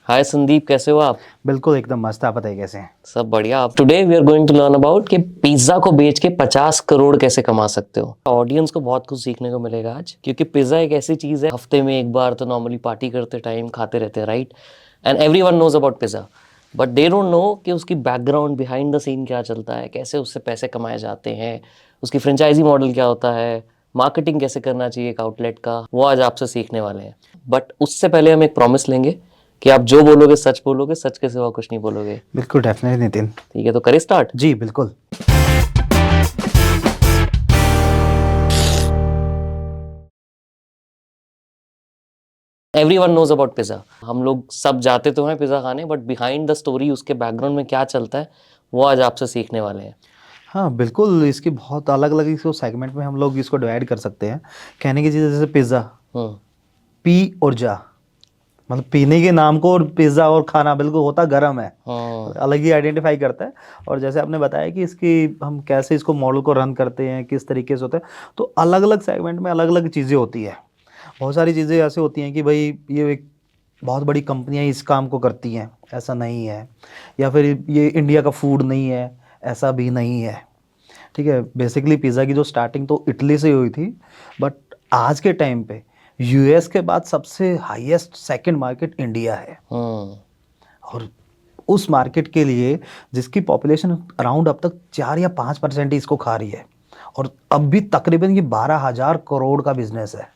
हाय संदीप, कैसे हो आप? बिल्कुल एकदम मस्त। आप बताइए कैसे हैं? सब बढ़िया। आप today we are going to learn about कि पिज्जा को बेच के 50 करोड़ कैसे कमा सकते हो। ऑडियंस को बहुत कुछ सीखने को मिलेगा आज, क्योंकि पिज्जा एक ऐसी चीज है, हफ्ते में एक बार तो नॉर्मली पार्टी करते टाइम खाते रहते हैं, right? And everyone knows about pizza, but they don't know कि उसकी बैकग्राउंड बिहाइंड द सीन क्या चलता है, कैसे उससे पैसे कमाए जाते हैं, उसकी फ्रेंचाइजी मॉडल क्या होता है, मार्केटिंग कैसे करना चाहिए एक आउटलेट का, वो आज आपसे सीखने वाले हैं। बट उससे पहले हम एक प्रॉमिस लेंगे कि आप जो बोलोगे सच बोलोगे, सच के सिवा कुछ नहीं बोलोगे। बिल्कुल डेफिनेटली नितिन। ठीक है, तो करें स्टार्ट। जी बिल्कुल। Everyone knows about pizza. हम लोग सब जाते तो हैं पिज्जा खाने, बट बिहाइंड द स्टोरी, उसके बैकग्राउंड में क्या चलता है, वो आज आपसे सीखने वाले हैं। हाँ बिल्कुल, इसकी बहुत अलग अलग इसको सेगमेंट में हम लोग इसको डिवाइड कर सकते हैं। कहने की चीज़ जैसे पिज़्ज़ा, हम्म। पी और जा, मतलब पीने के नाम को, और पिज़्ज़ा और खाना बिल्कुल होता गर्म है, हम्म। अलग ही आइडेंटिफाई करता है। और जैसे आपने बताया कि इसकी हम कैसे इसको मॉडल को रन करते हैं, किस तरीके से होता है, तो अलग अलग सेगमेंट में अलग अलग चीज़ें होती है। बहुत सारी चीज़ें ऐसे होती हैं कि भाई ये एक बहुत बड़ी कंपनियां इस काम को करती हैं, ऐसा नहीं है। या फिर ये इंडिया का फूड नहीं है, ऐसा भी नहीं है। ठीक है, बेसिकली पिज़्ज़ा की जो स्टार्टिंग तो इटली से हुई थी, बट आज के टाइम पे यूएस के बाद सबसे हाईएस्ट सेकंड मार्केट इंडिया है। हम्म। और उस मार्केट के लिए जिसकी पॉपुलेशन अराउंड अब तक 4 या 5% ही इसको खा रही है, और अब भी तकरीबन ये 12,000 करोड़ का बिजनेस है। और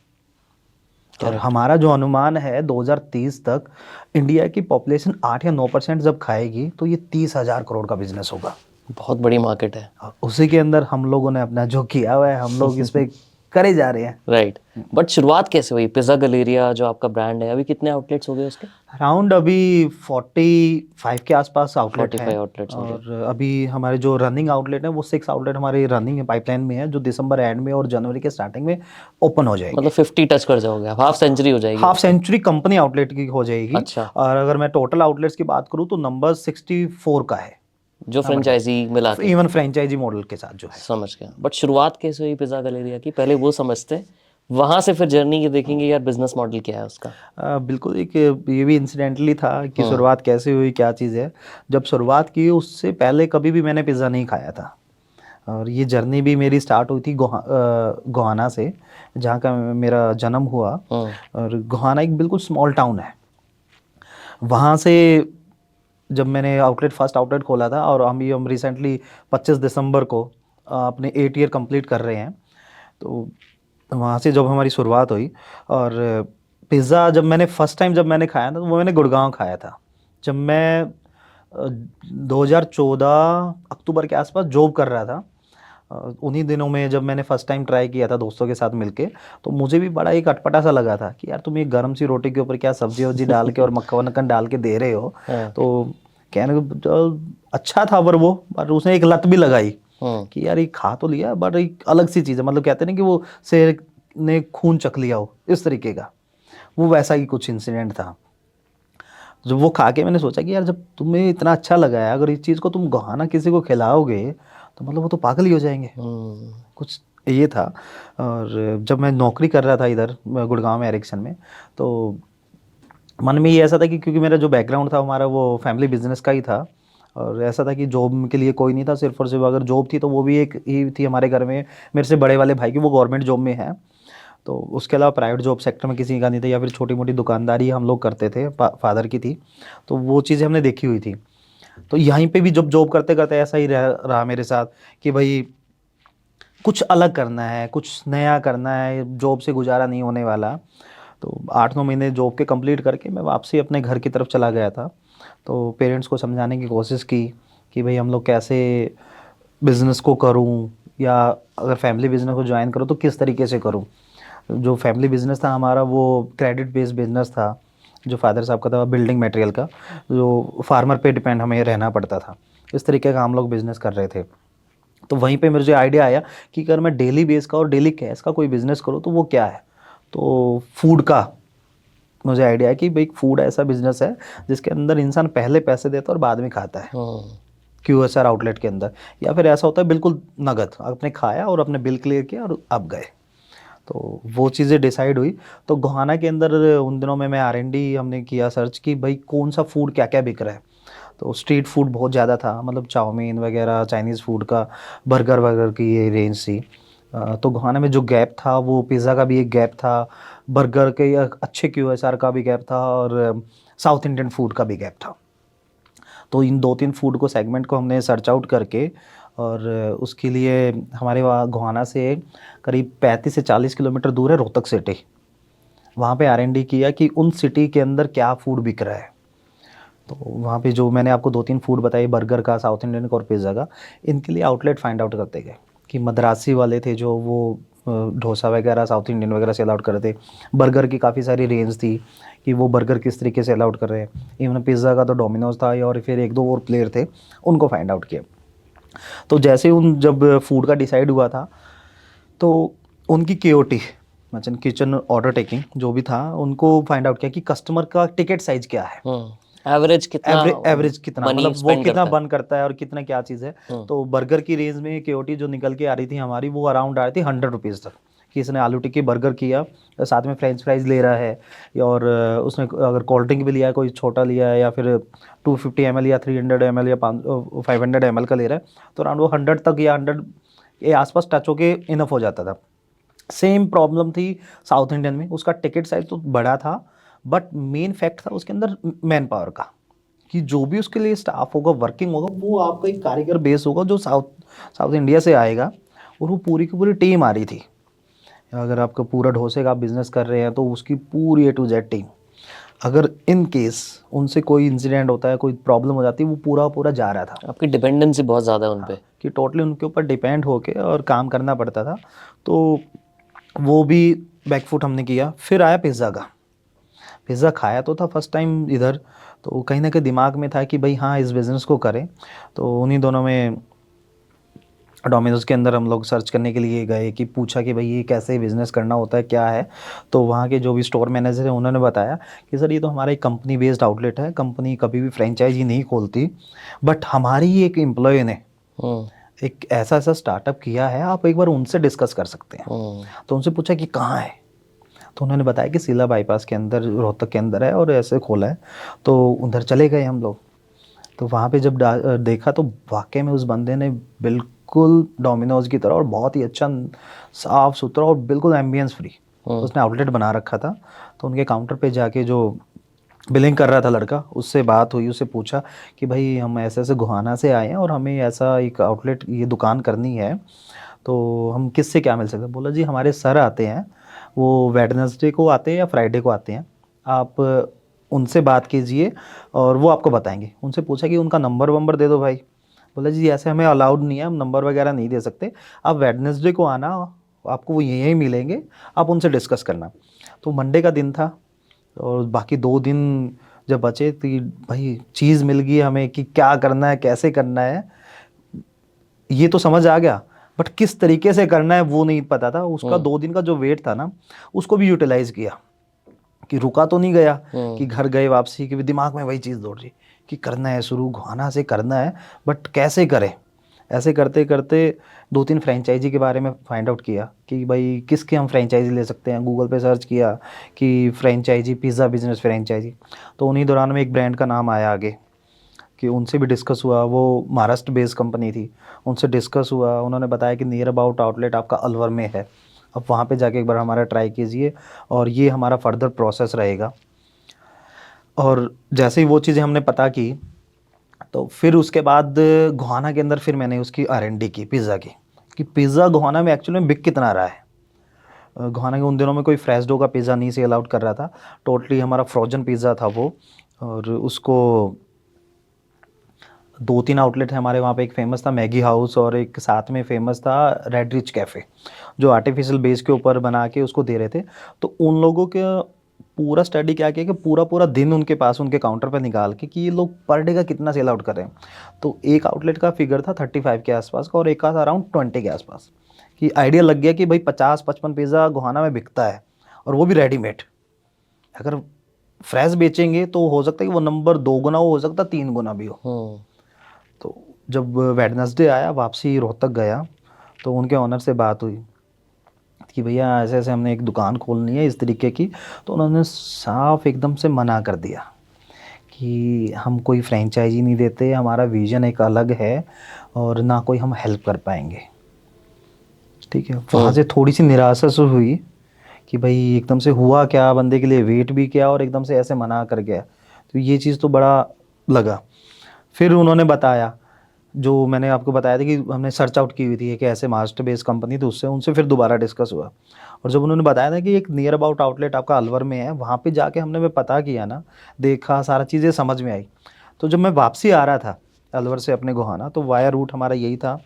करेक्ट। हमारा जो अनुमान है 2030 तक इंडिया की पॉपुलेशन 8 या 9% जब खाएगी तो ये 30,000 करोड़ का बिजनेस होगा। बहुत बड़ी मार्केट है। और उसी के अंदर हम लोगों ने अपना जो किया हुआ है, हम लोग इस पे करे जा रहे हैं। राइट। बट शुरुआत कैसे हुई पिज्जा गलेरिया जो आपका ब्रांड है? अभी कितने आउटलेट्स हो गए उसके? अराउंड अभी 45 के आसपास आउटलेट हैं। 45 आउटलेट्स हो गए। और अभी हमारे जो रनिंग आउटलेट है वो 6 आउटलेट हमारे रनिंग पाइपलाइन में है, जो दिसंबर एंड में और जनवरी के स्टार्टिंग में ओपन हो मतलब जाएंगे। 50 टच कर जाओगे आप, हाफ सेंचुरी हो जाएगी हाफ आपकी। सेंचुरी कंपनी आउटलेट की हो जाएगी। अच्छा। और अगर मैं टोटल आउटलेट्स की बात करूँ तो नंबर 64 का है जो हमारे पास, फ्रेंचाइजी मिला के। इवन फ्रेंचाइजी मॉडल के साथ जो है। समझ गया। बट शुरुआत कैसे हुई पिज्जा गलेरिया की, पहले वो समझते हैं, वहां से फिर जर्नी ये देखेंगे यार बिजनेस मॉडल क्या है उसका। बिल्कुल, एक ये भी इंसिडेंटली था कि हम्म। शुरुआत कैसे हुई, क्या चीज़ है। जब शुरुआत की उससे पहले कभी भी मैंने पिज़्ज़ा नहीं खाया था। और ये जर्नी भी मेरी स्टार्ट हुई थी गोहाना से, जहाँ का मेरा जन्म हुआ। हम्म। और गोहाना एक बिल्कुल स्मॉल टाउन है। वहाँ से जब मैंने आउटलेट फर्स्ट आउटलेट खोला था, और हम रिसेंटली 25 दिसंबर को अपने 8 ईयर कंप्लीट कर रहे हैं। तो वहाँ से जब हमारी शुरुआत हुई, और पिज़्ज़ा जब मैंने फर्स्ट टाइम जब मैंने खाया था तो वो मैंने गुड़गांव खाया था। जब मैं 2014 अक्टूबर के आसपास जॉब कर रहा था। उन्हीं दिनों में जब मैंने फर्स्ट टाइम ट्राई किया था दोस्तों के साथ मिलके, तो मुझे भी बड़ा एक अटपटा सा लगा था कि यार तुम ये गर्म सी रोटी के ऊपर क्या सब्जी वब्जी डाल के और मक्खन वक्खन डाल के दे रहे हो। हाँ। तो कहने को तो अच्छा था, पर उसने एक लत भी लगाई हम्म। कि यार ये खा तो लिया, बट एक अलग सी चीज़ है, मतलब कहते हैं ना कि वो शेर ने खून चख लिया हो, इस तरीके का। वो वैसा ही कुछ इंसिडेंट था। जब वो खा के मैंने सोचा कि यार जब तुम्हें इतना अच्छा लगा है, अगर इस चीज़ को तुम गहाना किसी को खिलाओगे तो मतलब वो तो पागल ही हो जाएंगे। हम्म। कुछ ये था। और जब मैं नौकरी कर रहा था इधर गुड़गांव में एरिक्सन में, तो मन में ये ऐसा था कि क्योंकि मेरा जो बैकग्राउंड था हमारा वो फैमिली बिजनेस का ही था। और ऐसा था कि जॉब के लिए कोई नहीं था, सिर्फ और सिर्फ अगर जॉब थी तो वो भी एक ही थी हमारे घर में, मेरे से बड़े वाले भाई की, वो गवर्नमेंट जॉब में है। तो उसके अलावा प्राइवेट जॉब सेक्टर में किसी का नहीं था, या फिर छोटी मोटी दुकानदारी हम लोग करते थे, फादर की थी। तो वो चीज़ें हमने देखी हुई थी। तो यहीं पे भी जब जॉब करते करते ऐसा ही रहा मेरे साथ कि भाई कुछ अलग करना है, कुछ नया करना है, जॉब से गुजारा नहीं होने वाला। तो 8-9 महीने जॉब के कंप्लीट करके मैं वापसी अपने घर की तरफ चला गया था। तो पेरेंट्स को समझाने की कोशिश की कि भाई हम लोग कैसे बिज़नेस को करूं, या अगर फैमिली बिज़नेस को ज्वाइन करूं तो किस तरीके से करूं। जो फैमिली बिज़नेस था हमारा वो क्रेडिट बेस्ड बिज़नेस था, जो फादर साहब का था बिल्डिंग मटेरियल का, जो फार्मर पे डिपेंड हमें रहना पड़ता था। इस तरीके का हम लोग बिज़नेस कर रहे थे। तो वहीं पे मुझे आइडिया आया कि अगर मैं डेली बेस का और डेली कैश का कोई बिज़नेस करूँ तो वो क्या है। तो फूड का मुझे आइडिया है कि भाई फूड ऐसा बिज़नेस है जिसके अंदर इंसान पहले पैसे देता है और बाद में खाता है, हम्म। क्यूएसआर आउटलेट के अंदर। या फिर ऐसा होता है बिल्कुल नगद, आपने खाया और अपने बिल क्लियर किया और अब गए। तो वो चीज़ें डिसाइड हुई। तो गोहाना के अंदर उन दिनों में मैं R&D हमने किया सर्च कि भाई कौन सा फूड क्या क्या बिक रहा है। तो स्ट्रीट फूड बहुत ज़्यादा था, मतलब चाउमीन वगैरह चाइनीज़ फूड का, बर्गर वगैरह की ये रेंज थी। तो गोहाना में जो गैप था वो पिज़्ज़ा का भी एक गैप था, बर्गर के अच्छे QSR का भी गैप था, और साउथ इंडियन फूड का भी गैप था। तो इन 2-3 फूड को सेगमेंट को हमने सर्च आउट करके, और उसके लिए हमारे वहाँ गोहाना से करीब 35 से 40 किलोमीटर दूर है रोहतक सिटी। वहाँ पे R&D किया कि उन सिटी के अंदर क्या फूड बिक रहा है। तो वहाँ पे जो मैंने आपको 2-3 फूड बताए, बर्गर का, साउथ इंडियन का और पिज़्ज़ा का, इनके लिए आउटलेट फाइंड आउट करते गए कि मद्रासी वाले थे जो वो डोसा वगैरह साउथ इंडियन वगैरह सेल आउट कर रहे थे। बर्गर की काफ़ी सारी रेंज थी कि वो बर्गर किस तरीके से सेल आउट कर रहे हैं। इवन पिज़्ज़ा का तो डोमिनोज था, और फिर 1-2 और प्लेयर थे, उनको फाइंड आउट किया। तो जैसे उन जब फूड का डिसाइड हुआ था, तो उनकी KOT मतलब किचन ऑर्डर टेकिंग जो भी था, उनको फाइंड आउट किया कि कस्टमर का टिकट साइज़ क्या है, एवरेज कितना एवरेज कितना, मनी मतलब वो स्पेंड कितना करता है। बर्न करता है और कितना क्या चीज़ है। तो बर्गर की रेंज में KOT जो निकल के आ रही थी हमारी, वो अराउंड आ रही थी 100 रुपीज़ तक, कि इसने आलू टिक्की बर्गर किया, साथ में फ्रेंच फ्राइज़ ले रहा है, और उसने अगर कोल्ड ड्रिंक भी लिया है, कोई छोटा लिया है, या फिर 250 ml या 300 ml या 500 ml का ले रहा है, तो अराउंड वो 100 तक या 100 के आसपास टच होके इनफ हो जाता था। सेम प्रॉब्लम थी साउथ इंडियन में, उसका टिकट साइज तो बड़ा था, बट मेन फैक्ट था उसके अंदर मैन पावर का, कि जो भी उसके लिए स्टाफ होगा, वर्किंग होगा, वो आपका एक कारीगर बेस होगा जो साउथ साउथ इंडिया से आएगा, और वो पूरी की पूरी टीम आ रही थी। अगर आपका पूरा डोसे का बिजनेस कर रहे हैं तो उसकी पूरी A to Z टीम, अगर इन केस उनसे कोई इंसिडेंट होता है, कोई प्रॉब्लम हो जाती है, वो पूरा पूरा जा रहा था, आपकी डिपेंडेंसी बहुत ज़्यादा है उन पे। कि टोटली उनके ऊपर डिपेंड होके और काम करना पड़ता था। तो वो भी बैकफुट हमने किया। फिर आया पिज़्ज़ा का। पिज़्ज़ा खाया तो था फर्स्ट टाइम इधर, तो कहीं ना कहीं दिमाग में था कि भाई हाँ इस बिज़नेस को करें। तो उन्हीं दोनों में डोमिनोज़ के अंदर हम लोग सर्च करने के लिए गए, कि पूछा कि भाई ये कैसे बिज़नेस करना होता है, क्या है। तो वहाँ के जो भी स्टोर मैनेजर हैं उन्होंने बताया कि सर ये तो हमारा एक कंपनी बेस्ड आउटलेट है, कंपनी कभी भी फ्रेंचाइजी नहीं खोलती, बट हमारी ही एक एम्प्लॉय ने एक ऐसा ऐसा स्टार्टअप किया है, आप एक बार उनसे डिस्कस कर सकते हैं। तो उनसे पूछा कि कहाँ है, तो उन्होंने बताया कि सिला बाईपास के अंदर रोहतक के अंदर है, और ऐसे खोला है। तो उधर चले गए हम लोग। तो वहाँ पे जब देखा तो वाकई में उस बंदे ने बिल्कुल डोमिनोज की तरह, और बहुत ही अच्छा साफ़ सुथरा और बिल्कुल एम्बियंस फ्री उसने आउटलेट बना रखा था। तो उनके काउंटर पे जाके जो बिलिंग कर रहा था लड़का, उससे बात हुई, उससे पूछा कि भाई हम ऐसे ऐसे गोहाना से आए हैं और हमें ऐसा एक आउटलेट, ये दुकान करनी है, तो हम किससे क्या मिल सकते हैं। बोला जी हमारे सर आते हैं, वो वेडनेसडे को आते हैं या फ्राइडे को आते हैं, आप उनसे बात कीजिए और वो आपको बताएंगे। उनसे पूछा कि उनका नंबर वंबर दे दो भाई। बोला जी ऐसे हमें अलाउड नहीं है, हम नंबर वगैरह नहीं दे सकते, आप वेडनेसडे को आना, आपको वो यहीं मिलेंगे, आप उनसे डिस्कस करना। तो मंडे का दिन था, और बाकी 2 दिन जब बचे तो भाई चीज़ मिल गई हमें कि क्या करना है, कैसे करना है, ये तो समझ आ गया, बट किस तरीके से करना है वो नहीं पता था। उसका 2 दिन का जो वेट था ना, उसको भी यूटिलाइज किया, कि रुका तो नहीं गया कि घर गए वापसी, कि दिमाग में वही चीज़ दौड़ रही कि करना है, शुरू गोहाना से करना है, बट कैसे करें। ऐसे करते करते 2-3 फ्रेंचाइजी के बारे में फाइंड आउट किया कि भाई किसके हम फ्रेंचाइजी ले सकते हैं। गूगल पे सर्च किया कि फ्रेंचाइजी, पिज़्ज़ा बिजनेस फ्रेंचाइजी। तो उन्हीं दौरान में एक ब्रांड का नाम आया आगे, कि उनसे भी डिस्कस हुआ। वो महाराष्ट्र बेस्ड कंपनी थी, उनसे डिस्कस हुआ, उन्होंने बताया कि नियर अबाउट आउटलेट आपका अलवर में है, अब वहाँ पे जाके एक बार हमारा ट्राई कीजिए, और ये हमारा फर्दर प्रोसेस रहेगा। और जैसे ही वो चीज़ें हमने पता की, तो फिर उसके बाद गोहाना के अंदर फिर मैंने उसकी R&D की पिज़्ज़ा की, कि पिज़्ज़ा गोहाना में एक्चुअली में बिक कितना रहा है। गोहाना के उन दिनों में कोई फ्रेश डो का पिज़्ज़ा नहीं सेल आउट कर रहा था, टोटली हमारा फ्रोजन पिज़्ज़ा था वो। और उसको 2-3 आउटलेट है हमारे वहाँ पे, एक फेमस था मैगी हाउस, और एक साथ में फेमस था रेड रिच कैफ़े, जो आर्टिफिशियल बेस के ऊपर बना के उसको दे रहे थे। तो उन लोगों के पूरा स्टडी क्या किया कि पूरा पूरा दिन उनके पास उनके काउंटर पर निकाल के कि ये लोग पर डे का कितना सेल आउट कर रहे हैं। तो एक आउटलेट का फिगर था 35 के आसपास का, और एक का था अराउंड 20 के आसपास, कि आइडिया लग गया कि भाई 50-55 पिज़्ज़ा गोहाना में बिकता है, और वो भी रेडीमेड। अगर फ्रेश बेचेंगे तो हो सकता है कि वो नंबर 2 गुना हो सकता है 3 गुना भी हो। तो जब वेडनेसडे आया, वापसी रोहतक गया, तो उनके ऑनर से बात हुई, कि भैया ऐसे ऐसे हमने एक दुकान खोलनी है इस तरीके की, तो उन्होंने साफ एकदम से मना कर दिया कि हम कोई फ्रेंचाइजी नहीं देते, हमारा विज़न एक अलग है और ना कोई हम हेल्प कर पाएंगे। ठीक है, वहाँ से थोड़ी सी निराशा से हुई कि भाई एकदम से हुआ क्या, बंदे के लिए वेट भी किया और एकदम से ऐसे मना कर गया, तो ये चीज़ तो बड़ा लगा। फिर उन्होंने बताया, जो मैंने आपको बताया था कि हमने सर्च आउट की हुई थी कि ऐसे मास्टर बेस कंपनी, तो उससे उनसे फिर दोबारा डिस्कस हुआ। और जब उन्होंने बताया था कि एक नियर अबाउट आउटलेट आपका अलवर में है, वहाँ पे जाके हमने पता किया ना, देखा, सारा चीज़ें समझ में आई। तो जब मैं वापसी आ रहा था अलवर से अपने गोहाना, तो वाया रूट हमारा यही था,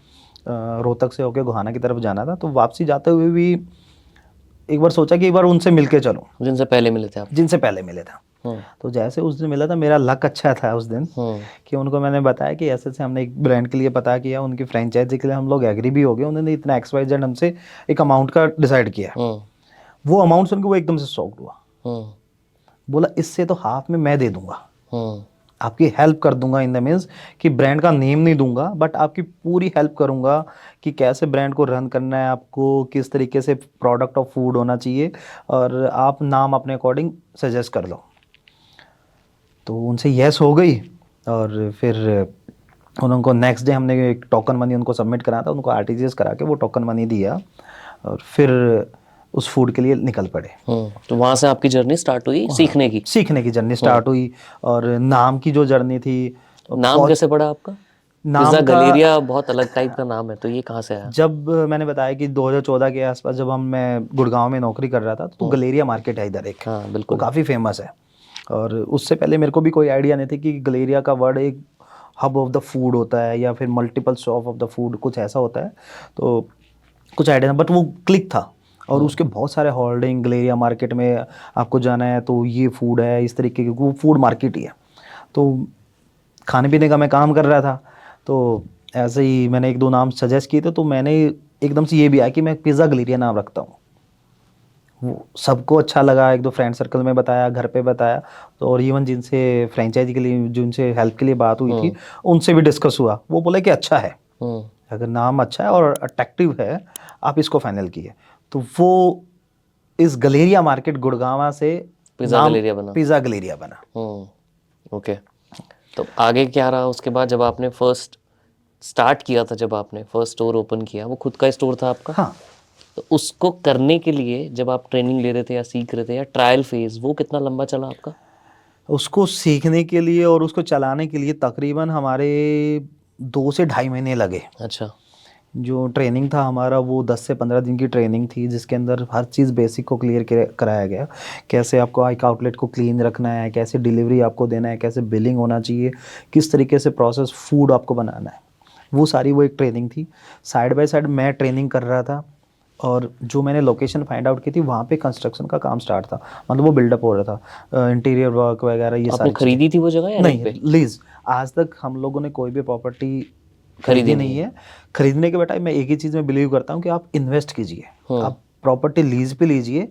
रोहतक से होके गोहाना की तरफ जाना था। तो वापसी जाते हुए भी एक बार सोचा कि एक बार उनसे मिल के चलूँ, जिनसे पहले मिले थे आप? जिनसे पहले मिले था। तो जैसे उस दिन मिला था, मेरा लक अच्छा था उस दिन कि उनको मैंने बताया कि ऐसे ऐसे हमने एक ब्रांड के लिए पता किया, उनकी फ्रेंचाइजी के लिए हम लोग एग्री भी हो गए, उन्होंने इतना XYZ हमसे एक अमाउंट का डिसाइड किया। वो अमाउंट सुन के वो एकदम से शॉक्ड हुआ, बोला इससे तो हाफ में मैं दे दूंगा, आपकी हेल्प कर दूंगा, इन द मीन्स कि ब्रांड का नेम नहीं दूंगा बट आपकी पूरी हेल्प करूंगा कि कैसे ब्रांड को रन करना है, आपको किस तरीके से प्रोडक्ट और फूड होना चाहिए, और आप नाम अपने अकॉर्डिंग सजेस्ट कर लो। तो उनसे येस हो गई, और फिर उनको नेक्स्ट डे हमने एक टोकन मनी उनको सबमिट करा था, उनको RTGS करा के वो टोकन मनी दिया, और फिर उस फूड के लिए निकल पड़े। तो वहाँ से आपकी जर्नी स्टार्ट हुई सीखने की जर्नी स्टार्ट हुई। और नाम की जो जर्नी थी, नाम कैसे पड़ा आपका? नाम पिज़्ज़ा का गलेरिया बहुत अलग टाइप का नाम है, तो ये कहाँ से आया? जब मैंने बताया कि 2014 के आसपास जब मैं गुड़गांव में नौकरी कर रहा था, तो गलेरिया मार्केट है इधर एक, हाँ वो बिल्कुल। काफ़ी फेमस है। और उससे पहले मेरे को भी कोई आइडिया नहीं थी कि गलेरिया का वर्ड एक हब ऑफ द फूड होता है या फिर multiple shop of the food, कुछ ऐसा होता है। तो कुछ आइडिया, बट वो क्लिक था, और उसके बहुत सारे होल्डिंग, गलेरिया मार्केट में आपको जाना है तो ये फूड है, इस तरीके की, वो फूड मार्केट ही है। तो खाने पीने का मैं काम कर रहा था, तो ऐसे ही मैंने एक दो नाम सजेस्ट किए थे, तो मैंने एकदम से ये भी आया कि मैं पिज़्ज़ा गलेरिया नाम रखता हूँ। वो सबको अच्छा लगा, एक दो फ्रेंड सर्कल में बताया, घर पे बताया, तो और इवन जिनसे फ्रेंचाइजी के लिए, जिनसे हेल्प के लिए बात हुई थी, उनसे भी डिस्कस हुआ। वो बोले कि अच्छा है, अगर नाम अच्छा है और अट्रैक्टिव है, आप इसको फाइनल किए। तो वो इस गलेरिया मार्केट गुड़गांवा से पिज़्ज़ा नाम गलेरिया बना। पिज़्ज़ा गलेरिया बना। ओके, तो आगे क्या रहा उसके बाद? जब आपने फर्स्ट स्टार्ट किया था, जब आपने फर्स्ट स्टोर ओपन किया, वो खुद का स्टोर था आपका? हाँ, तो उसको करने के लिए जब आप ट्रेनिंग ले रहे थे या सीख रहे थे, या ट्रायल फेज, वो कितना लंबा चला आपका? उसको सीखने के लिए और उसको चलाने के लिए तकरीबन हमारे 2 से ढाई महीने लगे। अच्छा। जो ट्रेनिंग था हमारा, वो 10 से 15 दिन की ट्रेनिंग थी, जिसके अंदर हर चीज़ बेसिक को क्लियर कराया गया। कैसे आपको एक आउटलेट को क्लीन रखना है, कैसे डिलीवरी आपको देना है, कैसे बिलिंग होना चाहिए, किस तरीके से प्रोसेस फूड आपको बनाना है, वो सारी वो एक ट्रेनिंग थी। साइड बाय साइड मैं ट्रेनिंग कर रहा था, और जो मैंने लोकेशन फाइंड आउट की थी, वहाँ पे कंस्ट्रक्शन का काम स्टार्ट था, मतलब वो बिल्डअप हो रहा था, इंटीरियर वर्क वगैरह, ये आपने सारी खरीदी थी वो जगह या नहीं, रेंट पे? लीज। आज तक हम लोगों ने कोई भी प्रॉपर्टी खरीदी नहीं है। खरीदने के बजाय मैं एक ही चीज़ में बिलीव करता हूँ कि आप इन्वेस्ट कीजिए, आप प्रॉपर्टी लीज पे लीजिए।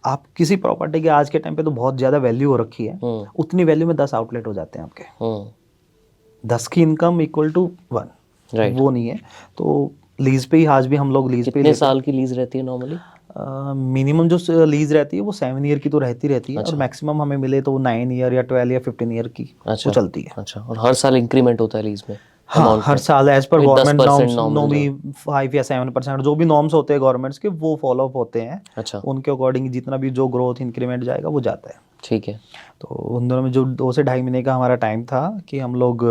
आप किसी प्रॉपर्टी के आज के टाइम पे तो बहुत ज़्यादा वैल्यू हो रखी है, उतनी वैल्यू में 10 आउटलेट हो जाते हैं आपके। 10 की इनकम इक्वल टू 1, राइट। वो नहीं है। तो लीज पे ही आज भी हम लोग लीज पे ही कितने लेते साल की लीज रहती है नॉर्मली? हैं। मिनिमम जो लीज रहती है वो 7 ईयर की तो रहती है, और मैक्सिमम हमें मिले तो वो 9 ईयर या 12 या 15 ईयर की वो चलती है। अच्छा, और हर साल इंक्रीमेंट होता है लीज में? हाँ, हर साल एज पर कोई गवर्नमेंट 10% नॉर्म्स, नो नॉर्मल भी 5 या 7%, जो भी नॉर्म्स होते हैं गवर्नमेंट्स के, वो फॉलो अप होते हैं। अच्छा, उनके अकॉर्डिंग जितना भी जो ग्रोथ इंक्रीमेंट जाएगा वो जाता है। ठीक है। तो उन दोनों में जो 2 से ढाई महीने का हमारा टाइम था कि हम लोग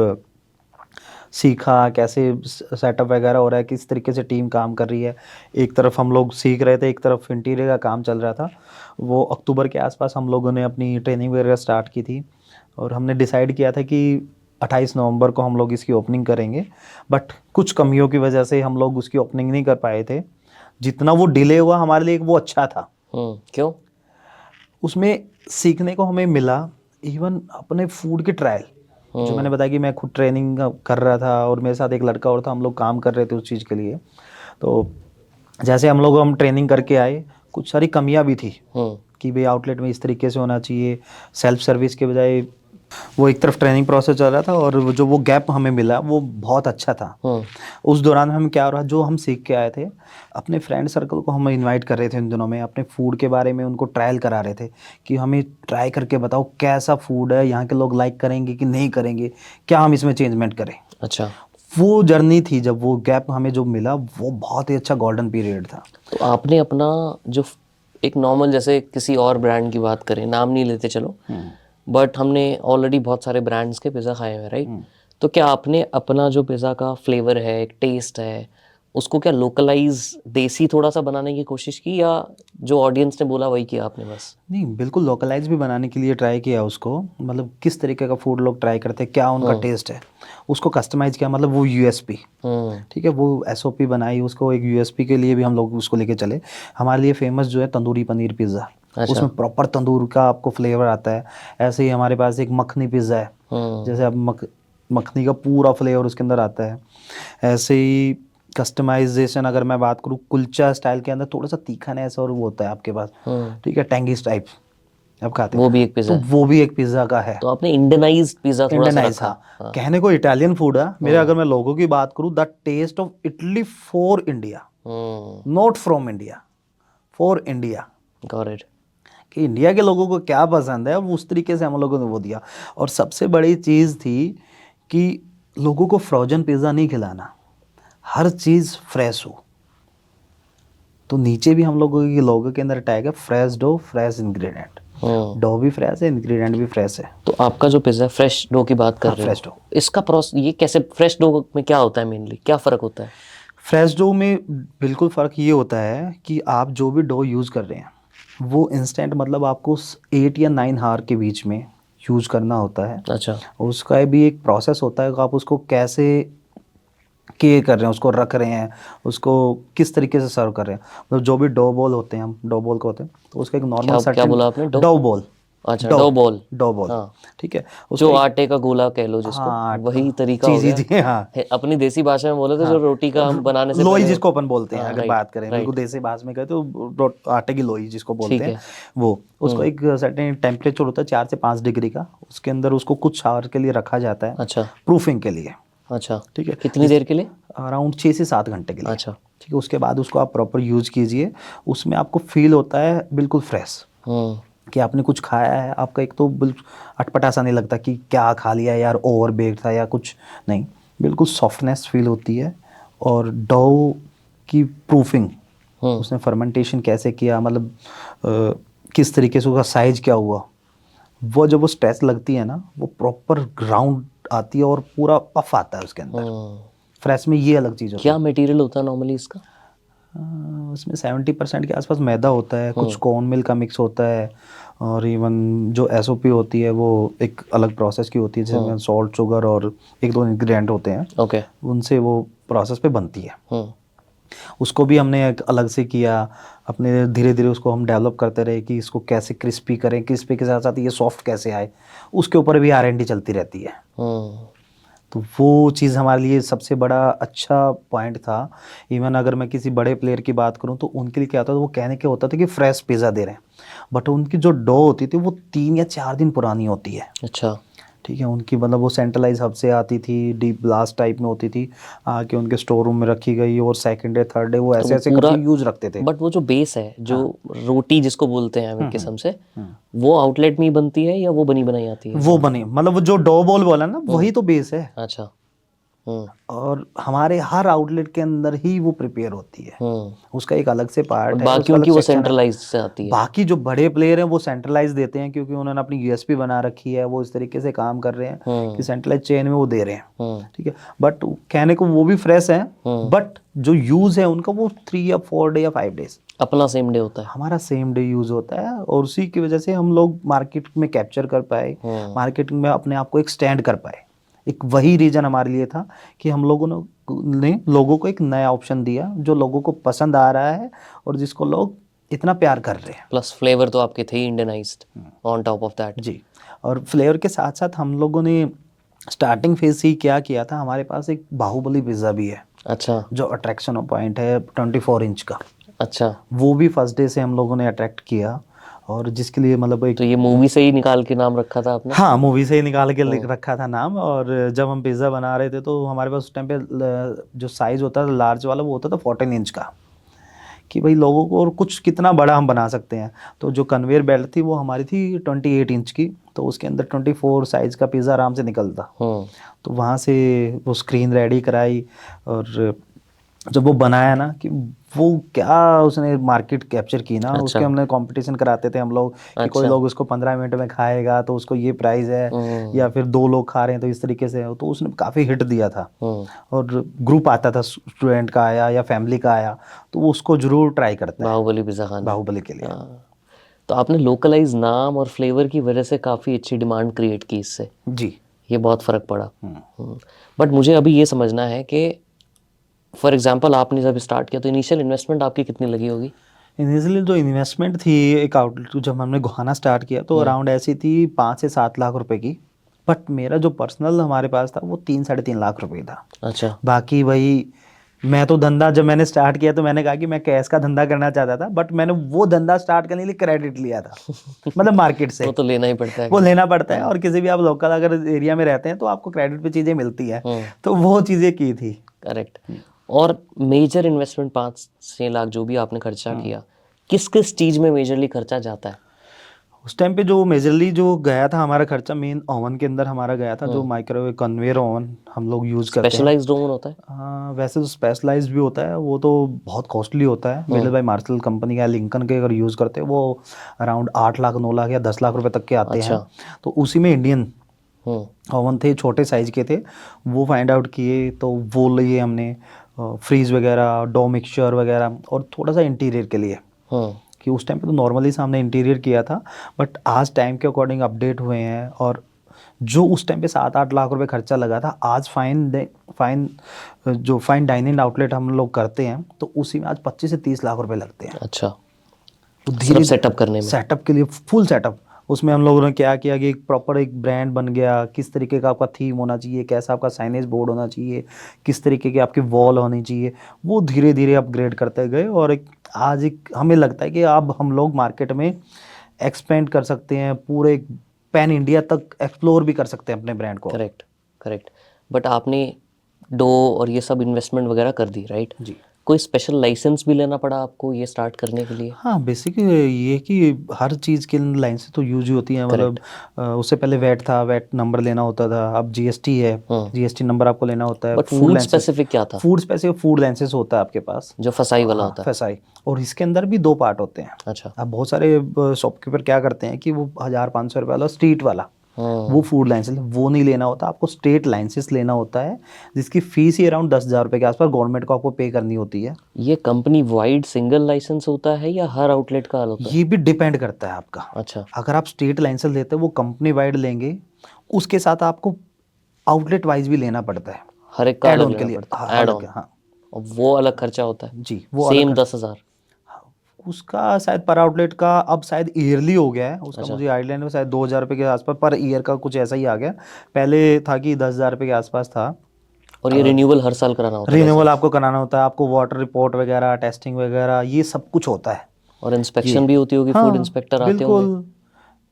सीखा कैसे सेटअप वगैरह हो रहा है, किस तरीके से टीम काम कर रही है। एक तरफ हम लोग सीख रहे थे, एक तरफ इंटीरियर का काम चल रहा था। वो अक्टूबर के आसपास हम लोगों ने अपनी ट्रेनिंग वगैरह स्टार्ट की थी, और हमने डिसाइड किया था कि 28 नवंबर को हम लोग इसकी ओपनिंग करेंगे। बट कुछ कमियों की वजह से हम लोग उसकी ओपनिंग नहीं कर पाए थे। जितना वो डिले हुआ हमारे लिए वो अच्छा था। क्यों? उसमें सीखने को हमें मिला, इवन अपने फूड के ट्रायल, जो मैंने बताया कि मैं खुद ट्रेनिंग कर रहा था और मेरे साथ एक लड़का और था, हम लोग काम कर रहे थे उस चीज़ के लिए। तो जैसे हम ट्रेनिंग करके आए, कुछ सारी कमियां भी थी कि भाई आउटलेट में इस तरीके से होना चाहिए, सेल्फ सर्विस के बजाय वो एक तरफ ट्रेनिंग प्रोसेस चल रहा था और वो गैप हमें मिला वो बहुत अच्छा था। उस दौरान हम क्या हो रहा, जो हम सीख के आए थे, अपने फ्रेंड सर्कल को हम इनवाइट कर रहे थे उन दिनों में, अपने फूड के बारे में उनको ट्रायल करा रहे थे कि हमें ट्राई करके बताओ कैसा फूड है, यहाँ के लोग लाइक करेंगे कि नहीं करेंगे, क्या हम इसमें चेंजमेंट करें। अच्छा, वो जर्नी थी, जब वो गैप हमें जो मिला वो बहुत ही अच्छा गोल्डन पीरियड था। तो आपने अपना जो एक नॉर्मल, जैसे किसी और ब्रांड की बात करें, नाम नहीं लेते चलो, बट हमने ऑलरेडी बहुत सारे ब्रांड्स के पिज़्ज़ा खाए हुए, राइट? तो क्या आपने अपना जो पिज़्ज़ा का फ्लेवर है, एक टेस्ट है, उसको क्या लोकलाइज देसी थोड़ा सा बनाने की कोशिश की, या जो ऑडियंस ने बोला वही किया आपने बस? नहीं, बिल्कुल लोकलाइज भी बनाने के लिए ट्राई किया उसको, मतलब किस तरीके का फूड लोग ट्राई करते हैं, क्या उनका टेस्ट है, उसको कस्टमाइज किया, मतलब वो यूएसपी, ठीक है, वो एसओपी बनाई, उसको एक यूएसपी के लिए भी हम लोग उसको लेके चले। हमारे लिए फेमस जो है तंदूरी पनीर पिज़्ज़ा, उसमें प्रॉपर तंदूर का आपको फ्लेवर आता है। ऐसे ही हमारे पास एक मखनी पिज़्ज़ा है, जैसे आप मखनी का पूरा फ्लेवर उसके अंदर आता है। ऐसे ही कस्टमाइजेशन अगर मैं बात करूँ, कुलचा स्टाइल के अंदर थोड़ा सा तीखा ऐसा और वो होता है आपके पास, ठीक है, टैंगी टाइप आप खाते हैं, वो भी एक पिज़्ज़ा तो है। वो भी एक पिज़्ज़ा का है। तो आपने इंडियनाइज्ड पिज़्ज़ा थोड़ा सा इंडियनाइज, रखा। हाँ, कहने को इटालियन फूड है मेरे, अगर मैं लोगों की बात करूँ, the taste of Italy for India, not from India, for India, got it. कि इंडिया के लोगों को क्या पसंद है, वो उस तरीके से हम लोगों ने वो दिया। और सबसे बड़ी चीज़ थी कि लोगों को फ्रोजन पिज़्ज़ा नहीं खिलाना, हर चीज़ फ्रेश हो। तो नीचे भी हम लोगों के लोगों के अंदर टैग है fresh dough, fresh ingredient, dough भी फ्रेश है, इंग्रेडिएंट भी फ्रेश है। तो आपका जो पिज़्ज़ा फ्रेश डो की बात कर हाँ, रहे फ्रेश हो, डो। इसका प्रोसेस ये कैसे, फ्रेश डो में क्या होता है मेनली, क्या फ़र्क होता है? फ्रेश डो में बिल्कुल फ़र्क ये होता है कि आप जो भी डो यूज़ कर रहे हैं वो इंस्टेंट, मतलब आपको 8 या 9 आवर के बीच में यूज़ करना होता है। अच्छा। उसका भी एक प्रोसेस होता है कि आप उसको कैसे केयर कर रहे हैं, उसको रख रहे हैं, उसको किस तरीके से सर्व कर रहे हैं। मतलब जो भी डो बॉल होते हैं, हम डो बॉल को होते हैं, तो उसका एक नॉर्मल क्या क्या सर्टेन बोला आपने? डो? डो बॉल, अच्छा, डो बॉल। डो बॉल, हाँ, ठीक है, जो उसका एक, आटे का गोला कह लो जिसको, हाँ, वही तरीका जी हो जी गया। जी, हाँ अपनी देसी भाषा में बोले तो जो हाँ, रोटी का हम बनाने से लोई पहले। जिसको अपन बोलते हैं, हाँ, अगर राइट बात करें बिल्कुल राइट, देसी भाषा में कहें तो आटे की लोई जिसको बोलते ठीक हैं, है। वो उसको एक सर्टेन टेम्परेचर होता है 4 से 5 डिग्री का, उसके अंदर उसको कुछ आवर के लिए रखा जाता है, अच्छा प्रूफिंग के लिए, अच्छा, ठीक है, कितनी देर के लिए? अराउंड 6 से 7 घंटे के लिए, अच्छा। ठीक है। उसके बाद उसको आप प्रॉपर यूज़ कीजिए, उसमें आपको फील होता है बिल्कुल फ्रेश कि आपने कुछ खाया है। आपका एक तो बिल्कुल अटपटा सा नहीं लगता कि क्या खा लिया यार, ओवर बेक्ड था या कुछ नहीं, बिल्कुल सॉफ्टनेस फील होती है। और डो की प्रूफिंग, उसने फर्मेंटेशन कैसे किया, मतलब किस तरीके से उसका साइज क्या हुआ, वो जब वो स्ट्रेस लगती है ना, वो प्रॉपर ग्राउंड आती है और पूरा पफ आता है उसके अंदर। फ्रेश में ये अलग चीज़ होती क्या है। मटेरियल होता है नॉर्मली इसका? उसमें 70% के आसपास मैदा होता है, कुछ कॉर्न मिल का मिक्स होता है, और इवन जो एसओपी होती है वो एक अलग प्रोसेस की होती है, जिसमें सॉल्ट, शुगर और एक दो इंग्रेडिएंट होते हैं, ओके। उनसे वो प्रोसेस पे बनती है। उसको भी हमने एक अलग से किया, अपने धीरे धीरे उसको हम डेवलप करते रहे कि इसको कैसे क्रिस्पी करें, क्रिस्पी के साथ साथ ये सॉफ्ट कैसे आए, उसके ऊपर भी R&D चलती रहती है। तो वो चीज़ हमारे लिए सबसे बड़ा अच्छा पॉइंट था। इवन अगर मैं किसी बड़े प्लेयर की बात करूं तो उनके लिए क्या होता था, वो कहने के होता था कि फ्रेश पिज़्ज़ा दे रहे हैं, बट उनकी जो डो होती थी वो 3 या 4 दिन पुरानी होती है, अच्छा। ठीक है। उनकी मतलब वो सेंट्रलाइज हब से आती थी, डीप ब्लास्ट टाइप में होती थी, आके उनके स्टोर रूम में रखी गई, और सेकंड डे थर्ड डे वो तो ऐसे वो ऐसे पूरा, करके यूज रखते थे। बट वो जो बेस है, जो रोटी जिसको बोलते हैं हम एक किस्म से, वो आउटलेट में ही बनती है या वो बनी बनाई आती है? वो बनी, मतलब वो जो डो बॉल बोला ना, वही तो बेस है, अच्छा। और हमारे हर आउटलेट के अंदर ही वो प्रिपेयर होती है। उसका एक अलग से और पार्ट है, उसका बाकियों अलग की वो सेक्शन है। सेंट्रलाइज से आती है? बाकी जो बड़े प्लेयर हैं वो सेंट्रलाइज देते हैं, क्योंकि उन्होंने अपनी यूएसपी बना रखी है, वो इस तरीके से काम कर रहे हैं कि सेंट्रलाइज चेन में वो दे रहे हैं, ठीक है। बट कहने को वो भी फ्रेश है, बट जो यूज है उनका वो 3 या 4 डे या 5 डेज, अपना सेम डे होता है? हमारा सेम डे यूज होता है। और उसी की वजह से हम लोग मार्केट में कैप्चर कर पाए, मार्केटिंग में अपने आप को एक स्टैंड कर पाए। एक वही रीजन हमारे लिए था कि हम लोगों ने लोगों को एक नया ऑप्शन दिया जो लोगों को पसंद आ रहा है और जिसको लोग इतना प्यार कर रहे हैं। प्लस फ्लेवर तो आपके थे Indianised on top of that. जी, और फ्लेवर के साथ साथ हम लोगों ने स्टार्टिंग फेज से ही क्या किया था, हमारे पास एक बाहुबली पिज़्ज़ा भी है, अच्छा जो अट्रैक्शन पॉइंट है 24 इंच का। अच्छा। वो भी फर्स्ट डे से हम लोगों ने अट्रैक्ट किया, और जिसके लिए मतलब एक तो ये मूवी से ही निकाल के नाम रखा था आपने? हाँ मूवी से ही निकाल के लिख रखा था नाम। और जब हम पिज़्ज़ा बना रहे थे तो हमारे पास उस टाइम पे जो साइज़ होता था लार्ज वाला वो होता था 14 इंच का, कि भाई लोगों को और कुछ कितना बड़ा हम बना सकते हैं। तो जो कन्वेयर बेल्ट थी वो हमारी थी 28 इंच की, तो उसके अंदर 24 साइज़ का पिज़्ज़ा आराम से निकलता। तो वहाँ से वो स्क्रीन रेडी कराई, और जब वो बनाया ना कि वो क्या उसने मार्केट कैप्चर की ना, अच्छा। उसके हमने कंपटीशन कराते थे हम लोग कि कोई अच्छा। लोग उसको 15 मिनट में खाएगा तो उसको ये प्राइस है, या फिर 2 लोग खा रहे हैं तो इस तरीके से है। तो उसने काफ़ी हिट दिया था। और ग्रुप आता था, स्टूडेंट का आया या फैमिली का आया, तो वो उसको जरूर ट्राई करता है बाहुबली पिज़्ज़ा खाने। बाहुबली के लिए। हाँ। तो आपने लोकलाइज नाम और फ्लेवर की वजह से काफ़ी अच्छी डिमांड क्रिएट की इससे, जी। ये बहुत फ़र्क पड़ा। बट मुझे अभी ये समझना है कि फॉर एग्जांपल आपने जब स्टार्ट किया तो इनिशियल इन्वेस्टमेंट आपकी कितनी लगी होगी? इनिशियली जो इन्वेस्टमेंट थी एक आउटलेट जब हमने गुहाना स्टार्ट किया तो अराउंड ऐसी थी 5 से 7 लाख रुपए की। बट मेरा जो पर्सनल हमारे पास था वो 3 से 3.5 लाख रुपए था। अच्छा। बाकी वही, मैं तो धंधा जब मैंने स्टार्ट किया तो मैंने कहा कि मैं कैश का धंधा करना चाहता था, बट मैंने वो धंधा स्टार्ट करने के लिए क्रेडिट लिया था, मतलब मार्केट से। वो तो लेना ही पड़ता है। वो लेना पड़ता है, और किसी भी आप लोकल अगर एरिया में रहते हैं तो आपको क्रेडिट पे चीज़ें मिलती है, हम्म। तो वो चीज़ें की थी। करेक्ट। और मेजर इन्वेस्टमेंट 5-6 लाख जो भी आपने खर्चा किया, किस किस चीज़ में मेजरली खर्चा जाता है? उस टाइम पे जो मेजरली जो गया था हमारा खर्चा मेन ओवन के अंदर हमारा गया था, जो माइक्रोवेव कन्वेयर ओवन हम लोग यूज़ करते हैं। स्पेशलाइज्ड ओवन होता है? हाँ वैसे तो स्पेशलाइज भी होता है, वो तो बहुत कॉस्टली होता है। मिडल बाय मार्शल कंपनी का लिंकन के अगर यूज़ करते हैं वो अराउंड 8 लाख 9 लाख या 10 लाख रुपए तक के आते हैं। तो उसी में इंडियन ओवन थे, छोटे साइज़ के थे, वो फाइंड आउट किए तो वो लिए हमने। फ्रीज वगैरह, डो मिक्सचर वगैरह, और थोड़ा सा इंटीरियर के लिए, कि उस टाइम पे तो नॉर्मली हमने इंटीरियर किया था, बट आज टाइम के अकॉर्डिंग अपडेट हुए हैं। और जो उस टाइम पे 7-8 लाख रुपए खर्चा लगा था, आज फाइन डाइनिंग आउटलेट हम लोग करते हैं तो उसी में आज 25 से 30 लाख रुपए लगते हैं। अच्छा। तो सिर्फ सेटअप करने में? सेटअप के लिए फुल सेटअप। उसमें हम लोगों ने क्या किया कि एक प्रॉपर एक ब्रांड बन गया, किस तरीके का आपका थीम होना चाहिए, कैसा आपका साइनेज बोर्ड होना चाहिए, किस तरीके की आपकी वॉल होनी चाहिए, वो धीरे धीरे अपग्रेड करते गए। और आज हमें लगता है कि अब हम लोग मार्केट में एक्सपेंड कर सकते हैं, पूरे पैन इंडिया तक एक्सप्लोर भी कर सकते हैं अपने ब्रांड को। करेक्ट। करेक्ट। बट आपने डो और ये सब इन्वेस्टमेंट वगैरह कर दी, राइट? जी। कोई स्पेशल लाइसेंस भी लेना पड़ा आपको ये स्टार्ट करने के लिए? हाँ बेसिकली ये कि हर चीज़ के लाइन से तो यूज ही होती है, मतलब उससे पहले वैट था, वैट नंबर लेना होता था। अब जीएसटी है, जीएसटी नंबर आपको लेना होता है। बट फूड स्पेसिफिक क्या था? फूड स्पेसिफिक फूड लाइसेंस होता है आपके पास, जो फसाई वाला होता है? फसाई। और इसके अंदर भी 2 पार्ट होते हैं। अच्छा। अब बहुत सारे शॉपकीपर क्या करते हैं कि वो 1,000-500 रुपये वाला स्ट्रीट वाला वो फूड लाइसेंस वो नहीं लेना होता, आपको स्टेट लाइसेंस लेना होता है, जिसकी फीस ही अराउंड 10,000 रुपये के आसपास गवर्नमेंट को आपको पे करनी होती है। ये कंपनी वाइड सिंगल लाइसेंस होता है या हर आउटलेट का होता है? ये भी डिपेंड करता है आपका। अच्छा। अगर आप स्टेट लाइसेंस लेते हैं वो कंपनी वाइड लेंगे, उसके साथ आपको आउटलेट वाइज भी लेना पड़ता है हर एक का ऐड अलग ऑन के लेना लिए। पड़ता है? हाँ, ऐड अलग ऑन? हाँ और वो अलग खर्चा होता है? जी, वो सेम अलग 10,000? उसका शायद पर आउटलेट का अब शायद ईयरली हो गया है उसका। अच्छा। मुझे आइडिया नहीं, शायद 2,000 रुपये के आसपास पर ईयर का कुछ ऐसा ही आ गया। पहले था कि 10,000 रुपये के आसपास था। और ये रिन्यूअल हर साल कराना होता है? रिन्यूअल आपको कराना होता है, आपको वाटर रिपोर्ट वगैरह, टेस्टिंग वगैरह, ये सब कुछ होता है। और इंस्पेक्शन भी होती होगी? फूड इंस्पेक्टर आते होंगे? बिल्कुल,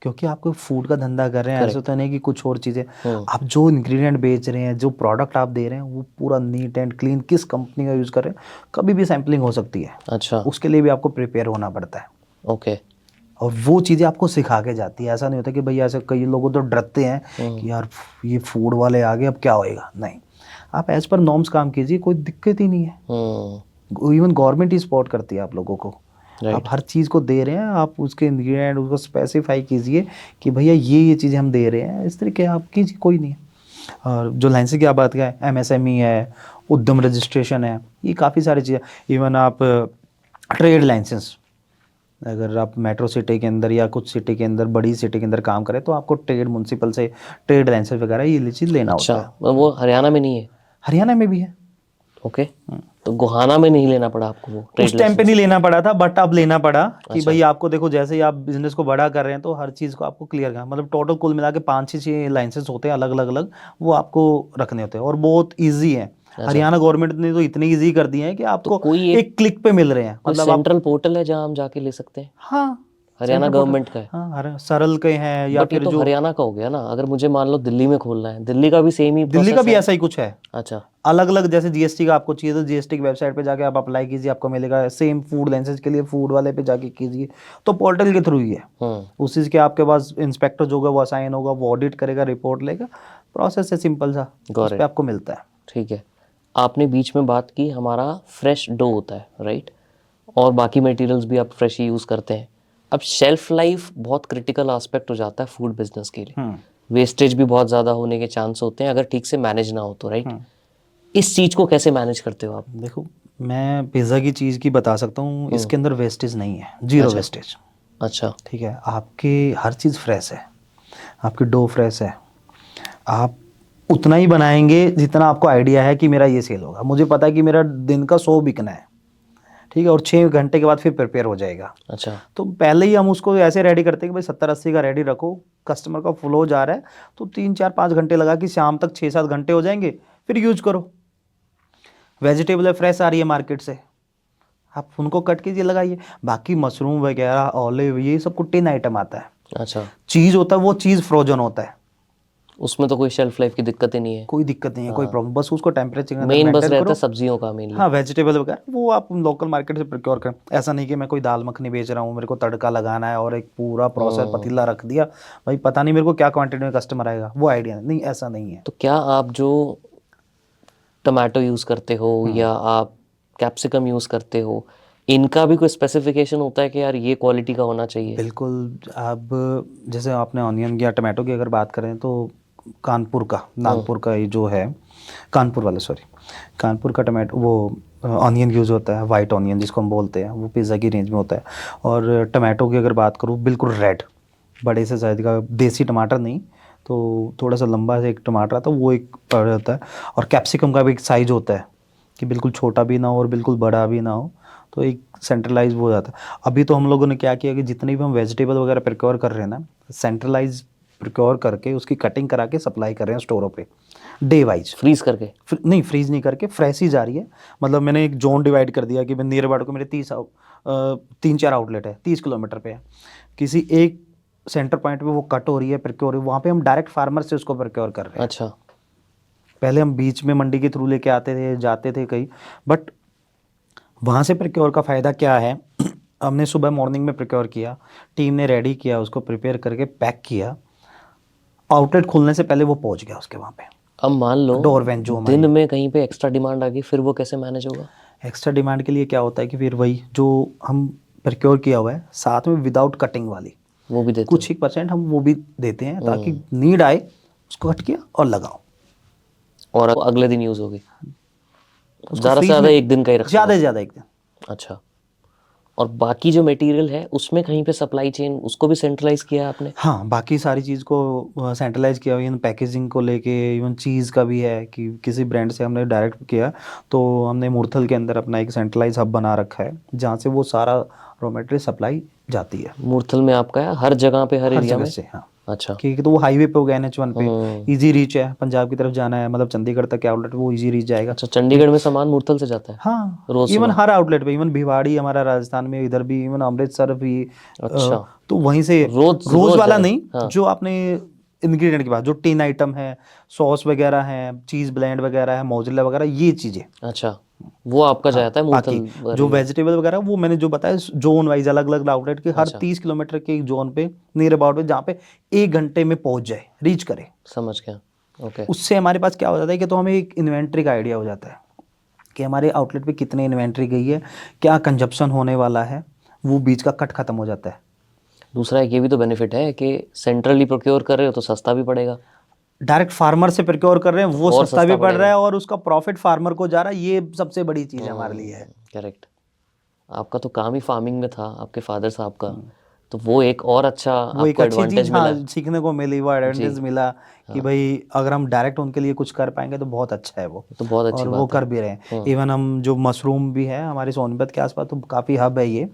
क्योंकि आपको फूड का धंधा कर रहे हैं, ऐसा तो नहीं कि कुछ और चीज़ें। आप जो इंग्रेडिएंट बेच रहे हैं, जो प्रोडक्ट आप दे रहे हैं, वो पूरा नीट एंड क्लीन, किस कंपनी का यूज़ कर रहे हैं, कभी भी सैम्पलिंग हो सकती है। अच्छा। उसके लिए भी आपको प्रिपेयर होना पड़ता है। ओके। और वो चीज़ें आपको सिखा के जाती है। ऐसा नहीं होता कि भैया, ऐसे कई लोग तो डरते हैं कि यार ये फूड वाले आ गए अब क्या होएगा। नहीं, आप एज पर नॉर्म्स काम कीजिए, कोई दिक्कत ही नहीं है। इवन गवर्नमेंट ही सपोर्ट करती है आप लोगों को। आप हर चीज़ को दे रहे हैं, आप उसके इंग्रेडिएंट उसको स्पेसिफाई कीजिए कि भैया ये चीज़ें हम दे रहे हैं, इस तरीके आप कीजिए, कोई नहीं है। और जो लाइसेंस की आप बात करें, MSME है, उद्यम रजिस्ट्रेशन है, ये काफ़ी सारी चीज़ें। इवन आप ट्रेड लाइसेंस, अगर आप मेट्रो सिटी के अंदर या कुछ सिटी के अंदर, बड़ी सिटी के अंदर काम करें तो आपको ट्रेड म्यूनसिपल से ट्रेड लाइसेंस वगैरह ये चीज़ लेना होता है। अच्छा, वो हरियाणा में नहीं है? हरियाणा में भी है। ओके। तो गोहाना में नहीं लेना पड़ा आपको वो उस टाइम पे नहीं लेना पड़ा था, बट अब लेना पड़ा कि अच्छा। भाई आपको देखो, जैसे ही आप बिजनेस को बड़ा कर रहे हैं तो हर चीज़ को आपको क्लियर करना, मतलब टोटल कुल मिला के 5-6 लाइसेंस होते हैं अलग अलग अलग, वो आपको रखने होते हैं और बहुत ईजी है। हरियाणा गवर्नमेंट ने तो इतनी ईजी कर दिए हैं कि आपको कोई एक क्लिक पे मिल रहे हैं। मतलब सेंट्रल पोर्टल है जहाँ हम जाके ले सकते हैं? हाँ, हरियाणा सेंट्रल गवर्नमेंट का है। हाँ सरल के हैं या बट ये फिर तो जो हरियाणा का हो गया ना, अगर मुझे मान लो दिल्ली में खोलना है, दिल्ली का भी सेम ही दिल्ली का प्रोसेस भी है? ऐसा ही कुछ है। अच्छा। अलग अलग जैसे जीएसटी का आपको चाहिए तो जीएसटी की वेबसाइट पे जाके आप अप्लाई कीजिए, आपको मिलेगा। सेम फूड लाइसेंस के लिए फूड वाले पे जाके कीजिए, तो पोर्टल के थ्रू ही है। उस चीज़ के आपके पास इंस्पेक्टर जो होगा वो असाइन होगा, वो ऑडिट करेगा, रिपोर्ट लेगा, प्रोसेस है सिंपल सा, Got उस it. पर आपको मिलता है। ठीक है। आपने बीच में बात की हमारा फ्रेश डो होता है, राइट, और बाकी मटेरियल्स भी आप फ्रेश ही यूज़ करते हैं। अब शेल्फ लाइफ बहुत क्रिटिकल एस्पेक्ट हो जाता है फूड बिजनेस के लिए। वेस्टेज भी बहुत ज़्यादा होने के चांस होते हैं अगर ठीक से मैनेज ना हो तो, राइट। इस चीज़ को कैसे मैनेज करते हो आप? देखो मैं पिज़्ज़ा की चीज़ की बता सकता हूँ, इसके अंदर वेस्टेज नहीं है, जीरो वेस्टेज। अच्छा। ठीक है, आपकी हर चीज़ फ्रेश है, आपकी डो फ्रेश है, आप उतना ही बनाएंगे जितना आपको आइडिया है कि मेरा ये सेल होगा। मुझे पता है कि मेरा दिन का 100 बिकना है, ठीक है, और 6 घंटे के बाद फिर प्रिपेयर हो जाएगा। अच्छा। तो पहले ही हम उसको ऐसे रेडी करते हैं कि भाई 70-80 का रेडी रखो, कस्टमर का फ्लो जा रहा है तो 3-4-5 घंटे लगा कि शाम तक 6-7 घंटे हो जाएंगे, फिर यूज करो। वेजिटेबल है फ्रेश आ रही है मार्केट से, आप उनको कट कीजिए, लगाइए। बाकी मशरूम वगैरह, ऑलिव, ये सब कुटीन आइटम आता है। अच्छा। चीज़ होता है वो चीज़ फ्रोजन होता है, उसमें तो कोई शेल्फ लाइफ की दिक्कत ही नहीं है। कोई दिक्कत नहीं है, कोई प्रॉब्लम, बस उसको टेम्परेचर के अंदर मेन बस मेंटेन रहता करो। है सब्जियों का मेनली। हाँ वेजिटेबल वगैरह वो आप लोकल मार्केट से प्रोक्योर करें। ऐसा नहीं कि मैं कोई दाल मखनी बेच रहा हूँ, मेरे को तड़का लगाना है और एक पूरा प्रोसेस पतीला रख दिया, भाई पता नहीं मेरे को क्या क्वांटिटी में कस्टमर आएगा, वो आइडिया नहीं, ऐसा नहीं है। तो क्या आप जो टमाटो यूज़ करते हो या आप कैप्सिकम यूज़ करते हो, इनका भी कोई स्पेसिफिकेशन होता है कि यार ये क्वालिटी का होना चाहिए? बिल्कुल। अब जैसे आपने ऑनियन या टमाटो की अगर बात करें तो कानपुर का, नागपुर का ये जो है, कानपुर वाले सॉरी, कानपुर का टमाटो वो ऑनियन यूज़ होता है, वाइट ऑनियन जिसको हम बोलते हैं, वो पिज़्ज़ा की रेंज में होता है। और टमाटो की अगर बात करूँ, बिल्कुल रेड, बड़े से साइज का, देसी टमाटर नहीं, तो थोड़ा सा लंबा से एक टमाटर आता है, वो एक होता है। और कैप्सिकम का भी एक साइज होता है कि बिल्कुल छोटा भी ना हो और बिल्कुल बड़ा भी ना हो, तो एक सेंट्रलाइज हो जाता है। अभी तो हम लोगों ने क्या किया कि जितनी भी हम वेजिटेबल वगैरह प्रिक्योर कर रहे हैं ना, सेंट्रलाइज प्रिक्योर करके उसकी कटिंग करा के सप्लाई कर रहे हैं स्टोरों पे डे वाइज। फ्रीज करके? नहीं फ्रीज नहीं करके, फ्रेश ही जा रही है। मतलब मैंने एक जोन डिवाइड कर दिया कि मैं नियर अबाउट को मेरे 3-4 आउटलेट है, 30 किलोमीटर पे है, किसी एक सेंटर पॉइंट पे वो कट हो रही है, प्रिक्योर, वहाँ पे हम डायरेक्ट फार्मर से उसको प्रिक्योर कर रहे हैं। अच्छा। पहले हम बीच में मंडी के थ्रू लेके आते थे, जाते थे कहीं, बट वहाँ से प्रिक्योर का फ़ायदा क्या है, हमने सुबह मॉर्निंग में प्रिक्योर किया, टीम ने रेडी किया, उसको प्रिपेयर करके पैक किया, आउटलेट खुलने से पहले वो पहुँच गया उसके वहाँ पे। अब मान लो डोर वैन जो दिन में कहीं पे एक्स्ट्रा डिमांड आ गई, फिर वो कैसे मैनेज होगा? एक्स्ट्रा डिमांड के लिए क्या होता है कि फिर वही जो हम प्रिक्योर किया हुआ है, साथ में विदाउट कटिंग वाली वो भी देते कुछ ही % हम वो भी देते हैं, ताकि नीड आए उसको कट किया और लगाओ, हो? और अगले दिन यूज़ होगी? उसको ज़्यादा से फ्रीज ज़्यादा में एक दिन का ही रखना? ज़्यादा से ज़्यादा एक दिन। अच्छा। और बाकी जो मटेरियल है उसमें कहीं पे सप्लाई चेन उसको भी सेंट्रलाइज किया है आपने? हाँ बाकी सारी चीज़ को सेंट्रलाइज किया हुआ, इवन पैकेजिंग को लेके, इवन चीज़ का भी है कि किसी ब्रांड से हमने डायरेक्ट किया, तो हमने मुरथल के अंदर अपना एक सेंट्रलाइज हब बना रखा है जहाँ से वो सारा रॉ मटेरियल सप्लाई जाती है। मुरथल में आपका है? हर जगह पे, हर हर एरिया जगह में? से, हाँ। अच्छा। क्योंकि तो वो हाईवे पे हो गया, NH1 पे, इजी रीच है, पंजाब की तरफ जाना है, मतलब चंडीगढ़ तक आउटलेट वो इजी रीच जाएगा। अच्छा, चंडीगढ़ में सामान मुरथल से जाता है? हाँ रोज इवन सुबह? हर आउटलेट पे, इवन भिवाड़ी हमारा राजस्थान में, इधर भी, इवन अमृतसर भी। अच्छा। तो वहीं से रोज वाला जाए? नहीं, हाँ। जो आपने इंग्रेडिएंट की बात, जो टिन आइटम है, सॉस वगैरह है, चीज़ ब्लेंड वगैरह है, मोज़रेला वगैरह, ये चीज़ें। अच्छा, वो आपका जाता है बाकी मुरथल? जो वेजिटेबल वगैरह वो मैंने जो बताया जोन वाइज, अलग अलग आउटलेट के हर अच्छा। 30 किलोमीटर के एक जोन पे, नियर अबाउट पे, जहाँ पे 1 घंटे में पहुंच जाए, रीच करे। समझ गया। ओके। उससे हमारे पास क्या हो जाता है कि तो हमें एक इन्वेंट्री का आइडिया हो जाता है कि हमारे आउटलेट पे कितने इन्वेंट्री गई है, क्या कंजप्शन होने वाला है, वो बीच का कट खत्म हो जाता है। दूसरा एक ये भी तो बेनिफिट है कि सेंट्रली प्रोक्योर कर रहे हो तो सस्ता भी पड़ेगा। डायरेक्ट फार्मर से प्रोक्योर कर रहे हैं, वो और सस्ता भी सस्ता पड़ रहा है और उसका प्रॉफिट फार्मर को जा रहा है, ये सबसे बड़ी चीज़ है हमारे लिए है। करेक्ट। आपका तो काम ही फार्मिंग में था, आपके फादर साहब का, तो वो एक और अच्छा वो एक आपको अच्छी एडवांटेज चीज़, मिला। हाँ, सीखने को मिली, वो एडवांटेज मिला कि भाई अगर हम डायरेक्ट उनके लिए कुछ कर पाएंगे तो बहुत अच्छा है वो, तो बहुत अच्छी और वो बात है। कर भी रहे हैं। इवन हम जो मशरूम भी है हमारे सोनीपत के आसपास, तो काफ़ी हब है ये,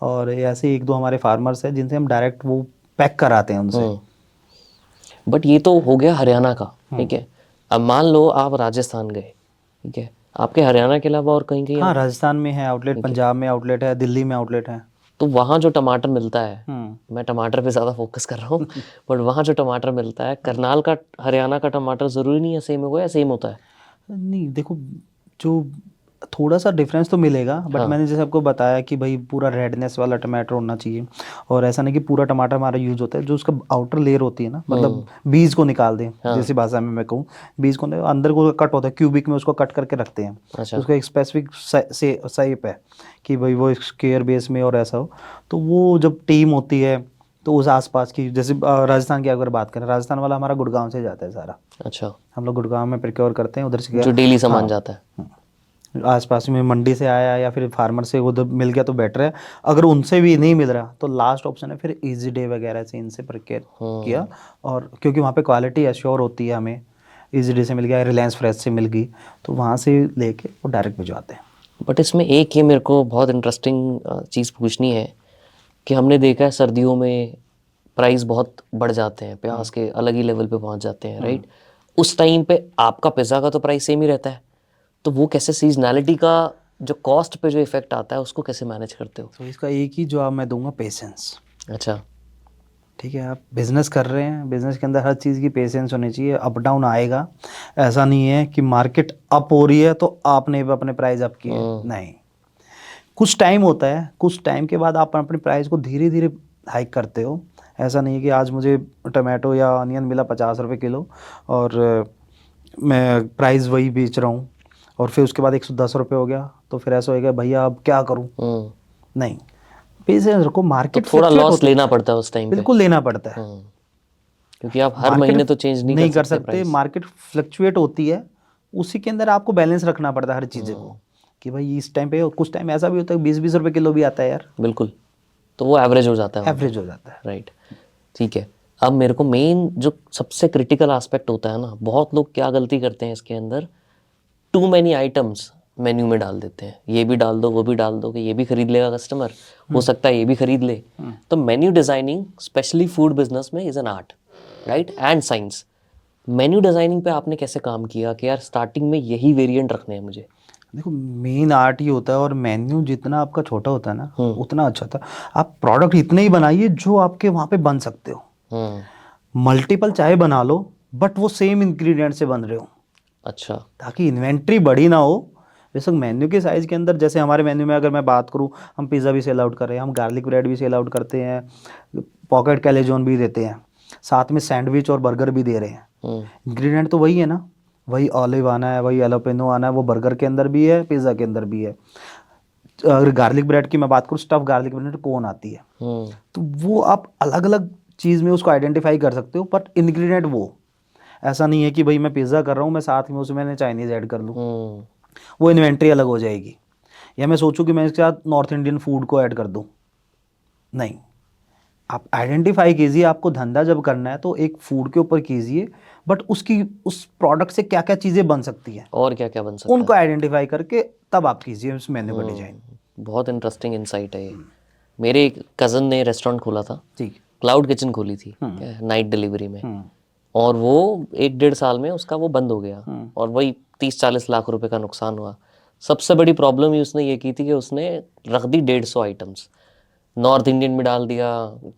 और ऐसे 1-2 हमारे फार्मर्स हैं जिनसे हम डायरेक्ट वो पैक कराते हैं उनसे। बट ये तो हो गया हरियाणा का, ठीक है। अब मान लो आप राजस्थान गए, ठीक है, आपके हरियाणा के अलावा और कहीं कहीं हाँ राजस्थान में है आउटलेट, पंजाब में आउटलेट है, दिल्ली में आउटलेट है। तो वहाँ जो टमाटर मिलता है, मैं टमाटर पे ज़्यादा फोकस कर रहा हूँ, बट वहाँ जो टमाटर मिलता है, करनाल का हरियाणा का टमाटर ज़रूरी नहीं है सेम होगा या सेम होता है? नहीं देखो, जो थोड़ा सा डिफरेंस तो मिलेगा, बट हाँ। मैंने जैसे आपको बताया कि भाई पूरा रेडनेस वाला टमाटर होना चाहिए, और ऐसा नहीं कि पूरा टमाटर हमारा यूज होता है, जो उसका आउटर लेयर होती है ना, मतलब बीज को निकाल दें, हाँ। जैसी भाषा में मैं कहूँ, बीज को अंदर को कट होता है, क्यूबिक में उसको कट करके रखते हैं। अच्छा। उसका एक स्पेसिफिक शेप है कि भाई वो स्क्वायर बेस में और ऐसा हो। तो वो जब टीम होती है तो उस आसपास की, जैसे राजस्थान की अगर बात करें, राजस्थान वाला हमारा गुड़गांव से जाता है सारा। अच्छा, हम लोग गुड़गांव में प्रिक्योर करते हैं, उधर से गया। जो डेली सामान हाँ, जाता है। आसपास में मंडी से आया या फिर फार्मर से उधर मिल गया तो बेटर है। अगर उनसे भी नहीं मिल रहा तो लास्ट ऑप्शन है फिर इजी डे वगैरह से इनसे प्रिक्योर किया, और क्योंकि वहाँ पे क्वालिटी एश्योर होती है, हमें इजी डे से मिल गया, रिलायंस फ्रेश से मिल गई, तो वहाँ से लेके वो डायरेक्ट भिजवाते हैं। बट इसमें एक ये मेरे को बहुत इंटरेस्टिंग चीज़ पूछनी है कि हमने देखा है सर्दियों में प्राइस बहुत बढ़ जाते हैं, प्याज के अलग ही लेवल पे पहुंच जाते हैं, राइट? उस टाइम पे आपका पिज़्ज़ा का तो प्राइस सेम ही रहता है, तो वो कैसे सीजनैलिटी का जो कॉस्ट पे जो इफेक्ट आता है उसको कैसे मैनेज करते हो? तो इसका एक ही जवाब मैं दूंगा, पेशेंस। अच्छा। ठीक है, आप बिजनेस कर रहे हैं, बिजनेस के अंदर हर चीज़ की पेशेंस होनी चाहिए। अप डाउन आएगा, ऐसा नहीं है कि मार्केट अप हो रही है तो आपने भी अपने प्राइस अप किए, नहीं। कुछ टाइम होता है, कुछ टाइम के बाद आप अपनी प्राइस को धीरे धीरे हाइक करते हो। ऐसा नहीं है कि आज मुझे टमाटो या अनियन मिला 50 रुपये किलो और मैं प्राइस वही बेच रहा हूँ, और फिर उसके बाद 110 रुपये हो गया, तो फिर ऐसा होएगा भैया अब क्या करूँ। नहीं, पेशेंस रखो, तो मार्केट थोड़ा फ्लक्चुएट लॉस होता है, लेना पड़ता है उस टाइम पे। बिल्कुल लेना पड़ता है। क्योंकि आप हर मार्केट महीने तो चेंज नहीं कर सकते प्राइस। मार्केट फ्लक्चुएट होती है, उसी के अंदर आपको बैलेंस रखना पड़ता है हर चीज़ें को, कि भाई इस टाइम पे, कुछ टाइम ऐसा भी होता है 20-20 रुपये किलो भी आता है यार, बिल्कुल, तो वो एवरेज हो जाता है वहाँ पे। एवरेज हो जाता है। राइट, ठीक है। अब मेरे को मेन जो सबसे क्रिटिकल एस्पेक्ट होता है ना, बहुत लोग क्या गलती करते हैं इसके अंदर, टू मैनी आइटम्स मेन्यू में डाल देते हैं, ये भी डाल दो वो भी डाल दो कि ये भी खरीद लेगा कस्टमर, हो सकता है ये भी खरीद ले। तो menu designing specially food business में is an art, right, and science. Menu designing पे आपने कैसे काम किया कि यार स्टार्टिंग में यही वेरिएंट रखने हैं मुझे? देखो, मेन आर्ट ही होता है, और मेन्यू जितना आपका छोटा होता है ना उतना अच्छा था। आप प्रोडक्ट इतने ही बनाइए जो आपके वहाँ पे बन सकते हो। मल्टीपल चाहे बना लो, बट वो सेम इंग्रेडिएंट से बन रहे हो, अच्छा। ताकि इन्वेंट्री बड़ी ना हो। बेशक मेन्यू के साइज़ के अंदर, जैसे हमारे मेन्यू में अगर मैं बात करूँ, हम पिज़्ज़ा भी सेल आउट कर रहे हैं, हम गार्लिक ब्रेड भी सेल आउट करते हैं, पॉकेट कैलेजोन भी देते हैं, साथ में सैंडविच और बर्गर भी दे रहे हैं। इंग्रेडिएंट तो वही है ना, वही ऑलिव आना है, वही एलोपेनो आना है, वो बर्गर के अंदर भी है, पिज़्ज़ा के अंदर भी है। अगर गार्लिक ब्रेड की मैं बात करूँ, स्टफ गार्लिक ब्रेड कौन आती है, तो वो आप अलग अलग चीज़ में उसको आइडेंटिफाई कर सकते हो, बट इंग्रेडिएंट वो, ऐसा नहीं है कि भाई मैं पिज़्ज़ा कर रहा हूँ, मैं साथ में उसमें मैंने चाइनीज़ ऐड कर लूँ, वो इन्वेंट्री अलग हो जाएगी। या मैं सोचूं कि मैं इसके साथ नॉर्थ इंडियन फूड को ऐड कर दूं, नहीं। आप आइडेंटिफाई कीजिए, आपको धंधा जब करना है तो एक फूड के ऊपर कीजिए, बट उसकी उस प्रोडक्ट से क्या क्या चीज़ें बन सकती हैं, और क्या क्या बन सकता उनको आइडेंटिफाई करके तब आप कीजिए उस मेन्यू का डिजाइन। है? बहुत इंटरेस्टिंग इंसाइट है ये। मेरे एक कज़न ने रेस्टोरेंट खोला था, ठीक। क्लाउड किचन खोली थी नाइट डिलीवरी में, और वो 1-1.5 साल में उसका वो बंद हो गया, और वही 30-40 लाख रुपए का नुकसान हुआ। सबसे बड़ी प्रॉब्लम ही उसने ये की थी कि उसने रख दी 150 आइटम्स, नॉर्थ इंडियन भी डाल दिया,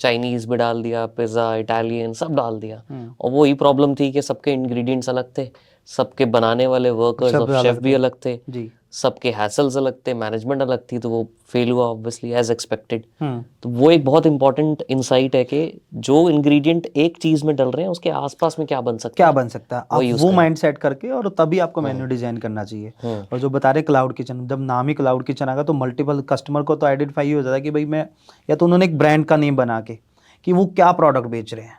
चाइनीज़ भी डाल दिया, पिज़्ज़ा, इटालियन सब डाल दिया, और वो ही प्रॉब्लम थी कि सबके इंग्रेडिएंट्स अलग थे, सबके बनाने वाले वर्कर्स और शेफ भी अलग थे, जी। सबके हैसल्स अलग थे, मैनेजमेंट अलग थी, तो वो फेल हुआ ऑब्वियसली एज एक्सपेक्टेड। तो वो एक बहुत इंपॉर्टेंट इंसाइट है कि जो इंग्रेडिएंट एक चीज़ में डल रहे हैं उसके आसपास में क्या बन सकता क्या है, बन सकता है, आप वो माइंड सेट करके, और तभी आपको मेन्यू डिजाइन करना चाहिए। और जो बता रहे क्लाउड किचन, जब नाम ही क्लाउड किचन आएगा तो मल्टीपल कस्टमर को तो आइडेंटिफाई हो जाता है कि भाई मैं, या तो उन्होंने एक ब्रांड का नेम बना के कि वो क्या प्रोडक्ट बेच रहे हैं,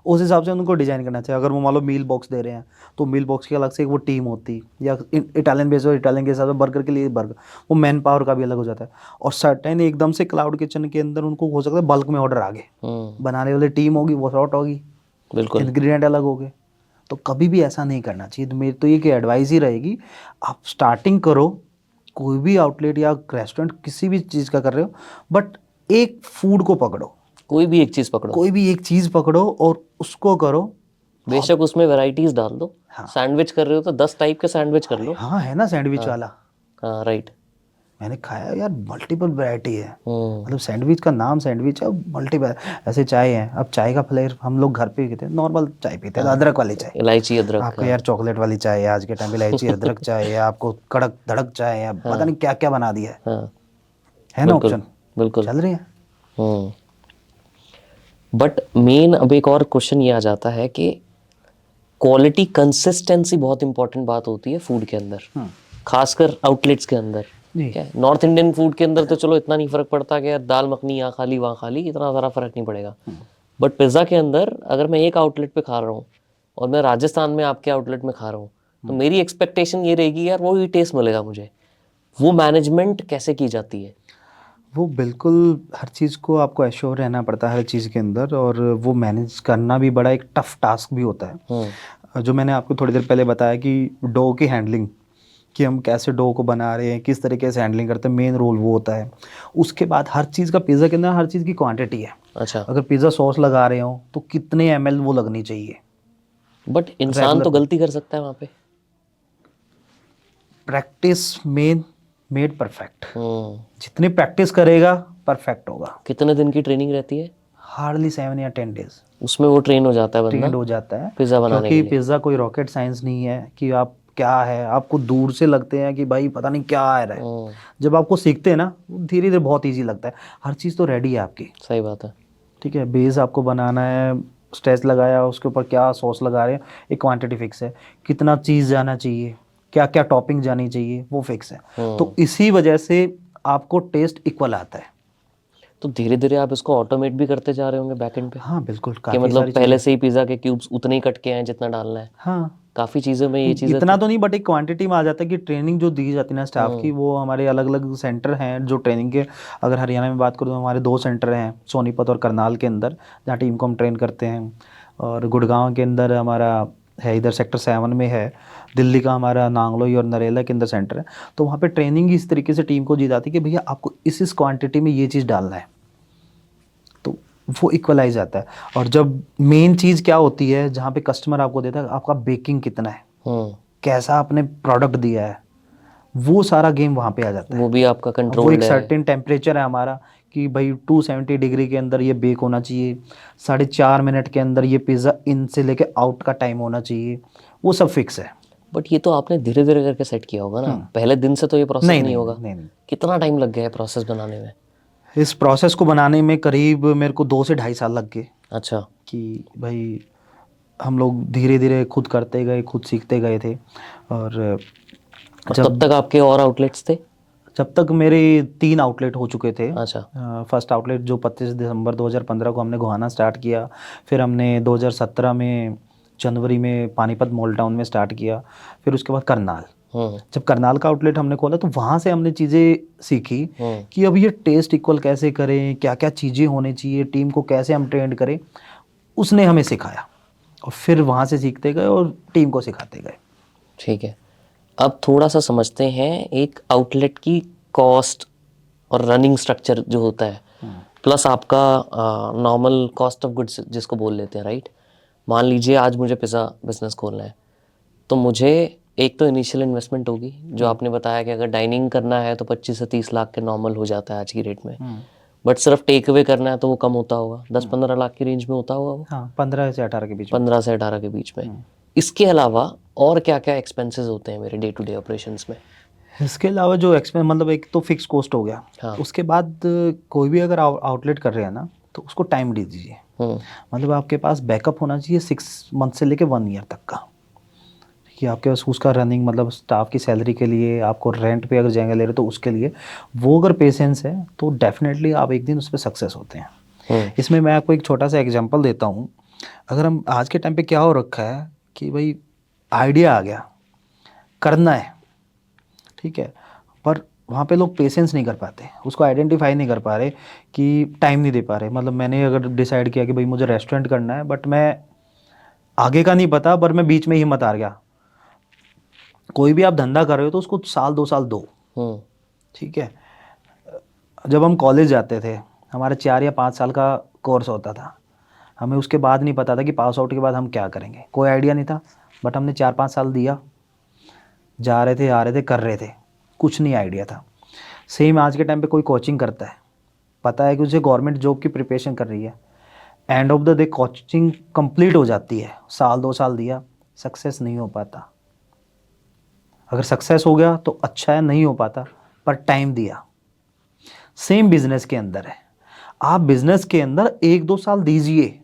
उस हिसाब से उनको डिज़ाइन करना चाहिए। अगर वो मान लो मील बॉक्स दे रहे हैं तो मील बॉक्स की अलग से एक वो टीम होती, या इटालियन बेस हो, इटालियन के हिसाब से बर्गर के लिए बर्गर, वो मैन पावर का भी अलग हो जाता है। और सर्टेन एकदम से क्लाउड किचन के अंदर उनको हो सकता है बल्क में ऑर्डर आ गए, बनाने वाली टीम होगी, वो शॉर्ट होगी, बिल्कुल। इंग्रेडिएंट अलग हो गए, तो कभी भी ऐसा नहीं करना चाहिए। तो मेरी तो ये एडवाइस ही रहेगी, आप स्टार्टिंग करो, कोई भी आउटलेट या रेस्टोरेंट किसी भी चीज़ का कर रहे हो, बट एक फूड को पकड़ो, कोई भी एक चीज़ पकड़ो, कोई भी एक चीज़ पकड़ो और उसको करो। बेशक उसमें वैरायटीज डाल दो। सैंडविच कर रहे हो तो 10 टाइप के सैंडविच कर लो। हाँ, है ना सैंडविच वाला। हाँ, राइट। मैंने खाया यार मल्टीपल वैरायटी है, हम्म। मतलब सैंडविच का नाम सैंडविच है, मल्टीपल ऐसे चाय है। अब चाय का फ्लेवर हम लोग घर पे पीते हैं, नॉर्मल चाय पीते हैं तो अदरक वाली चाय। इलायची अदरक आपको का। यार चॉकलेट वाली चाय है, आज के टाइम पे इलायची अदरक चाय है, आपको कड़क धड़क चाय है, पता नहीं क्या क्या बना दिया हाँ है ना बिल्कुल ऑप्शन बिल्कुल। चल रही है। हम्म। बट मेन अब एक और क्वेश्चन ये आ जाता है कि क्वालिटी कंसिस्टेंसी बहुत इंपॉर्टेंट बात होती है फूड के अंदर, खासकर आउटलेट्स के अंदर। जी क्या है नॉर्थ इंडियन फूड के अंदर तो चलो इतना नहीं फर्क पड़ता कि यार दाल मखनी यहाँ खा ली वहाँ खा ली, इतना ज़रा फर्क नहीं पड़ेगा। बट पिज़्ज़ा के अंदर अगर मैं एक आउटलेट पे खा रहा हूँ और मैं राजस्थान में आपके आउटलेट में खा रहा हूँ, तो मेरी एक्सपेक्टेशन ये रहेगी यार वो ही टेस्ट मिलेगा मुझे। वो मैनेजमेंट कैसे की जाती है? वो बिल्कुल हर चीज़ को आपको एश्योर रहना पड़ता है हर चीज़ के अंदर, और वो मैनेज करना भी बड़ा एक टफ टास्क भी होता है। जो मैंने आपको थोड़ी देर पहले बताया कि डो की हैंडलिंग, कि हम कैसे डो को बना रहे हैं, किस तरीके से हैंडलिंग करते हैं, मेन रोल वो होता है। उसके बाद हर चीज़ का पिज़्ज़ा के अंदर हर चीज़ की क्वांटिटी है। अच्छा। अगर पिज़्ज़ा सॉस लगा रहे हो तो कितने ml वो लगनी चाहिए। बट इंसान तो रेगुलर गलती कर सकता है वहाँ पे। प्रैक्टिस मेड परफेक्ट, हम्म। जितनी प्रैक्टिस करेगा परफेक्ट होगा। कितने दिन की ट्रेनिंग रहती है? हार्डली 7 या 10 days उसमें वो ट्रेन हो जाता है बंदा ट्रेंड हो जाता है। पिज़्ज़ा बनाने के क्योंकि लिए? पिज़्ज़ा कोई रॉकेट साइंस नहीं है कि आप क्या है, आपको दूर से लगते हैं कि भाई पता नहीं क्या आ रहा है। हम्म। जब आपको सीखते हैं ना, धीरे धीरे बहुत इजी लगता है। हर चीज़ तो रेडी है आपकी, सही बात है। ठीक है। बेस आपको बनाना है, स्टेच लगाया, उसके ऊपर क्या सॉस लगा रहे हैं, एक क्वांटिटी फिक्स है, कितना चीज़ जाना चाहिए, क्या क्या टॉपिंग जानी चाहिए, वो फिक्स है। तो इसी वजह से आपको टेस्ट इक्वल आता है। तो धीरे धीरे आप इसको ऑटोमेट भी करते जा रहे होंगे बैकएंड पे, हाँ बिल्कुल, कि काफ़ी मतलब सारी पहले चीज़ें। से ही पिज़्ज़ा के क्यूब्स उतने ही कट के आए जितना डालना है? हाँ, काफ़ी चीज़ों में ये चीज़ें इतना तो नहीं, बट एक क्वांटिटी में आ जाता है कि ट्रेनिंग जो दी जाती है ना स्टाफ की, हम्म। वो हमारे अलग अलग सेंटर हैं जो ट्रेनिंग के। अगर हरियाणा में बात करूँ तो हमारे 2 सेंटर हैं, सोनीपत और करनाल के अंदर, जहाँ टीम को हम ट्रेन करते हैं। और गुड़गांव के अंदर हमारा है, इधर सेक्टर 7 में है। दिल्ली का हमारा नांगलोई और नरेला के अंदर सेंटर है। तो वहाँ पे ट्रेनिंग इस तरीके से टीम को दी जाती है कि भैया आपको इस क्वांटिटी में ये चीज़ डालना है, तो वो इक्वलाइज आता है। और जब मेन चीज़ क्या होती है, जहाँ पे कस्टमर आपको देता है, आपका बेकिंग कितना है, हम्म। कैसा आपने प्रोडक्ट दिया है, वो सारा गेम वहाँ पे आ जाता है। वो भी आपका अब वो एक कंट्रोल्ड है? सर्टेन टेम्परेचर है हमारा कि भाई 270 डिग्री के अंदर ये बेक होना चाहिए, 4.5 मिनट के अंदर ये पिज़्ज़ा इन से लेके आउट का टाइम होना चाहिए, वो सब फिक्स है। बट ये तो आपने धीरे धीरे करके सेट किया होगा ना, पहले दिन से तो ये प्रोसेस नहीं नहीं नहीं होगा। नहीं नहीं, कितना टाइम लग गया है प्रोसेस बनाने में? इस प्रोसेस को बनाने में करीब मेरे को 2 से ढाई साल लग गए। अच्छा। कि भाई हम लोग धीरे धीरे खुद करते गए, खुद सीखते गए थे। और और तब जब तक आपके और आउटलेट्स थे? जब तक मेरे 3 आउटलेट हो चुके थे। अच्छा। फर्स्ट आउटलेट जो 25 दिसंबर 2015 को हमने गोहाना स्टार्ट किया, फिर हमने 2017 में जनवरी में पानीपत मॉल टाउन में स्टार्ट किया, फिर उसके बाद करनाल। हम्म। जब करनाल का आउटलेट हमने खोला तो वहाँ से हमने चीज़ें सीखी कि अब ये टेस्ट इक्वल कैसे करें, क्या क्या चीज़ें होनी चाहिए, टीम को कैसे हम ट्रेंड करें, उसने हमें सिखाया। और फिर वहाँ से सीखते गए और टीम को सिखाते गए। ठीक है। अब थोड़ा सा समझते हैं एक आउटलेट की कॉस्ट और रनिंग स्ट्रक्चर जो होता है, प्लस आपका नॉर्मल कॉस्ट ऑफ गुड्स जिसको बोल लेते हैं, राइट? मान लीजिए आज मुझे पिज़्ज़ा बिजनेस खोलना है, तो मुझे एक तो इनिशियल इन्वेस्टमेंट होगी, जो आपने बताया कि अगर डाइनिंग करना है तो 25 से 30 लाख के नॉर्मल हो जाता है आज की रेट में। बट सिर्फ टेक अवे करना है तो वो कम होता होगा, 10-15 लाख की रेंज में होता होगा वो, हाँ, 15 से 18 के बीच में। 15 से 18 के बीच में। इसके अलावा और क्या क्या एक्सपेंसेस होते हैं मेरे डे टू डे ऑपरेशंस में? इसके अलावा जो एक्सपेंस, मतलब एक तो फिक्स कॉस्ट हो गया। हाँ। उसके बाद कोई भी अगर आउटलेट कर रहे हैं ना, तो उसको टाइम दे दीजिए। मतलब आपके पास बैकअप होना चाहिए 6 मंथ से लेके 1 ईयर तक का, कि आपके पास उसका रनिंग, मतलब स्टाफ की सैलरी के लिए, आपको रेंट पे अगर जाएंगे ले रहे तो उसके लिए, वो अगर पेशेंस है तो डेफिनेटली आप एक दिन उस पर सक्सेस होते हैं। इसमें मैं आपको एक छोटा सा एग्जांपल देता हूँ। अगर हम आज के टाइम पे क्या हो रखा है कि भाई आइडिया आ गया, करना है, ठीक है, पर वहाँ पे लोग पेशेंस नहीं कर पाते, उसको आइडेंटिफाई नहीं कर पा रहे, कि टाइम नहीं दे पा रहे। मतलब मैंने अगर डिसाइड किया कि भाई मुझे रेस्टोरेंट करना है, बट मैं आगे का नहीं पता, पर मैं बीच में ही हिम्मत हार गया। कोई भी आप धंधा कर रहे हो तो उसको 1-2 साल दो, ठीक है। जब हम कॉलेज जाते थे, हमारा 4 या 5 साल का कोर्स होता था, हमें उसके बाद नहीं पता था कि पास आउट के बाद हम क्या करेंगे, कोई आइडिया नहीं था। बट हमने 4-5 साल दिया, जा रहे थे, आ रहे थे, कर रहे थे, कुछ नहीं आइडिया था। सेम आज के टाइम पे कोई कोचिंग करता है, पता है कि उसे गवर्नमेंट जॉब की प्रिपरेशन कर रही है, end of the day coaching complete हो जाती है, साल 2 साल दिया, सक्सेस नहीं हो पाता। अगर सक्सेस हो गया तो अच्छा है, नहीं हो पाता पर टाइम दिया। सेम बिजनेस के अंदर है, आप बिजनेस के अंदर 1-2 साल दीजिए,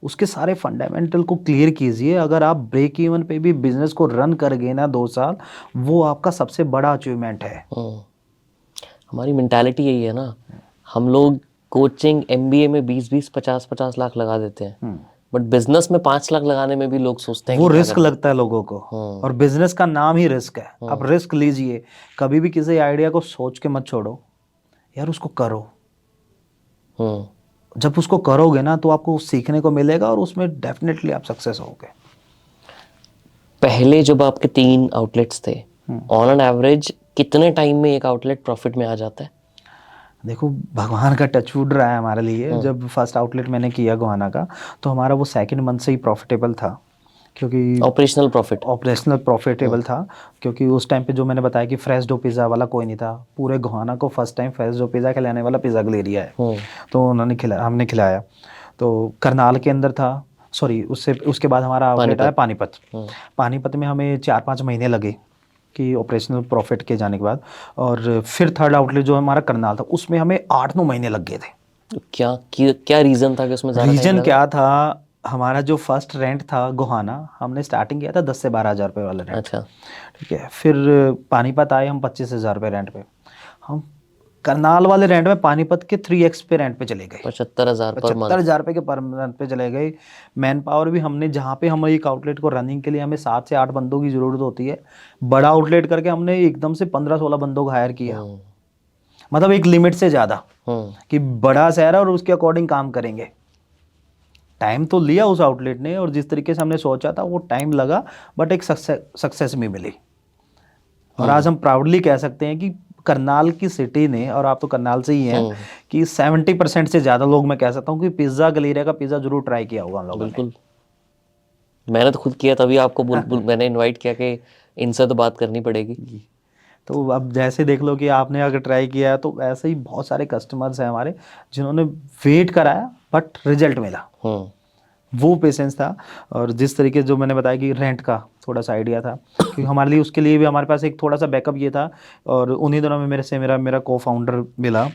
उसके सारे फंडामेंटल को क्लियर कीजिए। अगर आप ब्रेक इवन पे भी बिजनेस को रन कर गए ना 2 साल, वो आपका सबसे बड़ा अचीवमेंट है। हमारी मेंटालिटी यही है ना, हम लोग कोचिंग एमबीए में 20-20 50-50 लाख लगा देते हैं, बट बिजनेस में 5 लाख लगाने में भी लोग सोचते हैं वो कि क्या रिस्क करना। लगता है लोगों को, और बिजनेस का नाम ही रिस्क है। आप रिस्क लीजिए, कभी भी किसी आइडिया को सोच के मत छोड़ो यार, उसको करो। हम्म जब उसको करोगे ना तो आपको सीखने को मिलेगा और उसमें डेफिनेटली आप सक्सेस होगे। पहले जब आपके 3 आउटलेट्स थे, ऑन एन एवरेज कितने टाइम में एक आउटलेट प्रॉफिट में आ जाता है? देखो, भगवान का टचवुड रहा है हमारे लिए। जब फर्स्ट आउटलेट मैंने किया गोहाना का, तो हमारा वो सेकंड मंथ से ही प्रॉफिटेबल था, क्योंकि ऑपरेशनल प्रॉफिट। ऑपरेशनल प्रॉफिटेबल था। क्योंकि उस टाइम पे जो मैंने बताया कि फ्रेश डो पिज़्ज़ा वाला कोई नहीं था, पूरे गोहाना को first time fresh dough pizza खिलाने वाला पिज़्ज़ा गलेरिया है। तो उन्होंने हमने खिलाया। तो करनाल के अंदर था, सॉरी उसके बाद हमारा आउटलेट आया पानीपत। पानीपत में हमें 4-5 महीने लगे कि ऑपरेशनल प्रॉफिट के जाने के बाद, और फिर थर्ड आउटलेट जो हमारा करनाल था, उसमें हमें 8-9 महीने लग गए थे। तो क्या रीजन था कि उसमें ज़्यादा टाइम रीजन लगा? क्या था, हमारा जो फर्स्ट रेंट था गोहाना, हमने स्टार्टिंग किया था 10 से 12 हज़ार रुपये वाला रेंट। अच्छा। ठीक है, फिर पानीपत आए हम 25,000 रुपये रेंट पे। हम करनाल वाले रेंट में पानीपत के 3x पे रेंट पे चले गए, 75,000 पर मंथ। 75,000 रुपये के पर रेंट पे चले गए। मैन पावर भी हमने, जहाँ पे हम एक आउटलेट को रनिंग के लिए हमें 7 से 8 बंदों की ज़रूरत होती है, बड़ा आउटलेट करके हमने एकदम से 15-16 बंदों को हायर किया। मतलब एक लिमिट से ज़्यादा, कि बड़ा शहर है और उसके अकॉर्डिंग काम करेंगे। टाइम तो लिया उस आउटलेट ने, और जिस तरीके से हमने सोचा था वो टाइम लगा, बट एक सक्सेस भी मिली। और आज हम प्राउडली कह सकते हैं कि करनाल की सिटी ने, और आप तो करनाल से ही हैं, कि 70% से ज़्यादा लोग, मैं कह सकता हूँ कि पिज़्ज़ा गलेरिया का पिज़्ज़ा जरूर ट्राई किया होगा हम लोगों ने। बिल्कुल, मैंने तो खुद किया, तभी आपको मैंने इनवाइट किया कि इनसे तो बात करनी पड़ेगी। तो अब जैसे देख लो कि आपने अगर ट्राई किया है, तो ऐसे ही बहुत सारे कस्टमर्स हैं हमारे जिन्होंने वेट कराया बट रिजल्ट मिला। वो पेशेंस था। और जिस तरीके जो मैंने बताया कि रेंट का थोड़ा सा आइडिया था, क्योंकि हमारे लिए उसके लिए भी हमारे पास एक थोड़ा सा बैकअप ये था। और उन्हीं दिनों में मेरा को फाउंडर मिला,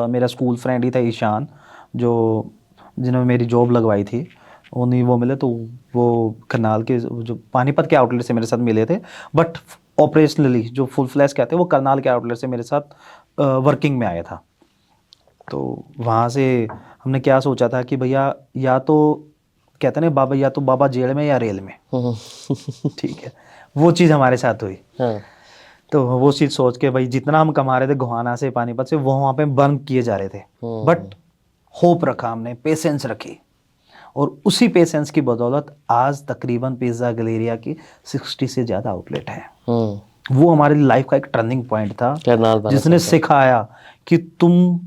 मेरा स्कूल फ्रेंड ही था ईशान, जिन्होंने मेरी जॉब लगवाई थी, उन्हीं वो मिले। तो वो करनाल के जो पानीपत के आउटलेट से मेरे साथ मिले थे, बट ऑपरेशनली जो फुल फ्लैश कहते हैं वो करनाल के आउटलेट से मेरे साथ वर्किंग में आया था। तो वहाँ से हमने क्या सोचा था कि भैया, या तो कहते हैं ना बाबा, या तो बाबा जेल में या रेल में। ठीक है, वो चीज़ हमारे साथ हुई। तो वो चीज़ सोच के भाई, जितना हम कमा रहे थे गोहाना से पानीपत से, वो वहाँ पे बर्न किए जा रहे थे, बट होप रखा हमने, पेशेंस रखी, और उसी पेशेंस की बदौलत आज तकरीबन पिज़्ज़ा गलेरिया की 60 से ज़्यादा आउटलेट है। वो हमारी लाइफ का एक टर्निंग पॉइंट था, जिसने सिखाया कि तुम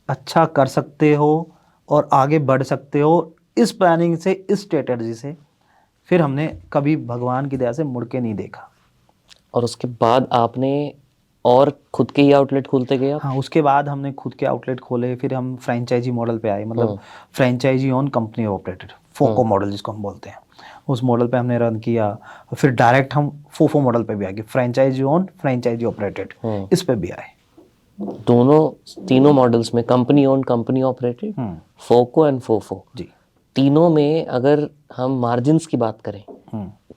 अच्छा कर सकते हो और आगे बढ़ सकते हो। इस प्लानिंग से, इस स्ट्रेटजी से फिर हमने कभी भगवान की दया से मुड़ के नहीं देखा। और उसके बाद आपने और खुद के ही आउटलेट खोलते गए आप? हाँ, उसके बाद हमने खुद के आउटलेट खोले, फिर हम फ्रेंचाइजी मॉडल पे आए, मतलब franchisee on company operated, FOCO model जिसको हम बोलते हैं, उस मॉडल पे हमने रन किया। फिर डायरेक्ट हम फोफो मॉडल पे भी आ गए, फ्रेंचाइजी ऑन फ्रेंचाइजी ऑपरेटेड, इस पे भी आए। तीनों मॉडल्स में, company own company operated, FOCO and FOFO जी, तीनों में अगर हम मार्जिन्स की बात करें,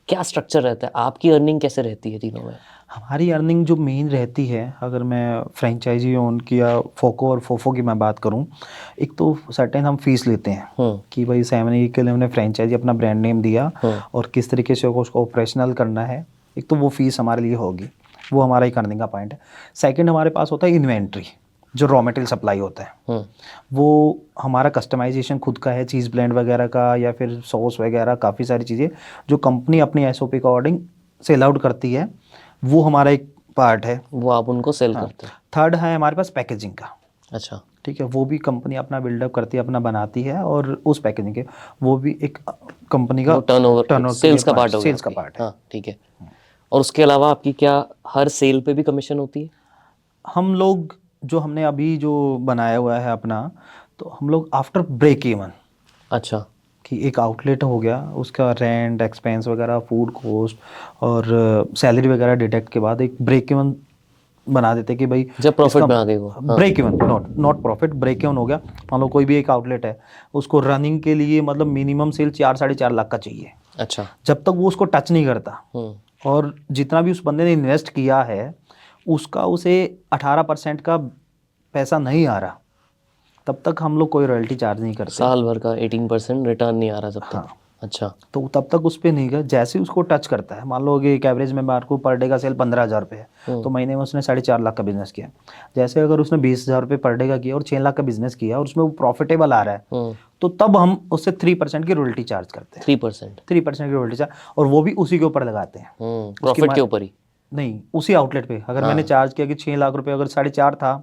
क्या स्ट्रक्चर रहता है? आपकी अर्निंग कैसे रहती है तीनों में? हमारी अर्निंग जो मेन रहती है, अगर मैं फ्रेंचाइजी ओन की या फोको और फोफो की मैं बात करूं, एक तो सर्टेन हम फीस लेते हैं कि भाई 7 के लिए हमने फ्रेंचाइजी अपना ब्रांड नेम दिया, और किस तरीके से उसको ऑपरेशनल करना है, एक तो वो फीस हमारे लिए होगी, वो हमारा एक अर्निंग का पॉइंट है। सेकेंड, हमारे पास होता है इन्वेंट्री, जो रॉ मटेरियल सप्लाई होता है, वो हमारा कस्टमाइजेशन खुद का है, चीज़ ब्लेंड वगैरह का, या फिर सॉस वगैरह, काफ़ी सारी चीज़ें जो कंपनी अपनी SOP के अकॉर्डिंग सेल आउट करती है, वो हमारा एक पार्ट है, वो आप उनको सेल करते हैं। थर्ड है हमारे पास पैकेजिंग का। अच्छा, ठीक है, वो भी कंपनी अपना बिल्डअप करती है, अपना बनाती है, और उस पैकेजिंग के वो भी एक कंपनी का टर्नओवर सेल्स का पार्ट हो गया, सेल्स का पार्ट है। हाँ ठीक है। और उसके अलावा आपकी क्या हर सेल पे भी कमीशन होती है? हम लोग जो हमने अभी जो बनाया हुआ है अपना, तो हम लोग आफ्टर ब्रेक इवन, अच्छा। कि एक आउटलेट हो गया, उसका रेंट एक्सपेंस वगैरह फूड कॉस्ट और सैलरी वगैरह डिडक्ट के बाद एक ब्रेक इवन बना देते कि भाई जब प्रॉफिट इसका में आ गई वो, हाँ। Break even, not not profit, break even हो गया। मान लो कोई भी एक आउटलेट है, उसको रनिंग के लिए मतलब मिनिमम सेल 4-4.5 लाख का चाहिए। अच्छा। जब तक वो उसको टच नहीं करता हम्म। और जितना भी उस बंदे ने इन्वेस्ट किया है उसका उसे 18% का पैसा नहीं आ रहा, तब तक हम लोग कोई रॉयल्टी चार्ज नहीं करते। साल भर का 18% रिटर्न नहीं आ रहा जब तक। हाँ, अच्छा। तो तब तक उस पर नहीं गया। जैसे ही उसको टच करता है, मान लो कि एक एवरेज में मार्क को पर डे का सेल 15,000 रुपये है, तो महीने में उसने 4.5 लाख का बिजनेस किया। जैसे अगर उसने 20,000 रुपये पर डे का किया और 6 लाख का बिजनेस किया और उसमें वो प्रॉफिटेबल आ रहा है, तो तब हम उससे 3% की रॉयल्टी चार्ज करते हैं। 3%। 3% की रॉयल्टी चार्ज, और वो भी उसी के ऊपर लगाते हैं, प्रॉफिट के ऊपर ही। नहीं उसी आउटलेट पे। अगर मैंने चार्ज किया कि 6 लाख रुपए, अगर 4.5 था,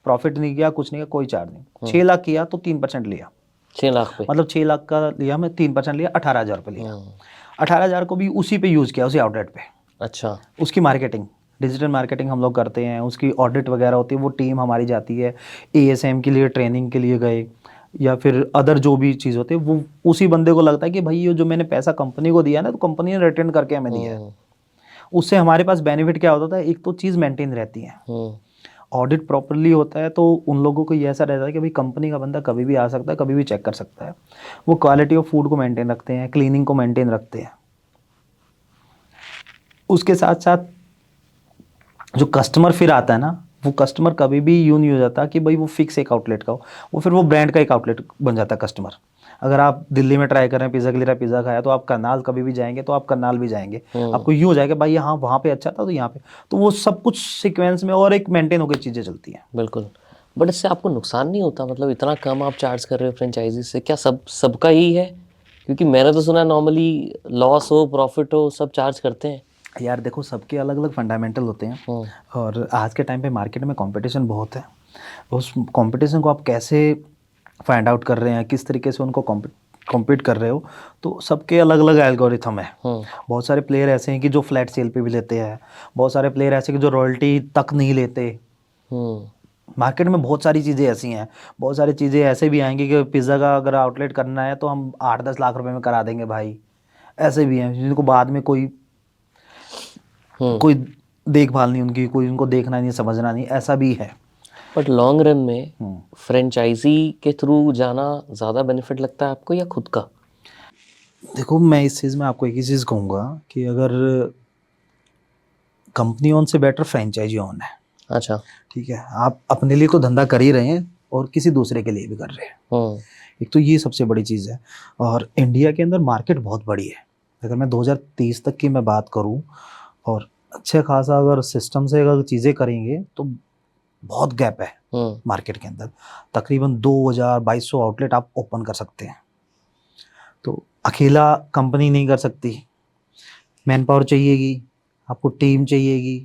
प्रॉफिट नहीं किया, कुछ नहीं किया, कोई चार्ज नहीं। 6 लाख किया तो 3% लिया, 6 लाख पे। मतलब 6 लाख का लिया मैं, 3% लिया, 18,000 रुपये लिया। 18,000 को भी उसी पे यूज़ किया, उसी आउटलेट पे। अच्छा। उसकी मार्केटिंग, डिजिटल मार्केटिंग हम लोग करते हैं, उसकी ऑडिट वगैरह होती है, वो टीम हमारी जाती है, एएसएम के लिए ट्रेनिंग के लिए गए, या फिर अदर जो भी चीज़ होती है, वो उसी बंदे को लगता है कि भाई ये जो मैंने पैसा कंपनी को दिया ना, तो कंपनी ने रिटर्न करके हमें दिया है। उससे हमारे पास बेनिफिट क्या होता है, एक तो चीज़ मेंटेन रहती है, ऑडिट प्रॉपरली होता है, तो उन लोगों को ये ऐसा रहता है कि भाई कंपनी का बंदा कभी भी आ सकता है, कभी भी चेक कर सकता है। वो क्वालिटी ऑफ फूड को मेंटेन रखते हैं, क्लीनिंग को मेंटेन रखते हैं। उसके साथ साथ जो कस्टमर फिर आता है ना, वो कस्टमर कभी भी यूँ नहीं हो जाता कि भाई वो फिक्स एक आउटलेट का हो, वो फिर वो ब्रांड का एक आउटलेट बन जाता है कस्टमर। अगर आप दिल्ली में ट्राई कर रहे हैं पिज़्ज़ा के लिए, पिज़्ज़ा खाया, तो आप करनाल कभी भी जाएंगे तो आप करनाल भी जाएंगे, आपको यूँ हो जाएगा भाई हाँ वहाँ पे अच्छा था तो यहाँ पे, तो वो सब कुछ सीक्वेंस में और एक मेंटेन होकर चीज़ें चलती हैं। बिल्कुल। बट इससे आपको नुकसान नहीं होता, मतलब इतना कम आप चार्ज कर रहे हो फ्रेंचाइजी से, क्या सबका ही है? क्योंकि मैंने तो सुना नॉर्मली लॉस हो प्रॉफिट हो सब चार्ज करते हैं। यार देखो, सबके अलग अलग फंडामेंटल होते हैं, और आज के टाइम पे मार्केट में कंपटीशन बहुत है। उस कंपटीशन को आप कैसे फाइंड आउट कर रहे हैं, किस तरीके से उनको कॉम्पीट कर रहे हो, तो सबके अलग अलग एल्गोरिथम है। बहुत सारे प्लेयर ऐसे हैं कि जो फ्लैट सेल पे भी लेते हैं, बहुत सारे प्लेयर ऐसे कि जो रॉयल्टी तक नहीं लेते। मार्केट में बहुत सारी चीज़ें ऐसी हैं, बहुत सारी चीज़ें ऐसे भी आएंगी कि पिज़्ज़ा का अगर आउटलेट करना है तो हम 8-10 लाख रुपए में करा देंगे भाई। ऐसे भी हैं जिनको बाद में कोई देखभाल नहीं उनकी, कोई उनको देखना नहीं, समझना नहीं, ऐसा भी है। बट लॉन्ग रन में फ्रेंचाइजी के थ्रू जाना ज़्यादा बेनिफिट लगता है आपको या खुद का? देखो, मैं इस चीज़ में आपको एक ही चीज़ कहूँगा कि अगर कंपनी ओन से बेटर फ्रेंचाइजी ओन है। अच्छा। ठीक है, आप अपने लिए तो धंधा कर ही रहे हैं और किसी दूसरे के लिए भी कर रहे हैं। एक तो ये सबसे बड़ी चीज़ है, और इंडिया के अंदर मार्केट बहुत बड़ी है। अगर मैं 2030 तक की मैं बात करूँ, और अच्छे खासा अगर सिस्टम से अगर चीज़ें करेंगे, तो बहुत गैप है मार्केट के अंदर। तकरीबन 2,000-2,200 आउटलेट आप ओपन कर सकते हैं। तो अकेला कंपनी नहीं कर सकती, मैन पावर चाहिएगी, आपको टीम चाहिएगी।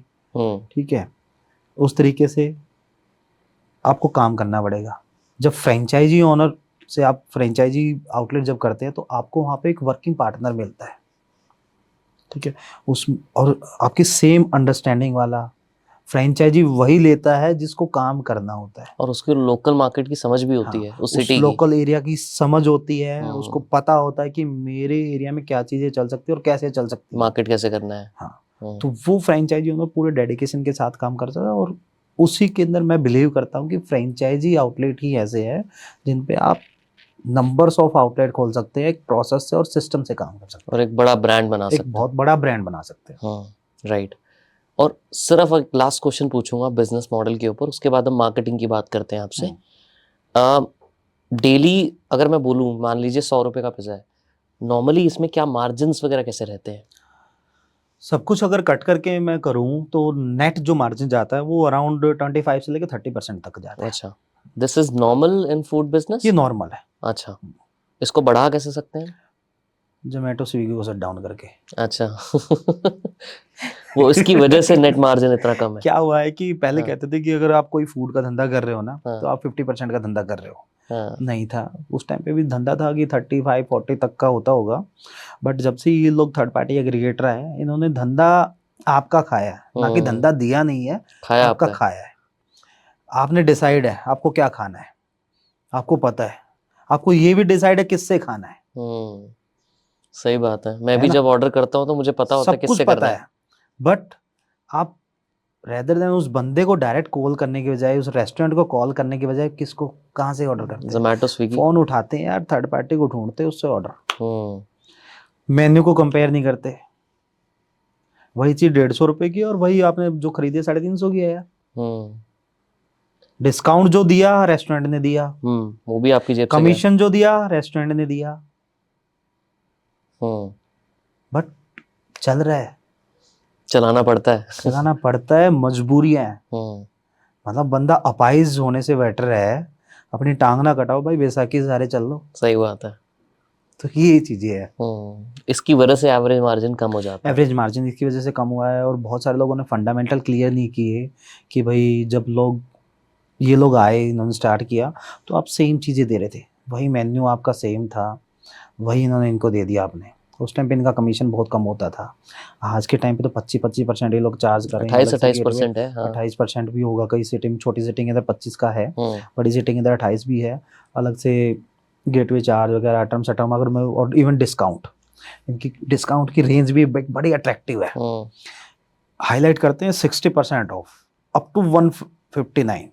ठीक है, उस तरीके से आपको काम करना पड़ेगा। जब फ्रेंचाइजी ओनर से आप फ्रेंचाइजी आउटलेट जब करते हैं, तो आपको वहाँ पे एक वर्किंग पार्टनर मिलता है। ठीक है, उस और आपकी सेम अंडरस्टैंडिंग वाला। फ्रेंचाइजी वही लेता है जिसको काम करना होता है, और उसकी लोकल मार्केट की समझ भी होती है, उस सिटी की, लोकल एरिया की समझ होती है। उसको पता होता है कि मेरे एरिया में क्या चीज़ें चल सकती है और कैसे चल सकती है, मार्केट कैसे करना है। हाँ, तो वो फ्रेंचाइजी ओनर पूरे डेडिकेशन के साथ काम करता है। और उसी के अंदर मैं बिलीव करता हूँ कि फ्रेंचाइजी आउटलेट ही ऐसे है जिन पे आप नंबर्स ऑफ आउटलेट खोल सकते हैं, एक प्रोसेस से और सिस्टम से काम कर सकते हैं, और एक बड़ा ब्रांड बना सकते हैं, एक बहुत बड़ा ब्रांड बना सकते हैं। हाँ, राइट। और सिर्फ एक लास्ट क्वेश्चन पूछूंगा बिजनेस मॉडल के ऊपर, उसके बाद हम मार्केटिंग की बात करते हैं आपसे। डेली अगर मैं बोलूँ, मान लीजिए 100 रुपये का पिज़्ज़ा है, नॉर्मली इसमें क्या मार्जिन्स वगैरह कैसे रहते हैं? सब कुछ अगर कट करके मैं करूं तो नेट जो मार्जिन जाता है वो अराउंड 25 से लेकर 30% तक जाता है। अच्छा, this is normal in food business? ये नॉर्मल है। अच्छा, इसको बढ़ा कैसे सकते हैं? जोमेटो स्विगी को शट डाउन करके। अच्छा वो इसकी वजह से नेट मार्जिन इतना कम है। क्या हुआ है कि पहले हाँ, कहते थे कि अगर आप कोई फूड का धंधा कर रहे हो ना, हाँ, तो आप 50% का धंधा कर रहे हो। हाँ, नहीं था, उस टाइम पे भी धंधा था कि 35-40 तक का होता होगा। बट जब से ये लोग थर्ड पार्टी एग्रीगेटर आए, इन्होंने धंधा आपका खाया है, ना कि धंधा दिया नहीं है, खाया आपका आपका है। खाया है। आपने डिसाइड है आपको क्या खाना है, आपको पता है, आपको ये भी डिसाइड है किससे खाना है सही बात है। मैं भी ना? जब ऑर्डर करता हूँ तो मुझे पता होता है सब कुछ किससे पता करना है, बट आप रेदर देन उस बंदे को डायरेक्ट कॉल करने की बजाय, उस रेस्टोरेंट को कॉल करने की बजाय किसको कहाँ से ऑर्डर करते हैं? जोमेटो स्विगी। फोन उठाते हैं यार, थर्ड पार्टी को ढूंढते हैं, उससे ऑर्डर। हम्म मेन्यू को कंपेयर नहीं करते, वही चीज 150 रुपए की और वही आपने जो खरीदी 350 की है यार। हम्म डिस्काउंट जो दिया रेस्टोरेंट ने दिया, वो भी आपकी जेब से गया। कमीशन जो दिया रेस्टोरेंट ने दिया, हम्म बट चल रहा है, चलाना पड़ता है। चलाना पड़ता है, मजबूरियां हैं। मतलब बंदा अपाइज होने से बेटर है अपनी टांग ना कटाओ भाई, बैसाखी से सारे चल लो। सही बात है। तो ये चीजें है। इसकी वजह से एवरेज मार्जिन कम हो जाता है। एवरेज मार्जिन इसकी वजह से कम हुआ है, और बहुत सारे लोगों ने फंडामेंटल क्लियर नहीं किए कि भाई जब ये लोग आए, इन्होंने स्टार्ट किया तो आप सेम चीज़ें दे रहे थे, वही मेन्यू आपका सेम था, वही इन्होंने इनको दे दिया आपने। उस टाइम पे इनका कमीशन बहुत कम होता था, आज के टाइम पे तो 25% ये लोग चार्ज कर रहे हैं। 28% है। हाँ 28% भी होगा कई सिटिंग, छोटी सिटिंग इधर 25 का है, हम्म बड़ी सिटिंग इधर 28 भी है। अलग से गेटवे चार्ज वगैरह, अटम सटम, अगर मैं, और इवन डिस्काउंट, इनकी डिस्काउंट की रेंज भी बड़ी अट्रैक्टिव है। हाईलाइट करते हैं 60% ऑफ अप टू 159,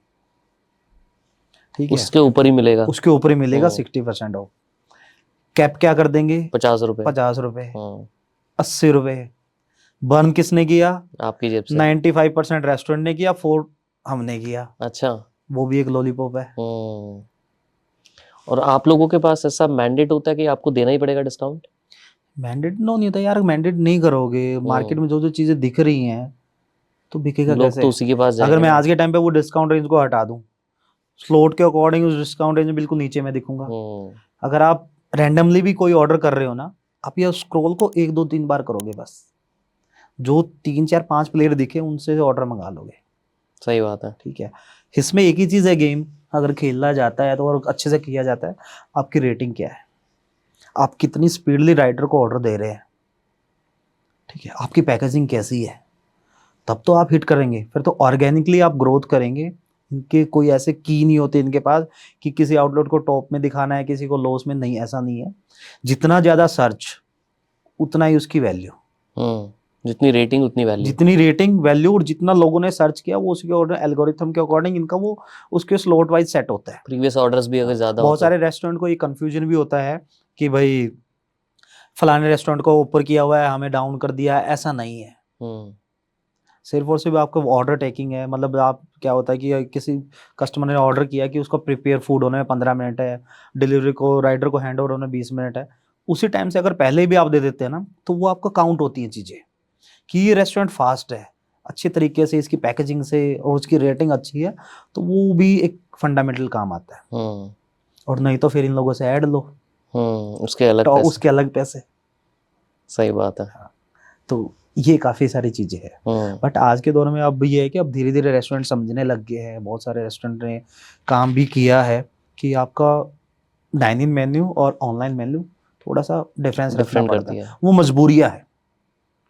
ठीक है, उसके ऊपर ही मिलेगा। उसके ऊपर ही मिलेगा 60% ऑफ। कैप क्या कर देंगे? 50 रुपए। 50 रुपए, 80 रुपए। बर्न किसने किया? आपकी जेब से। 95% रेस्टोरेंट ने किया, 4 हमने किया। अच्छा। वो भी एक लॉलीपॉप है। और आप लोगों के पास ऐसा मैंडेट होता है कि आपको देना ही पड़ेगा डिस्काउंट? मैंडेट नो नहीं होता यार, मैंडेट नहीं करोगे, मार्केट में जो जो चीजें दिख रही हैं तो बिकेगा लोग कैसे? तो उसी के पास अगर जाएंगे मैं ना। आज के टाइम पे वो डिस्काउंट रेंज को हटा दूं, स्लॉट के अकॉर्डिंग उस डिस्काउंट रेंज में बिल्कुल नीचे मैं दिखूंगा। अगर आप रैंडमली भी कोई ऑर्डर कर रहे हो ना, आप ये स्क्रॉल को 1 2 3 बार करोगे बस, जो 3 4 5 प्लेयर दिखे उनसे ऑर्डर मंगा लोगे। सही बात है। ठीक है, इसमें एक ही चीज़ है, गेम अगर खेला जाता है तो और अच्छे से किया जाता है, आपकी रेटिंग क्या है, आप कितनी स्पीडली राइडर को ऑर्डर दे रहे हैं, ठीक है, आपकी पैकेजिंग कैसी है, तब तो आप हिट करेंगे। फिर तो ऑर्गेनिकली आप ग्रोथ करेंगे। इनके कोई ऐसे की नहीं होते इनके पास कि किसी आउटलेट को टॉप में दिखाना है, किसी को लॉस में, नहीं, ऐसा नहीं है। जितना ज़्यादा सर्च उतना ही उसकी वैल्यू, जितनी रेटिंग उतनी वैल्यू। जितनी रेटिंग वैल्यू, और जितना लोगों ने सर्च किया वो उसके ऑर्डर एल्गोरिथम के अकॉर्डिंग इनका वो उसके स्लॉट वाइज सेट होता है। प्रीवियस ऑर्डर्स भी अगर ज्यादा हो बहुत तो। सारे रेस्टोरेंट को ये कंफ्यूजन भी होता है कि भाई फलाने रेस्टोरेंट को ऊपर किया हुआ है, हमें डाउन कर दिया है, ऐसा नहीं है। सिर्फ और सिर्फ आपका ऑर्डर टेकिंग है। मतलब आप क्या होता है कि किसी कस्टमर ने ऑर्डर किया कि उसको प्रिपेयर फूड होने में 15 मिनट है, डिलीवरी को राइडर को हैंड ओवर होने में 20 मिनट है, उसी टाइम से अगर पहले भी आप दे देते हैं ना, तो वो आपका काउंट होती हैं चीज़ें कि ये रेस्टोरेंट फास्ट है, अच्छी तरीके से इसकी पैकेजिंग से, और उसकी रेटिंग अच्छी है, तो वो भी एक फंडामेंटल काम आता है। और नहीं तो फिर इन लोगों से ऐड लो, उसके अलग तो पैसे। उसके अलग पैसे। सही बात है। तो ये काफ़ी सारी चीज़ें हैं। बट आज के दौर में अब ये है कि अब धीरे धीरे रेस्टोरेंट समझने लग गए हैं, बहुत सारे रेस्टोरेंट ने काम भी किया है कि आपका डाइनिंग मेन्यू और ऑनलाइन मेन्यू थोड़ा सा डिफरेंस रखना डिफरेंट कर पड़ता दिया है। वो मजबूरियाँ है,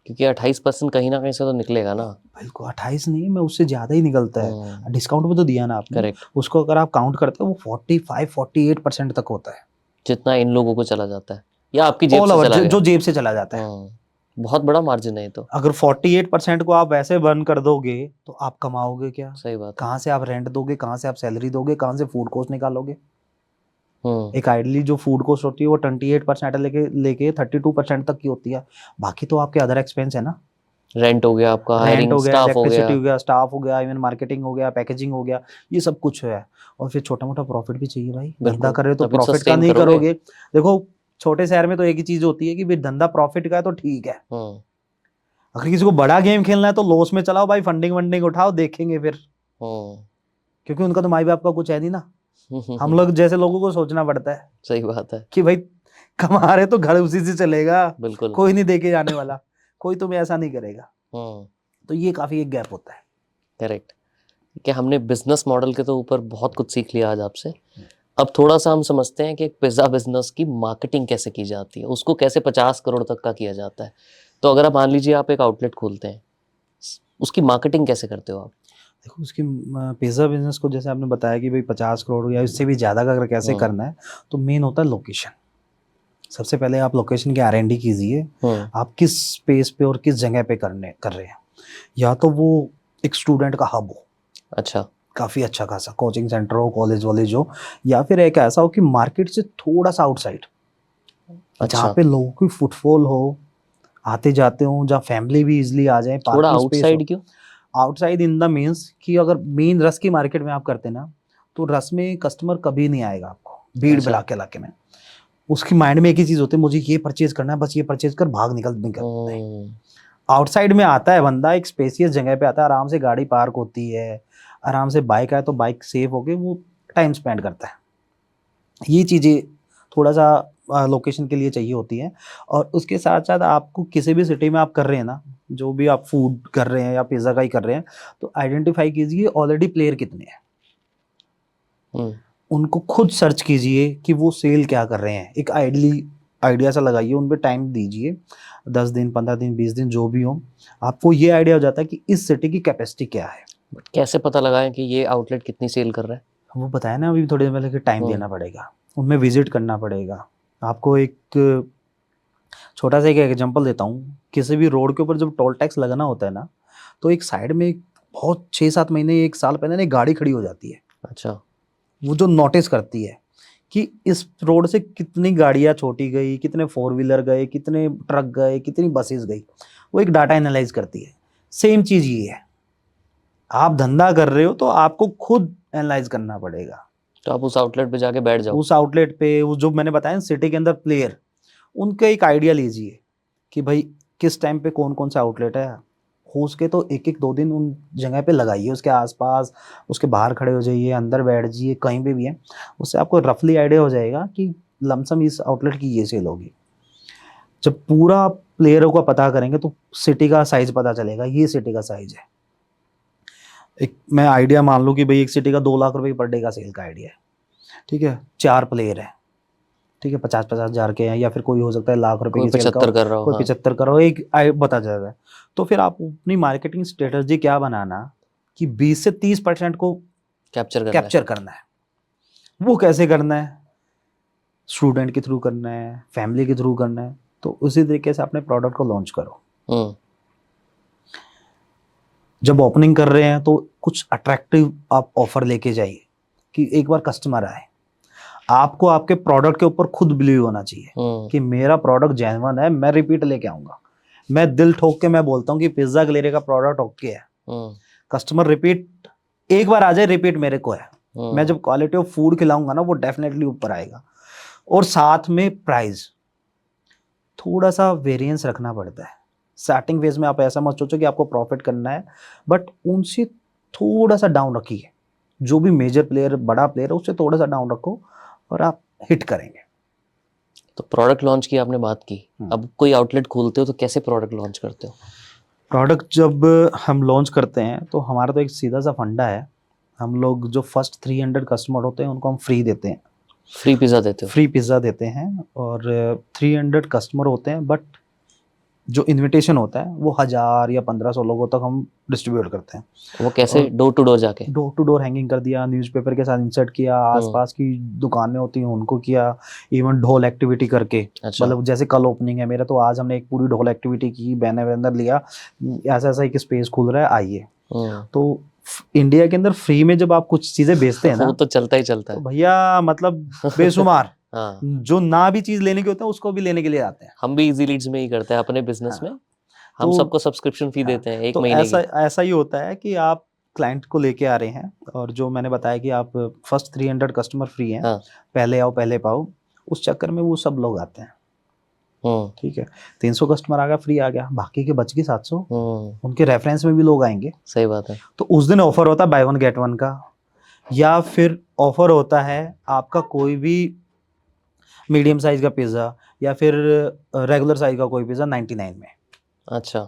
क्योंकि 28% कहीं ना कहीं से तो निकलेगा ना। बिल्कुल 28 नहीं, मैं उससे ज़्यादा ही निकलता है। डिस्काउंट में तो दिया ना आपने, करेक्ट। उसको अगर आप काउंट करते हो वो 45-48% तक होता है, जितना इन लोगों को चला जाता है या आपकी जेब ऑल से ओवर चला गया। जो जेब से चला जाता है। बहुत बड़ा मार्जिन है ये तो। अगर 48% को आप वैसे बर्न कर दोगे तो आप कमाओगे क्या? सही बात है। कहाँ से आप रेंट दोगे, कहाँ से आप सैलरी दोगे, कहाँ से फूड कॉस्ट निकालोगे? एक आइडली जो फूड कॉस्ट होती है वो 28% लेके 32% तक की होती है। बाकी तो आपके अदर एक्सपेंस है ना, रेंट हो गया आपका, रेंट हायरिंग हो गया, स्टाफ हो गया। इलेक्ट्रिसिटी हो गया, स्टाफ हो गया, इवन मार्केटिंग हो गया, पैकेजिंग हो गया, ये सब कुछ है। और फिर छोटा मोटा प्रॉफिट भी चाहिए भाई, धंधा कर रहे हो तो तभी प्रॉफिट का sustain नहीं करोगे। करोगे। देखो छोटे शहर में तो एक ही चीज होती है कि भाई धंधा प्रॉफिट का है तो ठीक है, अगर किसी को बड़ा गेम खेलना है तो लॉस में चलाओ भाई, फंडिंग वंडिंग उठाओ, देखेंगे फिर, क्योंकि उनका तो माई बाप का कुछ है नहीं ना। हम लोग जैसे लोगों को सोचना पड़ता है सही बात है। कि भाई कमा रहे तो घर उसी से चलेगा, बिल्कुल। कोई नहीं देके जाने वाला, कोई तुम्हें ऐसा नहीं करेगा। तो ये काफी एक गैप होता है। करेक्ट। कि हमने बिजनेस मॉडल के तो ऊपर बहुत कुछ सीख लिया आज आपसे। अब थोड़ा सा हम समझते हैं कि एक पिज्ज़ा बिजनेस की मार्केटिंग कैसे की जाती है, उसको कैसे 50 करोड़ तक का किया जाता है। तो अगर आप मान लीजिए आप एक आउटलेट खोलते हैं, उसकी मार्केटिंग कैसे करते हो आप? देखो उसकी पिज़्ज़ा बिजनेस को जैसे आपने बताया कि भाई 50 करोड़ या इससे भी ज़्यादा का अगर कैसे करना है, तो मेन होता है लोकेशन। सबसे पहले आप लोकेशन की R&D कीजिए, आप किस स्पेस पे और किस जगह पे कर रहे हैं। या तो वो एक स्टूडेंट का हब हो, अच्छा, काफ़ी अच्छा खासा कोचिंग सेंटर हो, कॉलेज वॉलेज हो, या फिर एक ऐसा हो कि मार्केट से थोड़ा सा आउटसाइड, जहाँ अच्छा, पे लोगों की फुटफॉल हो, आते जाते हो, जहाँ फैमिली भी इजिली आ जाए, थोड़ा पार्किंग स्पेस हो। आउटसाइड क्यों? आउटसाइड इन द मीन्स कि अगर मेन रस की मार्केट में आप करते ना, तो रस में कस्टमर कभी नहीं आएगा आपको, भीड़ अच्छा, भड़ाके के इलाके में। उसकी माइंड में एक ही चीज होती है, मुझे ये परचेज करना है, बस ये परचेज कर भाग निकल निकल नहीं। हम्म, आउटसाइड में आता है बंदा, एक स्पेसियस जगह पे आता है, आराम से गाड़ी पार्क होती है, आराम से बाइक आए तो बाइक सेफ होके वो टाइम स्पेंड करता है। ये चीज़ें थोड़ा सा लोकेशन के लिए चाहिए होती हैं। और उसके साथ साथ आपको किसी भी सिटी में आप कर रहे हैं ना, जो भी आप फूड कर रहे हैं या पिज़्ज़ा का ही कर रहे हैं, तो आइडेंटिफाई कीजिए ऑलरेडी प्लेयर कितने हैं, हम्म, उनको खुद सर्च कीजिए कि वो सेल क्या कर रहे हैं। एक आइडिया सा लगाइए, उन पे टाइम दीजिए, 10 दिन 15 दिन 20 दिन जो भी हो, आपको ये आइडिया हो जाता है कि इस सिटी की कैपेसिटी क्या है। बट कैसे पता लगाएं कि ये आउटलेट कितनी सेल कर रहा है? वो बताया ना अभी थोड़ी देर पहले कि टाइम देना पड़ेगा, उनमें विजिट करना पड़ेगा आपको। एक छोटा सा एक एग्जांपल देता हूँ, किसी भी रोड के ऊपर जब टोल टैक्स लगना होता है ना, तो एक साइड में एक बहुत 6-7 महीने 1 साल पहले ना एक गाड़ी खड़ी हो जाती है, अच्छा, वो जो नोटिस करती है कि इस रोड से कितनी गाड़ियाँ छोटी गई, कितने 4 व्हीलर गए, कितने ट्रक गए, कितनी बसेस गई, वो एक डाटा एनालाइज करती है। सेम चीज़ ये है, आप धंधा कर रहे हो तो आपको खुद एनालाइज करना पड़ेगा। तो आप उस आउटलेट पे जाके बैठ जाओ। उस आउटलेट पे वो जो मैंने बताया सिटी के अंदर प्लेयर, उनका एक आइडिया लीजिए कि भाई किस टाइम पे कौन कौन सा आउटलेट है। हो सके तो एक एक 2 दिन उन जगह पे लगाइए, उसके आसपास, उसके बाहर खड़े हो जाइए, अंदर बैठ जाइए, कहीं पे भी है। उससे आपको रफली आइडिया हो जाएगा कि लमसम इस आउटलेट की ये सेल होगी। जब पूरा प्लेयरों का पता करेंगे तो सिटी का साइज पता चलेगा, ये सिटी का साइज है। एक मैं आइडिया मान लूँ कि भाई एक सिटी का 2 लाख रुपए पर डे का सेल का आइडिया है, ठीक है, 4 प्लेयर है, ठीक है, 50-50 हज़ार के हैं, या फिर कोई हो सकता है लाख रुपए कोई की सेल का 75 हो, कर रहा हो, कोई हाँ। 75 का हो, एक आय बता जाता है। तो फिर आप अपनी मार्केटिंग स्ट्रेटजी क्या बनाना कि 20 से 30% को कैप्चर करना है। कैप्चर करना है। वो कैसे करना है, स्टूडेंट के थ्रू करना है, फैमिली के थ्रू करना है, तो उसी तरीके से अपने प्रोडक्ट को लॉन्च करो। हम्म, जब ओपनिंग कर रहे हैं तो कुछ अट्रैक्टिव आप ऑफर लेके जाइए कि एक बार कस्टमर आए, आपको आपके प्रोडक्ट के ऊपर खुद बिलीव होना चाहिए कि मेरा प्रोडक्ट जेन्युइन है, मैं रिपीट लेके आऊंगा। मैं दिल ठोक के मैं बोलता हूँ कि पिज्जा गलेरिया का प्रोडक्ट ओके है, कस्टमर रिपीट एक बार आ जाए, रिपीट मेरे को है। मैं जब क्वालिटी ऑफ फूड खिलाऊंगा ना, वो डेफिनेटली ऊपर आएगा। और साथ में प्राइस थोड़ा सा वेरिएंस रखना पड़ता है। स्टार्टिंग फेज में आप ऐसा मत सोचो कि आपको प्रॉफिट करना है, बट उनसे थोड़ा सा डाउन रखिए। जो भी मेजर प्लेयर, बड़ा प्लेयर है, उससे थोड़ा सा डाउन रखो और आप हिट करेंगे। तो प्रोडक्ट लॉन्च की आपने बात की, अब कोई आउटलेट खोलते हो तो कैसे प्रोडक्ट लॉन्च करते हो? प्रोडक्ट जब हम लॉन्च करते हैं तो हमारा तो एक सीधा सा फंडा है, हम लोग जो फर्स्ट 300 कस्टमर होते हैं उनको हम फ्री देते हैं, फ्री पिज्ज़ा देते हो? फ्री पिज़्ज़ा देते हैं। और 300 कस्टमर होते हैं, बट जो इनविटेशन होता है वो 1000 या 1500 लोगों तक हम डिस्ट्रीब्यूट करते हैं। वो कैसे, डोर टू डोर जाके? डोर टू डोर हैंगिंग कर दिया, न्यूज़पेपर के साथ इंसर्ट किया, आसपास की दुकानें होती हैं उनको किया, इवन ढोल एक्टिविटी करके। अच्छा, मतलब जैसे कल ओपनिंग है मेरा, तो आज हमने एक पूरी ढोल एक्टिविटी की, बैनर वैनर लिया, ऐसा ऐसा एक स्पेस खुल रहा है, आइए। तो इंडिया के अंदर फ्री में जब आप कुछ चीज़ें बेचते हैं ना, वो तो चलता ही चलता तो है। भैया मतलब बेशुमार हाँ, जो ना भी चीज़ लेने के होते हैं उसको भी लेने के लिए आते हैं। हम भी इजी लीड्स में ही करते हैं अपने बिजनेस में। हम तो सबको सब्सक्रिप्शन फी हाँ, देते हैं 1 तो महीने ऐसा की। ऐसा ही होता है कि आप क्लाइंट को लेके आ रहे हैं, और जो मैंने बताया कि आप फर्स्ट 300 कस्टमर फ्री हैं, हाँ, पहले आओ पहले पाओ, उस चक्कर में वो सब लोग आते हैं। ठीक है, 300 कस्टमर आ गया, फ्री आ गया, बाकी के बच गए 700, उनके रेफरेंस में भी लोग आएंगे। सही बात है। तो उस दिन ऑफर होता है बाय वन गेट वन का, या फिर ऑफर होता है आपका कोई भी मीडियम साइज का पिज़्ज़ा या फिर रेगुलर साइज का कोई पिज़्ज़ा 99 में। अच्छा,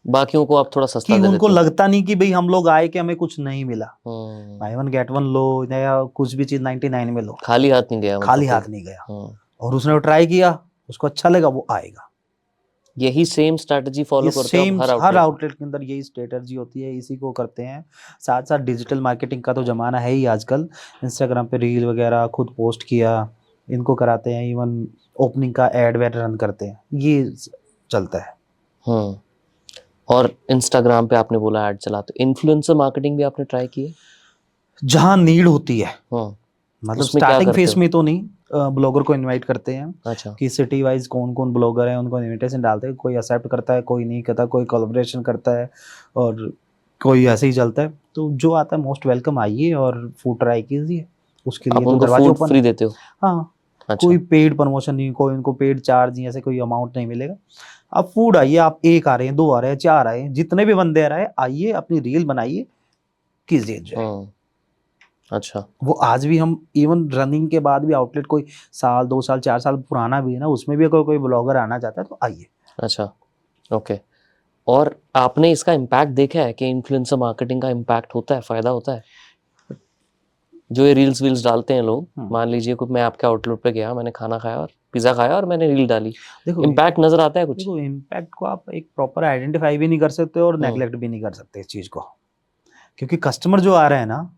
बाकियों को आप थोड़ा सस्ता कि दे उनको देते हो। लगता नहीं कि भाई हम लोग आए कि हमें कुछ नहीं मिला, बाय वन गेट वन लो, या कुछ भी चीज़ 99 में लो, खाली हाथ नहीं गया मतलब खाली कोई। हाथ नहीं गया। और उसने ट्राई किया, उसको अच्छा लगा, वो आएगा। यही सेम स्ट्रेटजी फॉलो ये करते हो सेम आप हर हर आउटलेट के अंदर यही स्ट्रेटजी होती है, इसी को करते हैं। साथ साथ डिजिटल मार्केटिंग का तो जमाना है ही आजकल, इंस्टाग्राम पे रील वगैरह खुद पोस्ट किया, इनको कराते हैं, इवन ओपनिंग का एड वेड रन करते हैं, ये चलता है। हम्म। और इंस्टाग्राम पे आपने बोला ऐड चलाते हो, इन्फ्लुएंसर मार्केटिंग भी आपने ट्राई की है? जहाँ नीड होती है, हम्म। मतलब उसमें क्या स्टार्टिंग करते फेस हो? में तो नहीं, ब्लॉगर को इनवाइट करते हैं अच्छा। कि सिटी वाइज कौन कौन ब्लॉगर है, उनको इनविटेशन डालते हैं, कोई एक्सेप्ट करता है, कोई नहीं करता, कोई कोलैबोरेशन करता है, और कोई ऐसे ही चलता है। तो जो आता है मोस्ट वेलकम, आइए और फूड ट्राई कीजिए, उसके आप लिए तो उनको दरवाजे फूड ओपन फ्री है। देते हो? हाँ, अच्छा। कोई पेड प्रमोशन नहीं, कोई उनको पेड चार्ज नहीं, ऐसे कोई अमाउंट नहीं मिलेगा। आप फूड आइए, आप एक आ रहे हैं, दो आ रहे हैं, चार आए हैं, जितने भी बंदे आ रहे हैं, आइए अपनी रील बनाइए, कीजिए एंजॉय। हम्म। अच्छा। वो आज भी हम इवन रनिंग के बाद भी आउटलेट कोई साल 2 साल 4 साल पुराना भी है ना, उसमें भी अगर कोई ब्लॉगर आना चाहता है तो आइए। अच्छा। ओके। और आपने इसका इम्पैक्ट देखा है कि इन्फ्लुएंसर मार्केटिंग का इम्पैक्ट होता है, फायदा होता है? जो ये रील्स वील्स डालते हैं लोग, मान लीजिए कि मैं आपके आउटलेट पे गया, मैंने खाना खाया और पिज्जा खाया और मैंने रील डाली, देखो इम्पैक्ट नजर आता है कुछ? देखो इम्पैक्ट को आप एक प्रॉपर आइडेंटिफाई भी नहीं कर सकते और हम्म। नेग्लेक्ट भी नहीं कर सकते इस चीज को, क्योंकि कस्टमर जो आ रहे हैं ना,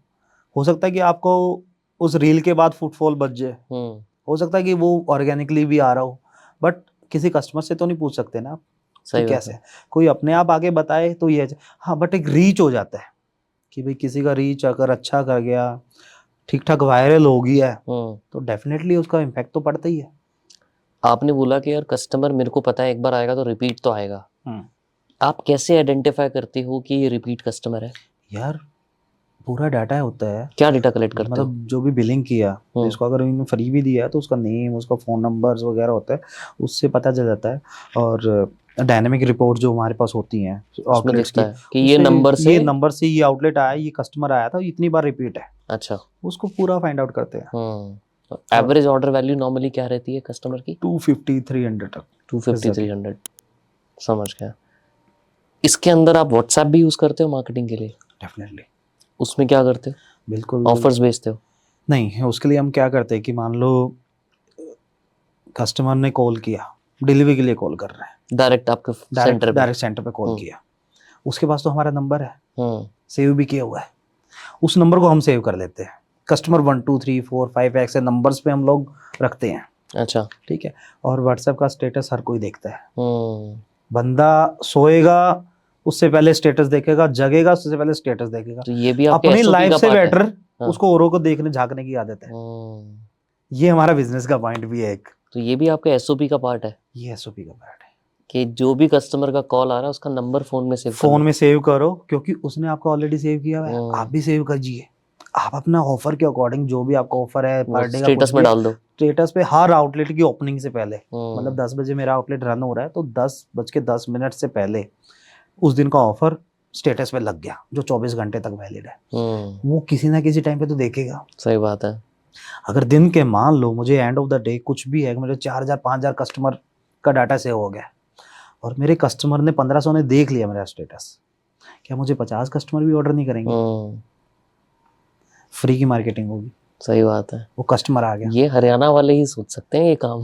हो सकता है कि आपको उस रील के बाद फुटफॉल बच जाए, हम्म। हो सकता है कि वो ऑर्गेनिकली भी आ रहा हो, बट किसी कस्टमर से तो नहीं पूछ सकते ना आप कि सही बात कैसे है। है। कोई अपने आप आगे बताए तो ये हाँ, बट एक रीच हो जाता है कि भाई किसी का रीच अगर अच्छा कर गया, ठीक ठाक वायरल हो गया है, हम्म। तो डेफिनेटली उसका इम्पैक्ट तो पड़ता ही है। आपने बोला कि यार कस्टमर मेरे को पता है एक बार आएगा तो रिपीट तो आएगा, हम्म। आप कैसे आइडेंटिफाई करते हो कि ये रिपीट कस्टमर है? यार पूरा डाटा होता है, क्या डेटा कलेक्ट करते हो? मतलब जो भी बिलिंग किया, जिसको अगर इन्होंने फ्री भी दिया है तो उसका नेम, उसका फ़ोन नंबर्स वगैरह होता है, उससे पता चल जाता है। और डायनेमिक रिपोर्ट जो हमारे पास होती हैं उसमें आउटलेट्स दिखता की, है कि ये उससे नंबर से। ये नंबर से ये आउटलेट आया, ये कस्टमर आया था, इतनी बार रिपीट है, अच्छा। उसको पूरा फाइंड आउट करते हैं। एवरेज ऑर्डर वैल्यू नॉर्मली क्या रहती है कस्टमर की? 250-300 तक 250 300। समझ गया। इसके अंदर आप व्हाट्सएप भी यूज करते हो मार्केटिंग के लिए? डेफिनेटली। उसमें क्या करते हो? बिल्कुल। ऑफर्स बेचते हो? नहीं, उसके लिए हम क्या करते हैं कि मान लो कस्टमर ने कॉल किया, डिलीवरी के लिए कॉल कर रहे हैं, डायरेक्ट आपके डायरेक्ट सेंटर पे? डायरेक्ट सेंटर पे कॉल किया, उसके पास तो हमारा नंबर है, हम्म। सेव भी किया हुआ है, उस नंबर को हम सेव कर लेते हैं। कस्टमर 1 2 3 4 5 ऐसे नंबर्स पे हम लोग रखते हैं, अच्छा। ठीक है। और व्हाट्सएप का स्टेटस हर कोई देखता है, हम्म। बंदा सोएगा उससे पहले स्टेटस देखेगा, जगेगा उससे पहले स्टेटस देखेगा। तो ये भी आपके अपनी एसओपी लाइफ का से पार्ट है? बेटर हाँ। उसको औरों को देखने झांकने की आदत है। ये हमारा बिजनेस का पॉइंट भी है एक, तो ये भी आपके एसओपी का पार्ट है ये एसओपी का पार्ट है। कि जो भी कस्टमर का कॉल आ रहा है उसका नंबर फोन में सेव फोन में सेव करो, क्योंकि उसने आपको ऑलरेडी सेव किया हुआ है, हम्म। आप भी सेव कीजिए। आप अपना ऑफर के अकॉर्डिंग, जो भी आपका ऑफर है पर डे का, कुछ स्टेटस में भी डाल दो। स्टेटस पे हर आउटलेट की ओपनिंग से पहले, मतलब हम्म। 10 बजे मेरा आउटलेट रन हो रहा है तो 10:10 से पहले उस दिन का ऑफर स्टेटस पे लग गया, जो 24 घंटे तक वैलिड है। वो किसी ना किसी टाइम पे तो देखेगा। सही बात है। अगर दिन के मान लो मुझे एंड ऑफ द डे कुछ भी है, मेरे 4000 5000 कस्टमर का डाटा सेव हो गया और मेरे कस्टमर ने 1500 ने देख लिया मेरा स्टेटस, क्या मुझे 50 कस्टमर भी ऑर्डर नहीं करेंगे? फ्री की मार्केटिंग होगी। सही बात है। वो कस्टमर आ गया। ये हरियाणा वाले ही सोच सकते हैं ये काम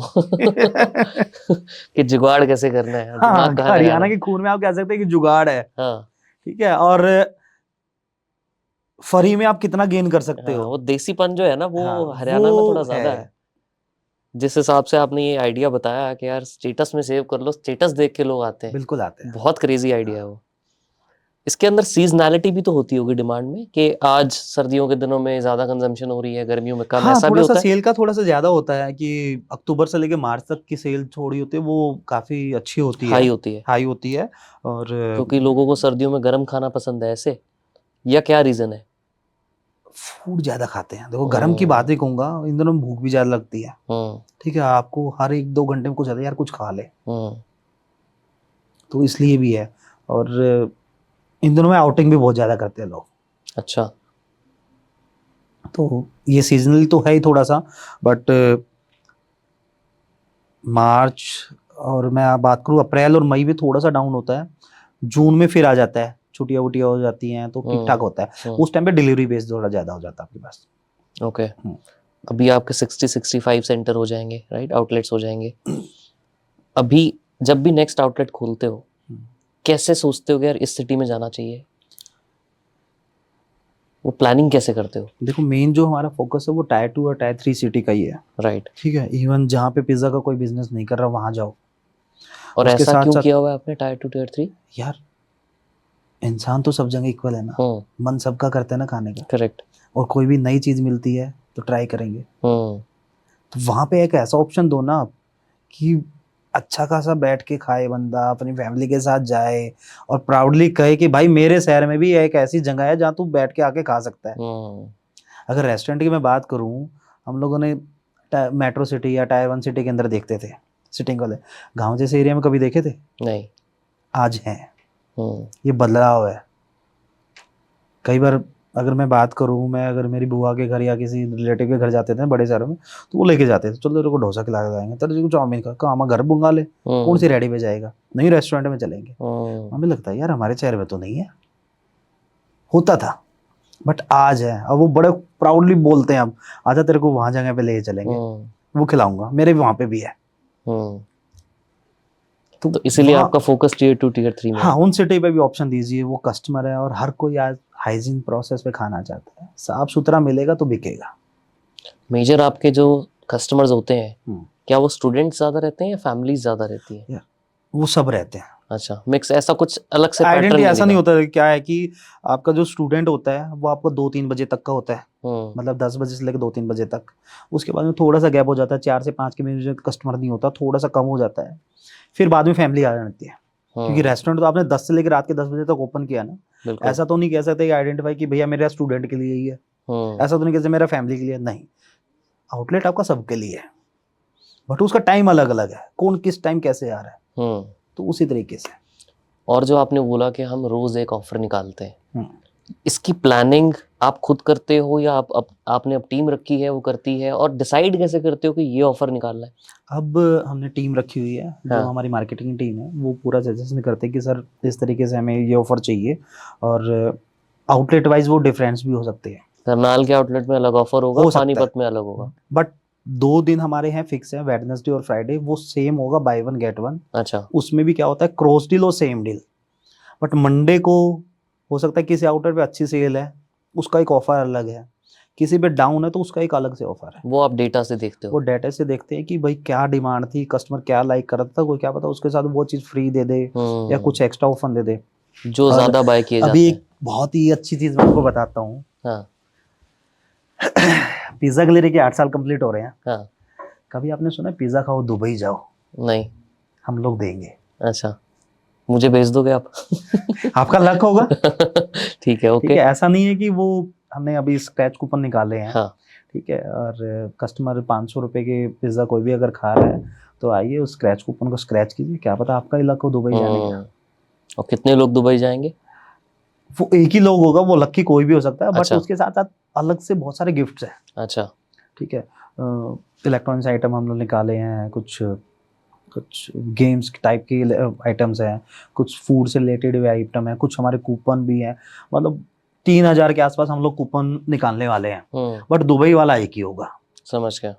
कि जुगाड़ कैसे करना है, हाँ, दिमाग कहाँ लगाना हरियाणा है। के खून में आप कह सकते हैं कि जुगाड़ है, हाँ। ठीक है। और फ्री में आप कितना गेन कर सकते हाँ, हो। वो देसीपन जो है ना वो हाँ, हरियाणा में थोड़ा वो ज्यादा है। है। जिस हिसाब से आपने ये आइडिया बताया कि यार स्टेटस में सेव कर लो, स्टेटस देख के लोग आते हैं, बिल्कुल आते हैं। बहुत क्रेजी आइडिया है वो। इसके अंदर सीजनैलिटी भी तो होती होगी डिमांड में, कि आज सर्दियों के दिनों में ज्यादा कंजम्पशन हो रही है, गर्मियों में कम, हाँ, ऐसा भी थोड़ा सा होता है? सेल का थोड़ा सा ज्यादा होता है कि अक्टूबर से लेके मार्च तक की सेल थोड़ी होती है, वो काफी अच्छी होती है, हाई होती है हाई होती है। और क्योंकि लोगों को सर्दियों में गर्म खाना पसंद है ऐसे, या क्या रीजन है? फूड ज्यादा खाते हैं। देखो गर्म की बात ही कहूंगा, इन दिनों में भूख भी ज्यादा लगती है, ठीक है, आपको हर 1 2 घंटे में कुछ ज्यादा यार कुछ खा ले, तो इसलिए भी है। और इन दिनों में आउटिंग भी बहुत ज्यादा करते हैं लोग। अच्छा। तो ये सीजनल तो है ही थोड़ा सा, बट मार्च, और मैं बात करूँ अप्रैल और मई में थोड़ा सा डाउन होता है, जून में फिर आ जाता है, छुट्टियां वुट्टियां हो जाती हैं तो ठीक ठाक होता है। उस टाइम पे डिलीवरी बेस थोड़ा ज्यादा हो जाता है आपके पास। ओके। अभी आपके 60 65 सेंटर हो जाएंगे, राइट, आउटलेट्स हो जाएंगे। अभी जब भी नेक्स्ट आउटलेट खोलते हो कैसे सोचते हो कि यार इस सिटी में जाना चाहिए, वो प्लानिंग कैसे करते हो? देखो मेन जो हमारा फोकस है वो टायर 2 और टायर 3 सिटी का ही है, राइट। ठीक है। इवन जहाँ पे पिज्ज़ा का कोई बिजनेस नहीं कर रहा वहाँ जाओ। और उसके ऐसा साथ क्यों साथ किया हुआ है आपने टायर 2 टायर 3? यार इंसान तो सब जगह इक्वल है ना, मन सबका करता है ना खाने का, करेक्ट। और कोई भी नई चीज़ मिलती है तो ट्राई करेंगे। तो वहाँ पे एक ऐसा ऑप्शन दो ना आप कि अच्छा खासा बैठ के खाए बंदा, अपनी फैमिली के साथ जाए और प्राउडली कहे कि भाई मेरे शहर में भी एक ऐसी जगह है जहाँ तू बैठ के आके खा सकता है। अगर रेस्टोरेंट की मैं बात करूँ, हम लोगों ने मेट्रो सिटी या टायर 1 सिटी के अंदर देखते थे सिटिंग वाले, गांव जैसे एरिया में कभी देखे थे? नहीं। आज हैं। ये बदलाव है। कई बार अगर मैं बात करूँ, मैं अगर मेरी बुआ के घर या किसी रिलेटिव के घर जाते थे बड़े शहरों में, तो वो लेके जाते थे, चलो तेरे को डोसा खिला के लाएंगे, तेरे को चाउमीन का काम घर बुंगा ले, कौन सी रेडी पे जाएगा, नहीं रेस्टोरेंट में चलेंगे। हमें लगता है यार हमारे शहर में तो नहीं है, होता था बट आज है। अब वो बड़े प्राउडली बोलते हैं, अब आजा तेरे को वहां जगह पे ले चलेंगे, वो खिलाऊंगा, मेरे भी वहां पे भी है। तो इसीलिए आपका फोकस टियर 2 टियर 3 में। हाँ, उन सिटी पे भी ऑप्शन दीजिए, वो कस्टमर है और हर कोई आज हाइजीन प्रोसेस पे खाना चाहता है, साफ सुथरा मिलेगा तो बिकेगा। मेजर आपके जो कस्टमर्स होते हैं क्या वो स्टूडेंट्स ज्यादा रहते हैं या फैमिलीज ज्यादा रहती है? वो सब रहते हैं। अच्छा, मिक्स, ऐसा कुछ अलग से पैटर्न आइडेंटिटी ऐसा नहीं नहीं होता। क्या है कि आपका जो स्टूडेंट होता है वो आपका 2-3 बजे तक का होता है, मतलब 10 बजे से लेकर 2-3 बजे तक। उसके बाद में थोड़ा सा गैप हो जाता है, 4 से 5 के बीच कस्टमर नहीं होता, थोड़ा सा कम हो जाता है। फिर बाद में फैमिली आ जाती है, क्योंकि रेस्टोरेंट तो आपने 10 से लेकर रात के 10 बजे तक ओपन किया ना। ऐसा तो नहीं कह सकते कि आइडेंटिफाई कि भैया मेरा स्टूडेंट के लिए ही है, ऐसा तो नहीं कह सकते मेरा फैमिली के लिए, नहीं। आउटलेट आपका सबके लिए है, बट उसका टाइम अलग अलग है, कौन किस टाइम कैसे आ रहा है, तो उसी तरीके से। और जो आपने बोला कि हम रोज एक ऑफर निकालते हैं, इसकी प्लानिंग आप खुद करते हो या आपने अब टीम रखी है वो करती है, और डिसाइड कैसे करते हो कि ये ऑफर निकालना है? अब हमने टीम रखी हुई है, जो हमारी मार्केटिंग टीम है वो पूरा सजेशन करते हैं कि सर इस तरीके से हमें ये ऑफर चाहिए, और आउटलेट वाइज वो डिफरेंस भी हो सकते हैं। करनाल के आउटलेट में अलग ऑफर होगा, पानीपत में अलग होगा, बट 2 दिन हमारे हैं फिक्स है, वेडनेसडे और फ्राइडे, वो सेम होगा, बाय 1 गेट 1। अच्छा। उसमें भी क्या होता है, क्रॉस डील और सेम डील। बट मंडे को हो सकता है किसी आउटलेट पे अच्छी सेल है, उसका एक ऑफर अलग है, किसी पे डाउन है तो उसका एक अलग से ऑफर है। वो आप डेटा से देखते हो? वो डेटा से देखते हैं कि भाई क्या डिमांड थी, कस्टमर क्या लाइक कर रहा था, कोई क्या पता उसके साथ वो चीज़ फ्री दे दे या कुछ एक्स्ट्रा ऑफर दे दे जो ज्यादा बाय किए जाते हैं। अभी एक बहुत ही अच्छी चीज़ मैं आपको बताता हूँ। हाँ। पिज्ज़ा के लिए 8 साल कंप्लीट हो रहे हैं। हाँ। कभी आपने सुना पिज्ज़ा खाओ दुबई जाओ? नहीं। हम लोग देंगे। अच्छा, मुझे भेज दोगे आप? आपका लक होगा। ठीक है, ओके। ठीक है, ऐसा नहीं है कि वो हमने अभी स्क्रैच कूपन निकाले हैं। हाँ। ठीक है, और कस्टमर 500 रुपए के पिज्ज़ा कोई भी अगर खा रहा है तो आइए उस स्क्रैच कूपन को स्क्रैच कीजिए, क्या पता आपका ही लक हो दुबई जाने का। और कितने लोग दुबई जाएंगे? वो एक ही लोग होगा, वो लकी कोई भी हो सकता है, बट अच्छा। उसके साथ साथ अलग से बहुत सारे गिफ्ट्स हैं। अच्छा। ठीक है, इलेक्ट्रॉनिक्स आइटम हम लोग निकाले हैं, कुछ गेम्स टाइप के आइटम्स हैं, कुछ फूड से रिलेटेड भी आइटम है, कुछ हमारे कूपन भी हैं, मतलब 3000 के आसपास हम लोग कूपन निकालने वाले हैं। बट दुबई वाला एक ही होगा। समझ गया।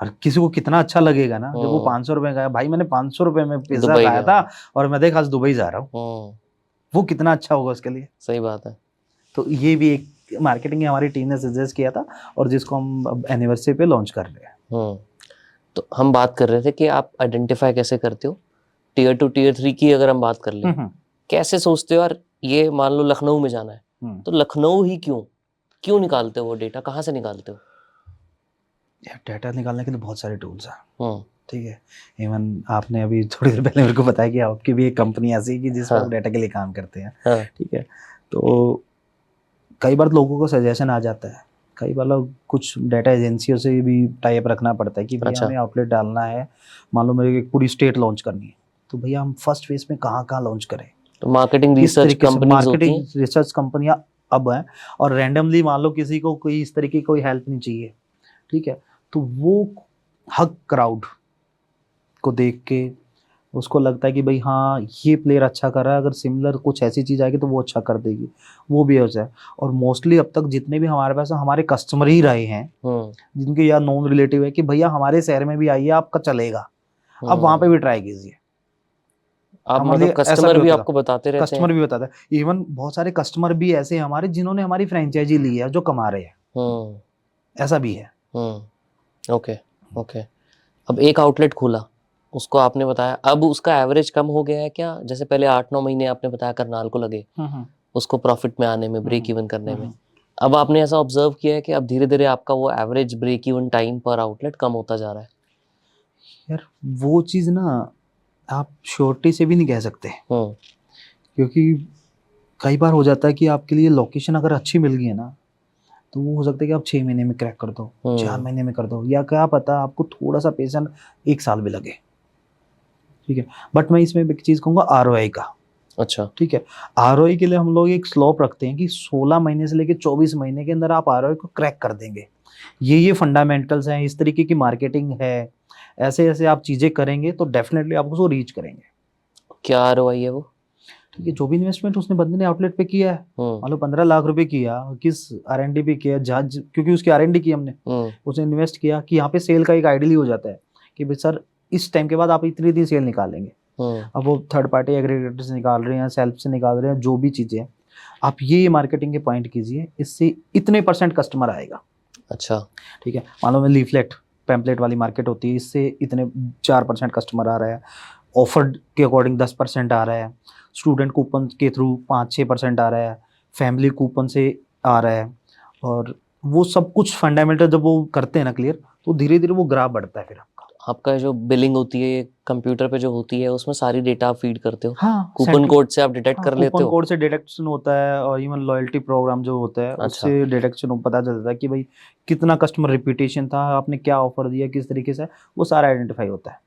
और किसी को कितना अच्छा लगेगा ना जब वो 500 रुपए का है, भाई मैंने 500 रुपए में पिज्जा खाया था और मैं देख आज दुबई जा रहा हूँ, वो कितना अच्छा होगा उसके लिए। सही बात है। तो ये भी एक मार्केटिंग हमारी टीम ने सजेस्ट किया था और जिसको हम एनिवर्सरी पे लॉन्च कर रहे हैं। तो हम बात कर रहे थे कि आप आइडेंटिफाई कैसे करते हो टियर 2 टियर 3 की। अगर हम बात कर लें, कैसे सोचते हो यार ये मान लो लखनऊ में जाना है, तो लखनऊ ही क्यों निकालते हो वो डेटा, कहाँ से निकालते हो? यार डाटा निकालने के लिए बहुत सारे टूल्स हैं। ठीक है, इवन आपने अभी थोड़ी देर पहले मेरे को बताया कि आपकी भी एक कंपनी ऐसी है कि जिस पर डाटा के लिए काम करते हैं। ठीक है, तो कई बार लोगों को सजेशन आ जाता है, कई बार लोग कुछ डाटा एजेंसियों से भी टाई अप रखना पड़ता है कि भैया हमें आउटलेट डालना है, मान लो मेरे एक पूरी स्टेट लॉन्च करनी है, तो भैया हम फर्स्ट फेज में कहाँ लॉन्च करें। तो मार्केटिंग रिसर्च कंपनियां अब हैं, और रैंडमली मान लो किसी को कोई इस तरीके की कोई हेल्प नहीं चाहिए, ठीक है, तो वो हक क्राउड को देख के उसको लगता है कि भाई हाँ ये प्लेयर अच्छा कर रहा है, अगर सिमिलर कुछ ऐसी चीज़ आएगी तो वो अच्छा कर देगी, वो भी हो जाए। और मोस्टली अब तक जितने भी हमारे पास हमारे कस्टमर ही रहे हैं जिनके या नॉन रिलेटिव है कि भैया हमारे शहर में भी आइए आपका चलेगा, अब वहाँ पे भी ट्राई कीजिए। आप हमारे लिए मतलब ऐसा कस्टमर भी होता था। आपको बताते रहते हैं? कस्टमर भी बताता है, इवन बहुत सारे कस्टमर भी ऐसे हैं हमारे जिन्होंने हमारी फ्रेंचाइजी ली है जो कमा रहे हैं, ऐसा भी है। Okay, okay. अब एक आउटलेट खोला, उसको आपने बताया, अब उसका एवरेज कम हो गया है क्या? जैसे पहले 8-9 महीने आपने बताया करनाल को लगे हम्म उसको प्रॉफिट में आने में, हम्म ब्रेक इवन करने में। हम्म। अब आपने ऐसा ऑब्जर्व किया है कि अब धीरे-धीरे आपका वो एवरेज ब्रेक इवन टाइम पर आउटलेट कम होता जा रहा है? यार वो चीज़ ना आप श्योरिटी से भी नहीं कह सकते, हुँ, क्योंकि कई बार हो जाता है कि आपके लिए लोकेशन अगर अच्छी मिल गई है ना, तो वो हो सकता है कि आप 6 महीने में क्रैक कर दो, 4 हुँ, महीने में कर दो, या क्या पता आपको थोड़ा-सा पेशेंस 1 साल भी लगे, ठीक है? बट मैं इसमें एक चीज़ कहूँगा आरओआई का, अच्छा। ठीक है? आरओआई के लिए हम लोग एक स्लोप रखते हैं कि 16 महीने से लेके 24 महीने के अंदर आप आरओआई को क्रैक कर देंगे। ये फंडामेंटल्स हैं, इस तरीके की मार्केटिंग है, ऐसे-ऐसे आप चीज़ें करेंगे तो डेफ़िनेटली आप उसको रीच करेंगे। क्या आरओआई है वो? ठीक है, जो भी इन्वेस्टमेंट उसने बंदे ने आउटलेट पे किया है, हुँ, मान लो 15 लाख रुपए किया, किस आर-एन-डी पे किया, जहाँ क्योंकि उसकी आर-एन-डी की हमने, हुँ, उसने इन्वेस्ट किया कि यहाँ पे सेल का एक आइडियल ही हो जाता है कि भाई सर इस टाइम के बाद आप इतनी दिन सेल निकालेंगे। हुँ, अब वो थर्ड पार्टी एग्रीगेटर से निकाल रहे हैं, सेल्फ से निकाल रहे हैं, जो भी चीज़ें हैं, आप ये मार्केटिंग के पॉइंट कीजिए, इससे इतने परसेंट कस्टमर आएगा, अच्छा। ठीक है? मान लो मैं लीफलेट, पैम्पलेट वाली मार्केट होती है, इससे इतने 4% कस्टमर आ रहा है, ऑफर के अकॉर्डिंग 10% आ रहा है, स्टूडेंट कूपन के थ्रू 5-6% आ रहा है, फैमिली कूपन से आ रहा है, और वो सब कुछ फंडामेंटल जब वो करते हैं ना क्लियर, तो धीरे-धीरे वो ग्राफ बढ़ता है फिर आपका। आपका जो बिलिंग होती है ये कंप्यूटर पे जो होती है उसमें सारी डेटा आप फीड करते हो? हाँ, कूपन सेंट्रल, कोड से आप डिटेक्ट हाँ, कर लेते कूपन हो? कोड से डिडक्शन होता है, और इवन लॉयल्टी प्रोग्राम जो होता है अच्छा। उससे डिडक्शन पता चलता है कि भाई कितना कस्टमर रिपीटेशन था, आपने क्या ऑफर दिया, किस तरीके से, वो सारा आइडेंटिफाई होता है।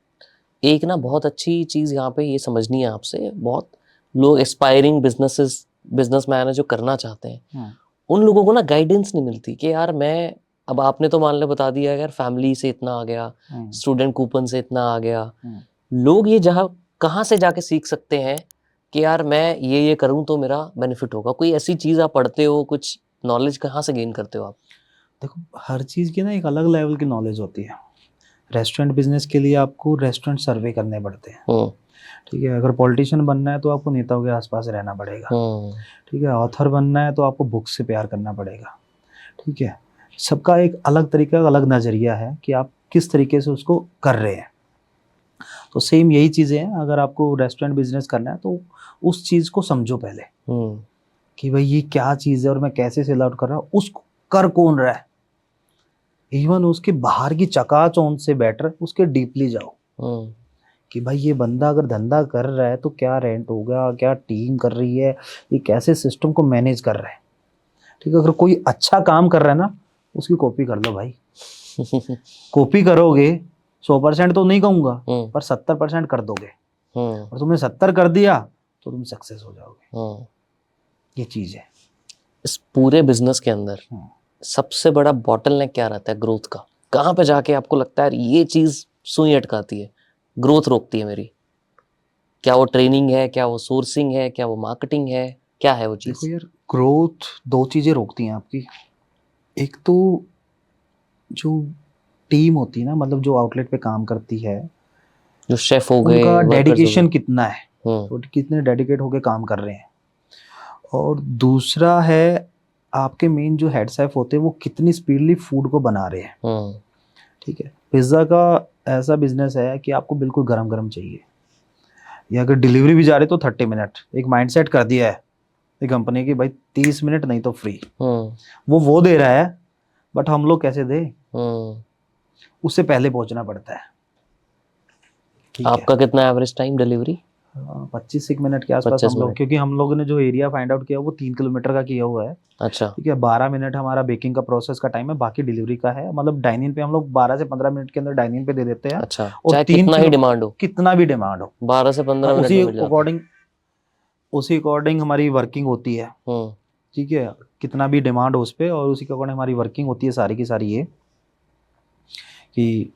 एक ना बहुत अच्छी चीज़ यहाँ पे ये समझनी है आपसे, बहुत लोग एस्पायरिंग बिजनेसमैन है जो करना चाहते हैं, हम्म उन लोगों को ना गाइडेंस नहीं मिलती कि यार मैं, अब आपने तो मान लो बता दिया यार फैमिली से इतना आ गया, हम्म स्टूडेंट कूपन से इतना आ गया, हम्म। लोग ये जहाँ कहाँ से जाके सीख सकते हैं कि यार मैं ये करूँ तो मेरा बेनिफिट होगा? कोई ऐसी चीज़ आप पढ़ते हो, कुछ नॉलेज कहाँ से गेन करते हो आप? देखो हर चीज़ की ना एक अलग लेवल की नॉलेज होती है। रेस्टोरेंट बिजनेस के लिए आपको रेस्टोरेंट सर्वे करने पड़ते हैं, हम्म, ठीक है? अगर पॉलिटिशियन बनना है तो आपको नेताओं के आसपास रहना पड़ेगा, हम्म, ठीक है? ऑथर बनना है तो आपको बुक से प्यार करना पड़ेगा, ठीक है? सबका एक अलग तरीका, अलग नज़रिया है कि आप किस तरीके से उसको कर रहे हैं। तो सेम यही चीज़ें हैं, अगर आपको रेस्टोरेंट बिजनेस करना है तो उस चीज़ को समझो पहले हम्म, कि भाई ये क्या चीज़ है और मैं कैसे सेल आउट कर रहा हूँ, उसको कर कौन रहा है। इवन उसके बाहर की चकाचौंध से बेटर उसके डीपली जाओ हम्म, कि भाई ये बंदा अगर धंधा कर रहा है तो क्या रेंट होगा, क्या टीम कर रही है, ये कैसे सिस्टम को मैनेज कर रहा है, ठीक है? अगर कोई अच्छा काम कर रहा है ना, उसकी कॉपी कर लो भाई। कॉपी करोगे 100% तो नहीं कहूँगा, हम्म, पर 70% कर दोगे, हम्म, और तुमने 70 कर दिया तो तुम सक्सेस हो जाओगे। हम्म। ये चीज़ है। इस पूरे बिजनेस के अंदर हम्म। सबसे बड़ा बॉटलनेक क्या रहता है ग्रोथ का? कहाँ पे जाके आपको लगता है ये चीज सुई अटकाती है, ग्रोथ रोकती है मेरी? क्या वो ट्रेनिंग है, क्या वो सोर्सिंग है, क्या वो मार्केटिंग है, क्या है वो देखो चीज? यार, ग्रोथ दो चीज़ें रोकती हैं आपकी। एक तो जो टीम होती है ना, मतलब जो आउटलेट पे काम करती है, जो शेफ हो गए, उनका वर्कर्स हो गए। डेडिकेशन कितना है, हम्म, तो कितने डेडिकेट होके काम कर रहे हैं। और दूसरा है आपके मेन जो हेड शेफ होते हैं वो कितनी स्पीडली फूड को बना रहे हैं, हम्म, ठीक है? पिज़्ज़ा का ऐसा बिजनेस है कि आपको बिल्कुल गरम गरम चाहिए, या अगर डिलीवरी भी जा रही है तो 30 मिनट, एक माइंडसेट कर दिया है ये कंपनी की, भाई 30 मिनट नहीं तो फ्री। हम्म, वो दे रहा है, बट हम लोग कैसे दे, हम्म। उससे पहले पहुंचना पड़ता है, ठीक है? आपका कितना एवरेज टाइम डिलीवरी? 25 मिनट के आसपास 25 हम लोग, मिनट क्योंकि हम लोगों ने जो एरिया फाइंड आउट किया वो 3 किलोमीटर का किया हुआ है, अच्छा, ठीक है? 12 मिनट हमारा बेकिंग का प्रोसेस का टाइम है, बाकी डिलीवरी का है, मतलब डाइनिंग पे हम लोग 12 से 15 मिनट के अंदर डाइनिंग पे दे देते हैं। अच्छा, और चाहे तीन कितना ही किलो डिमांड हो, कितना भी डिमांड हो, 12 से 15 मिनट उसी में मिल जाता है। अकॉर्डिंग, उसी अकॉर्डिंग हमारी वर्किंग होती है, हम्म, ठीक है? कितना भी डिमांड हो उस पर, और उसी के अकॉर्डिंग हमारी वर्किंग होती है सारी की सारी, ये कि,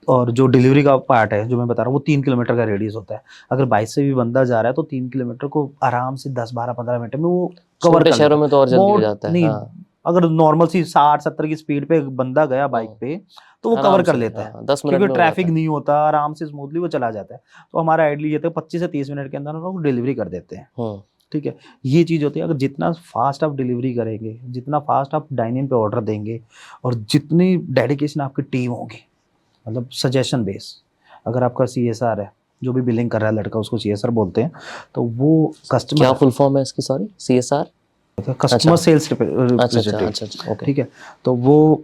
और जो डिलीवरी का पार्ट है जो मैं बता रहा हूँ वो 3 किलोमीटर का रेडियस होता है। अगर बाइक से भी बंदा जा रहा है तो 3 किलोमीटर को आराम से 10-12-15 मिनट में वो कवर छोटे कर शहरों लेता है। में तो और जल्दी हो बहुत जाता है, नहीं, हाँ। अगर नॉर्मल सी 60-70 की स्पीड पे बंदा गया बाइक हम्म, पे तो वो आराम कवर कर से, लेता है, 10 मिनट क्योंकि में हो ट्रैफिक जाता है। नहीं होता, आराम से स्मूथली वो चला जाता है। तो हमारा आइडली ये था 25 से 30 मिनट के अंदर हम लोग डिलीवरी कर देते हैं। हम्म, ठीक है, ये चीज़ होती है, अगर जितना फास्ट आप डिलीवरी करेंगे, जितना फास्ट आप डाइनिंग पे ऑर्डर देंगे, और जितनी डेडिकेशन आपकी टीम होगी, मतलब सजेशन बेस, अगर आपका CSR है, जो भी बिलिंग कर रहा है लड़का उसको CSR बोलते हैं, तो वो क्या कस्टमर फुल फॉर्म है इसकी, सॉरी, CSR? कस्टमर सेल्स अच्छा अच्छा रिप्रेजेंटेटिव, अच्छा अच्छा, ओके। ठीक है, तो वो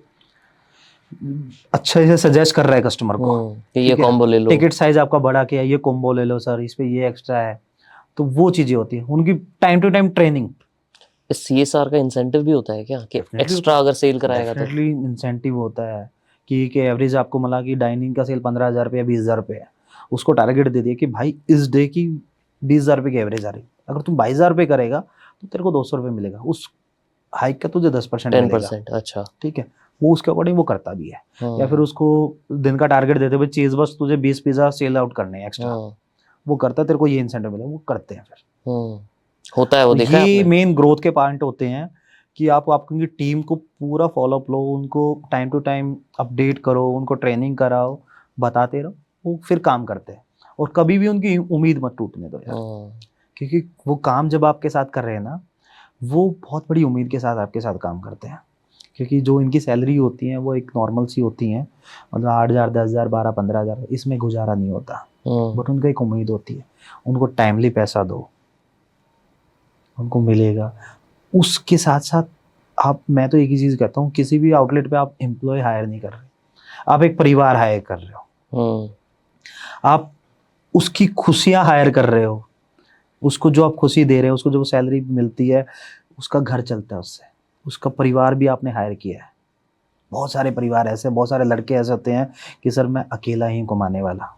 अच्छे से सजेस्ट कर रहा है कस्टमर को, कि ये ठीक है, कॉम्बो ले लो। टिकट साइज आपका बड़ा क्या है, ये कॉम्बो ले लो सर, इस पे ये एक्स्ट्रा है, तो वो चीज़ें होती है उनकी, टाइम टू टाइम ट्रेनिंग। इस CSR का इंसेंटिव भी होता है क्या, कि डेफिनेटली एक्स्ट्रा अगर सेल कराएगा तो? डेफिनेटली इंसेंटिव होता है कि एवरेज आपको मिला कि डाइनिंग का सेल 15,000 रुपये या 20,000 रुपये है, उसको टारगेट दे दिया कि भाई इस डे की 20,000 रुपये की एवरेज आ रही, अगर तुम 22,000 रुपये करेगा तो तेरे को 200 रुपये मिलेगा, उस हाइक का तुझे 10% मिलेगा, 10%, अच्छा। ठीक है, वो उसके अकॉर्डिंग वो करता भी है। या फिर हम्म उसको दिन का टारगेट देते हुए चीज बस तुझे 20 पिज्जा सेल आउट करने हैं एक्स्ट्रा, हम्म वो करता है, तेरे को ये इंसेंटिव मिलेगा, वो करते हैं फिर। हम्म होता है, वो तो देखा है ये आपने? मेन ग्रोथ के पॉइंट होते हैं कि आप आपकी टीम को पूरा फॉलोअप लो, उनको टाइम टू टाइम अपडेट करो, उनको ट्रेनिंग कराओ, बताते रहो, वो फिर काम करते हैं। और कभी भी उनकी उम्मीद मत टूटने दो यार, हम्म क्योंकि वो काम जब आपके साथ कर रहे हैं ना, वो बहुत बड़ी उम्मीद के साथ आपके साथ काम करते हैं, क्योंकि जो इनकी सैलरी होती है वो एक नॉर्मल सी होती है, मतलब 8,000 10,000 12 15,000, इसमें गुजारा नहीं होता, हम्म बट उनका एक उम्मीद होती है, उनको टाइमली पैसा दो, उनको मिलेगा। उसके साथ साथ आप, मैं तो एक ही चीज़ कहता हूँ, किसी भी आउटलेट पे आप एम्प्लॉय हायर नहीं कर रहे, आप एक परिवार हायर कर रहे हो, हम्म आप उसकी खुशियाँ हायर कर रहे हो, उसको जो आप खुशी दे रहे हो, उसको जो सैलरी मिलती है, उसका घर चलता है उससे, उसका परिवार भी आपने हायर किया है। बहुत सारे परिवार ऐसे, बहुत सारे लड़के ऐसे होते हैं कि सर मैं अकेला ही कमाने वाला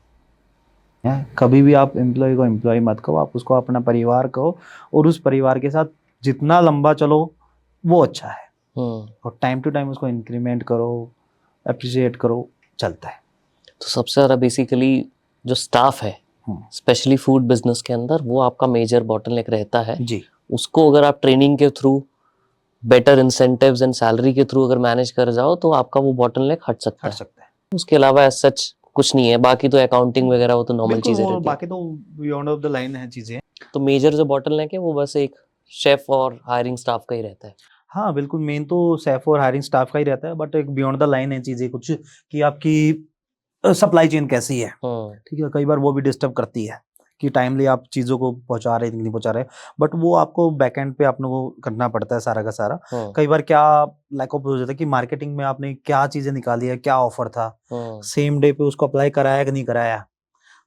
है। कभी भी आप एम्प्लॉय को एम्प्लॉय मत कहो, आप उसको अपना परिवार कहो, और उस परिवार के साथ जितना लंबा चलो वो अच्छा है, और टाइम टू टाइम उसको इंक्रीमेंट करो, अप्रिशिएट करो, चलता है। तो सबसे ज़्यादा बेसिकली जो स्टाफ है, हम्म, स्पेशली फूड बिजनेस के अंदर, वो आपका मेजर बॉटलनेक रहता है। जी उसको अगर आप ट्रेनिंग के through, better incentives and salary के थ्रू अगर मैनेज कर जाओ, तो आपका वो बॉटलनेक हट सकता हट है। सकता है, उसके अलावा एज सच कुछ नहीं है, बाकी तो अकाउंटिंग वगैरह वो तो नॉर्मल बिल्कुल, चीज़ें वो रहती है। बाकी तो बियॉन्ड ऑफ द लाइन है चीज़ें। तो मेजर जो बॉटलनेक है वो बस एक शेफ और हायरिंग स्टाफ का ही रहता है। हाँ बिल्कुल, मेन तो सेफ और हायरिंग स्टाफ का ही रहता है, बट एक बियॉन्ड द लाइन है चीज़ें कुछ, कि आपकी सप्लाई चेन कैसी है, ठीक है, कई बार वो भी डिस्टर्ब करती है कि टाइमली आप चीज़ों को पहुंचा रहे हैं कि नहीं पहुंचा रहे, बट वो आपको बैकएंड पे आपने को करना पड़ता है सारा का सारा। हम्म कई बार क्या लैक ऑफ हो जाता है कि मार्केटिंग में आपने क्या चीज़ें निकाली है, क्या ऑफर था, हम्म सेम डे पे उसको अप्लाई कराया कि नहीं कराया,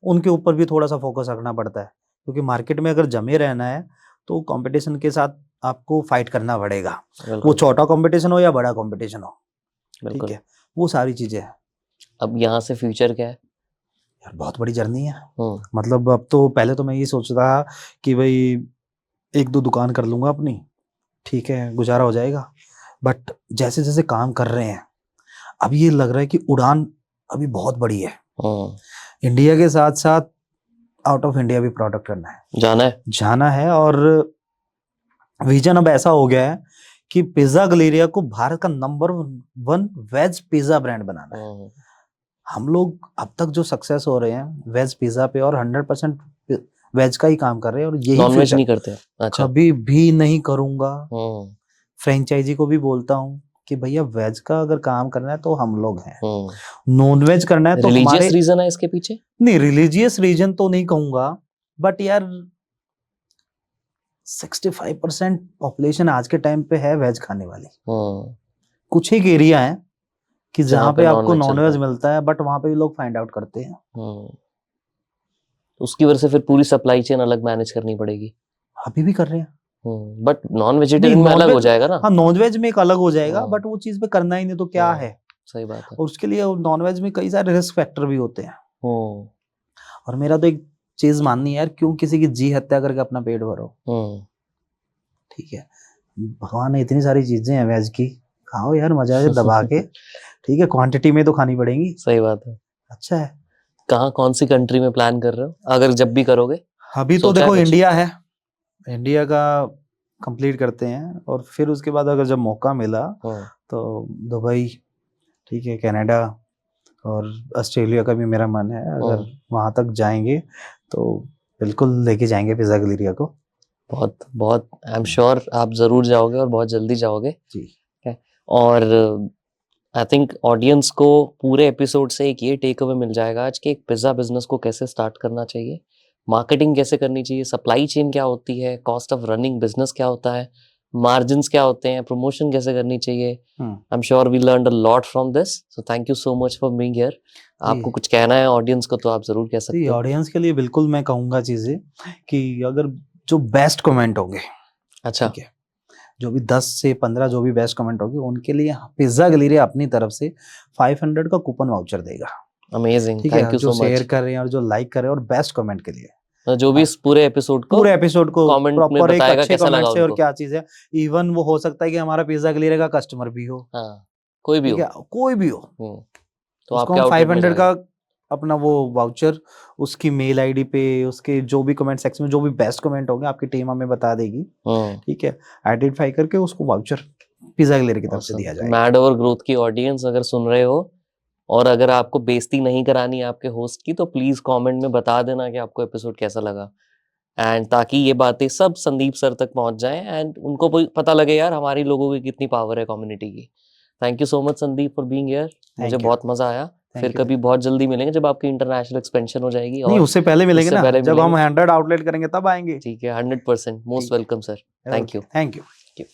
उनके ऊपर भी थोड़ा सा फोकस रखना पड़ता है, क्योंकि मार्केट में अगर जमे रहना है तो कंपटीशन के साथ आपको फाइट करना पड़ेगा, वो बिल्कुल छोटा कंपटीशन हो या बड़ा कंपटीशन हो, ठीक बिल्कुल। है, वो सारी चीज़ें हैं। अब यहाँ से फ्यूचर क्या है? यार बहुत बड़ी जर्नी है, हम्म मतलब अब तो, पहले तो मैं ये सोच रहा था कि भाई एक दो दुकान कर लूंगा अपनी, ठीक है, गुजारा हो जाएगा, बट जैसे जैसे काम कर रहे हैं, अब ये लग रहा है कि उड़ान अभी बहुत बड़ी है, हम्म इंडिया के साथ साथ आउट ऑफ इंडिया भी प्रोडक्ट करना है, जाना है। जाना है, और विजन अब ऐसा हो गया है कि पिज्जा गलेरिया को भारत का नंबर 1 वेज पिज्जा ब्रांड बनाना है। हम्म हम लोग अब तक जो सक्सेस हो रहे हैं वेज पिज्जा पे, और 100% वेज का ही काम कर रहे हैं, और यही नॉन वेज फ्यूचर, नहीं करते? अच्छा। कभी भी नहीं करूंगा। हम्म फ्रेंचाइजी को भी बोलता हूँ कि भैया वेज का अगर काम करना है तो हम लोग हैं, नॉन वेज करना है तो रिलीजियस हमारे, रीजन है इसके पीछे? नहीं रिलीजियस रीजन तो नहीं कहूंगा, बट यार 65% पॉपुलेशन आज के टाइम पे है वेज खाने वाली, हम्म कुछ ही एरिया है कि जहाँ जहाँ पे पे नॉन आपको वेज नॉन चलता वेज है। मिलता है, बट वहां पे भी लोग फाइंड आउट करते हैं। हम्म उसकी वजह से फिर पूरी सप्लाई चेन अलग मैनेज करनी पड़ेगी। अभी भी कर रहे हैं, बट नॉन नहीं वेजिटेरियन में नॉन अलग हो वेज, जाएगा ना। हाँ नॉन वेज में एक अलग हो जाएगा, हम्म बट वो चीज पे करना ही नहीं तो क्या है, सही बात है। और उसके लिए नॉन वेज में कई सारे रिस्क फैक्टर भी होते हैं, हम्म और मेरा तो एक चीज माननी है यार, क्यों किसी की जी हत्या करके अपना पेट भरो, हम्म ठीक है, भगवान ने इतनी सारी चीजें हैं वेज की, खाओ यार मजा से दबा के, ठीक है, क्वांटिटी में तो खानी पड़ेगी, सही बात है। अच्छा है। कहाँ, कौन सी कंट्री में प्लान कर रहे हो, अगर जब भी करोगे? अभी तो सोचा है देखो कुछ? इंडिया है, इंडिया का कंप्लीट करते हैं, और फिर उसके बाद अगर जब मौका मिला हम्म तो दुबई, ठीक है, कनाडा, और ऑस्ट्रेलिया का भी मेरा मन है, अगर वहाँ तक जाएंगे तो बिल्कुल लेके जाएंगे पिज़्ज़ा गैलेरिया को। बहुत बहुत आई एम श्योर आप जरूर जाओगे और बहुत जल्दी जाओगे जी। और आई थिंक ऑडियंस को पूरे एपिसोड से एक ये टेक अवे मिल जाएगा आज कि एक पिज़्ज़ा बिजनेस को कैसे स्टार्ट करना चाहिए, मार्केटिंग कैसे करनी चाहिए, सप्लाई चेन क्या होती है, कॉस्ट ऑफ रनिंग बिजनेस क्या होता है, मार्जिन्स क्या होते हैं, प्रमोशन कैसे करनी चाहिए। I am sure we learned a lot from this, so thank you so much for being here. आपको कुछ कहना है ऑडियंस को तो आप जरूर कह सकते हो। ऑडियंस के लिए बिल्कुल मैं कहूँगा चीज़ें कि अगर जो बेस्ट कमेंट होंगे, अच्छा, ठीक है, जो भी 10 से 15 जो भी बेस्ट कमेंट होगी उनके लिए पिज़्ज़ा गैलेरिया अपनी तरफ से 500 का कूपन वाउचर देगा। अमेजिंग, ठीक थैंक है, यू जो सो शेयर मच। कर रहे हैं और जो लाइक कर रहे हैं और बेस्ट कमेंट के लिए जो भी इस पूरे एपिसोड को कमेंट में प्रॉपर एक बताएगा अच्छे कमेंट से और क्या चीज़ है। इवन वो हो सकता है कि हमारा पिज़्ज़ा गैलेरिया का कस्टमर भी हो, हाँ, कोई भी ठीक हो, है, कोई भी हो, तो उसको आपके हम आउटलेट में 500 जाएगा। का अपना वो वाउचर उसकी मेल आईडी पे, उसके जो भी कमेंट सेक्शन में जो भी बेस्ट कमेंट होंगे आपकी टीम हमें बता देगी, ठीक है, आइडेंटिफाई करके उसको वाउचर पिज़्ज़ा गैलेरिया की तरफ से दिया जाएगा। मैड ओवर ग्रोथ की ऑडियंस अगर सुन रहे हो और अगर आपको बेइज्जती नहीं करानी है आपके होस्ट की, तो प्लीज कमेंट में बता देना कि आपको एपिसोड कैसा लगा, एंड ताकि ये बातें सब संदीप सर तक पहुंच जाएं एंड उनको भी पता लगे यार हमारी लोगों की कितनी पावर है कम्युनिटी की। Thank you so much Sandeep for being here, मुझे बहुत मजा आया। फिर कभी बहुत जल्दी मिलेंगे जब आपकी इंटरनेशनल एक्सपेंशन हो जाएगी। नहीं, और उससे पहले मिलेंगे उससे ना, पहले जब हम मिलेंगे। 100 आउटलेट करेंगे तब आएंगे। ठीक है, 100%, most welcome sir. Thank you. Thank you.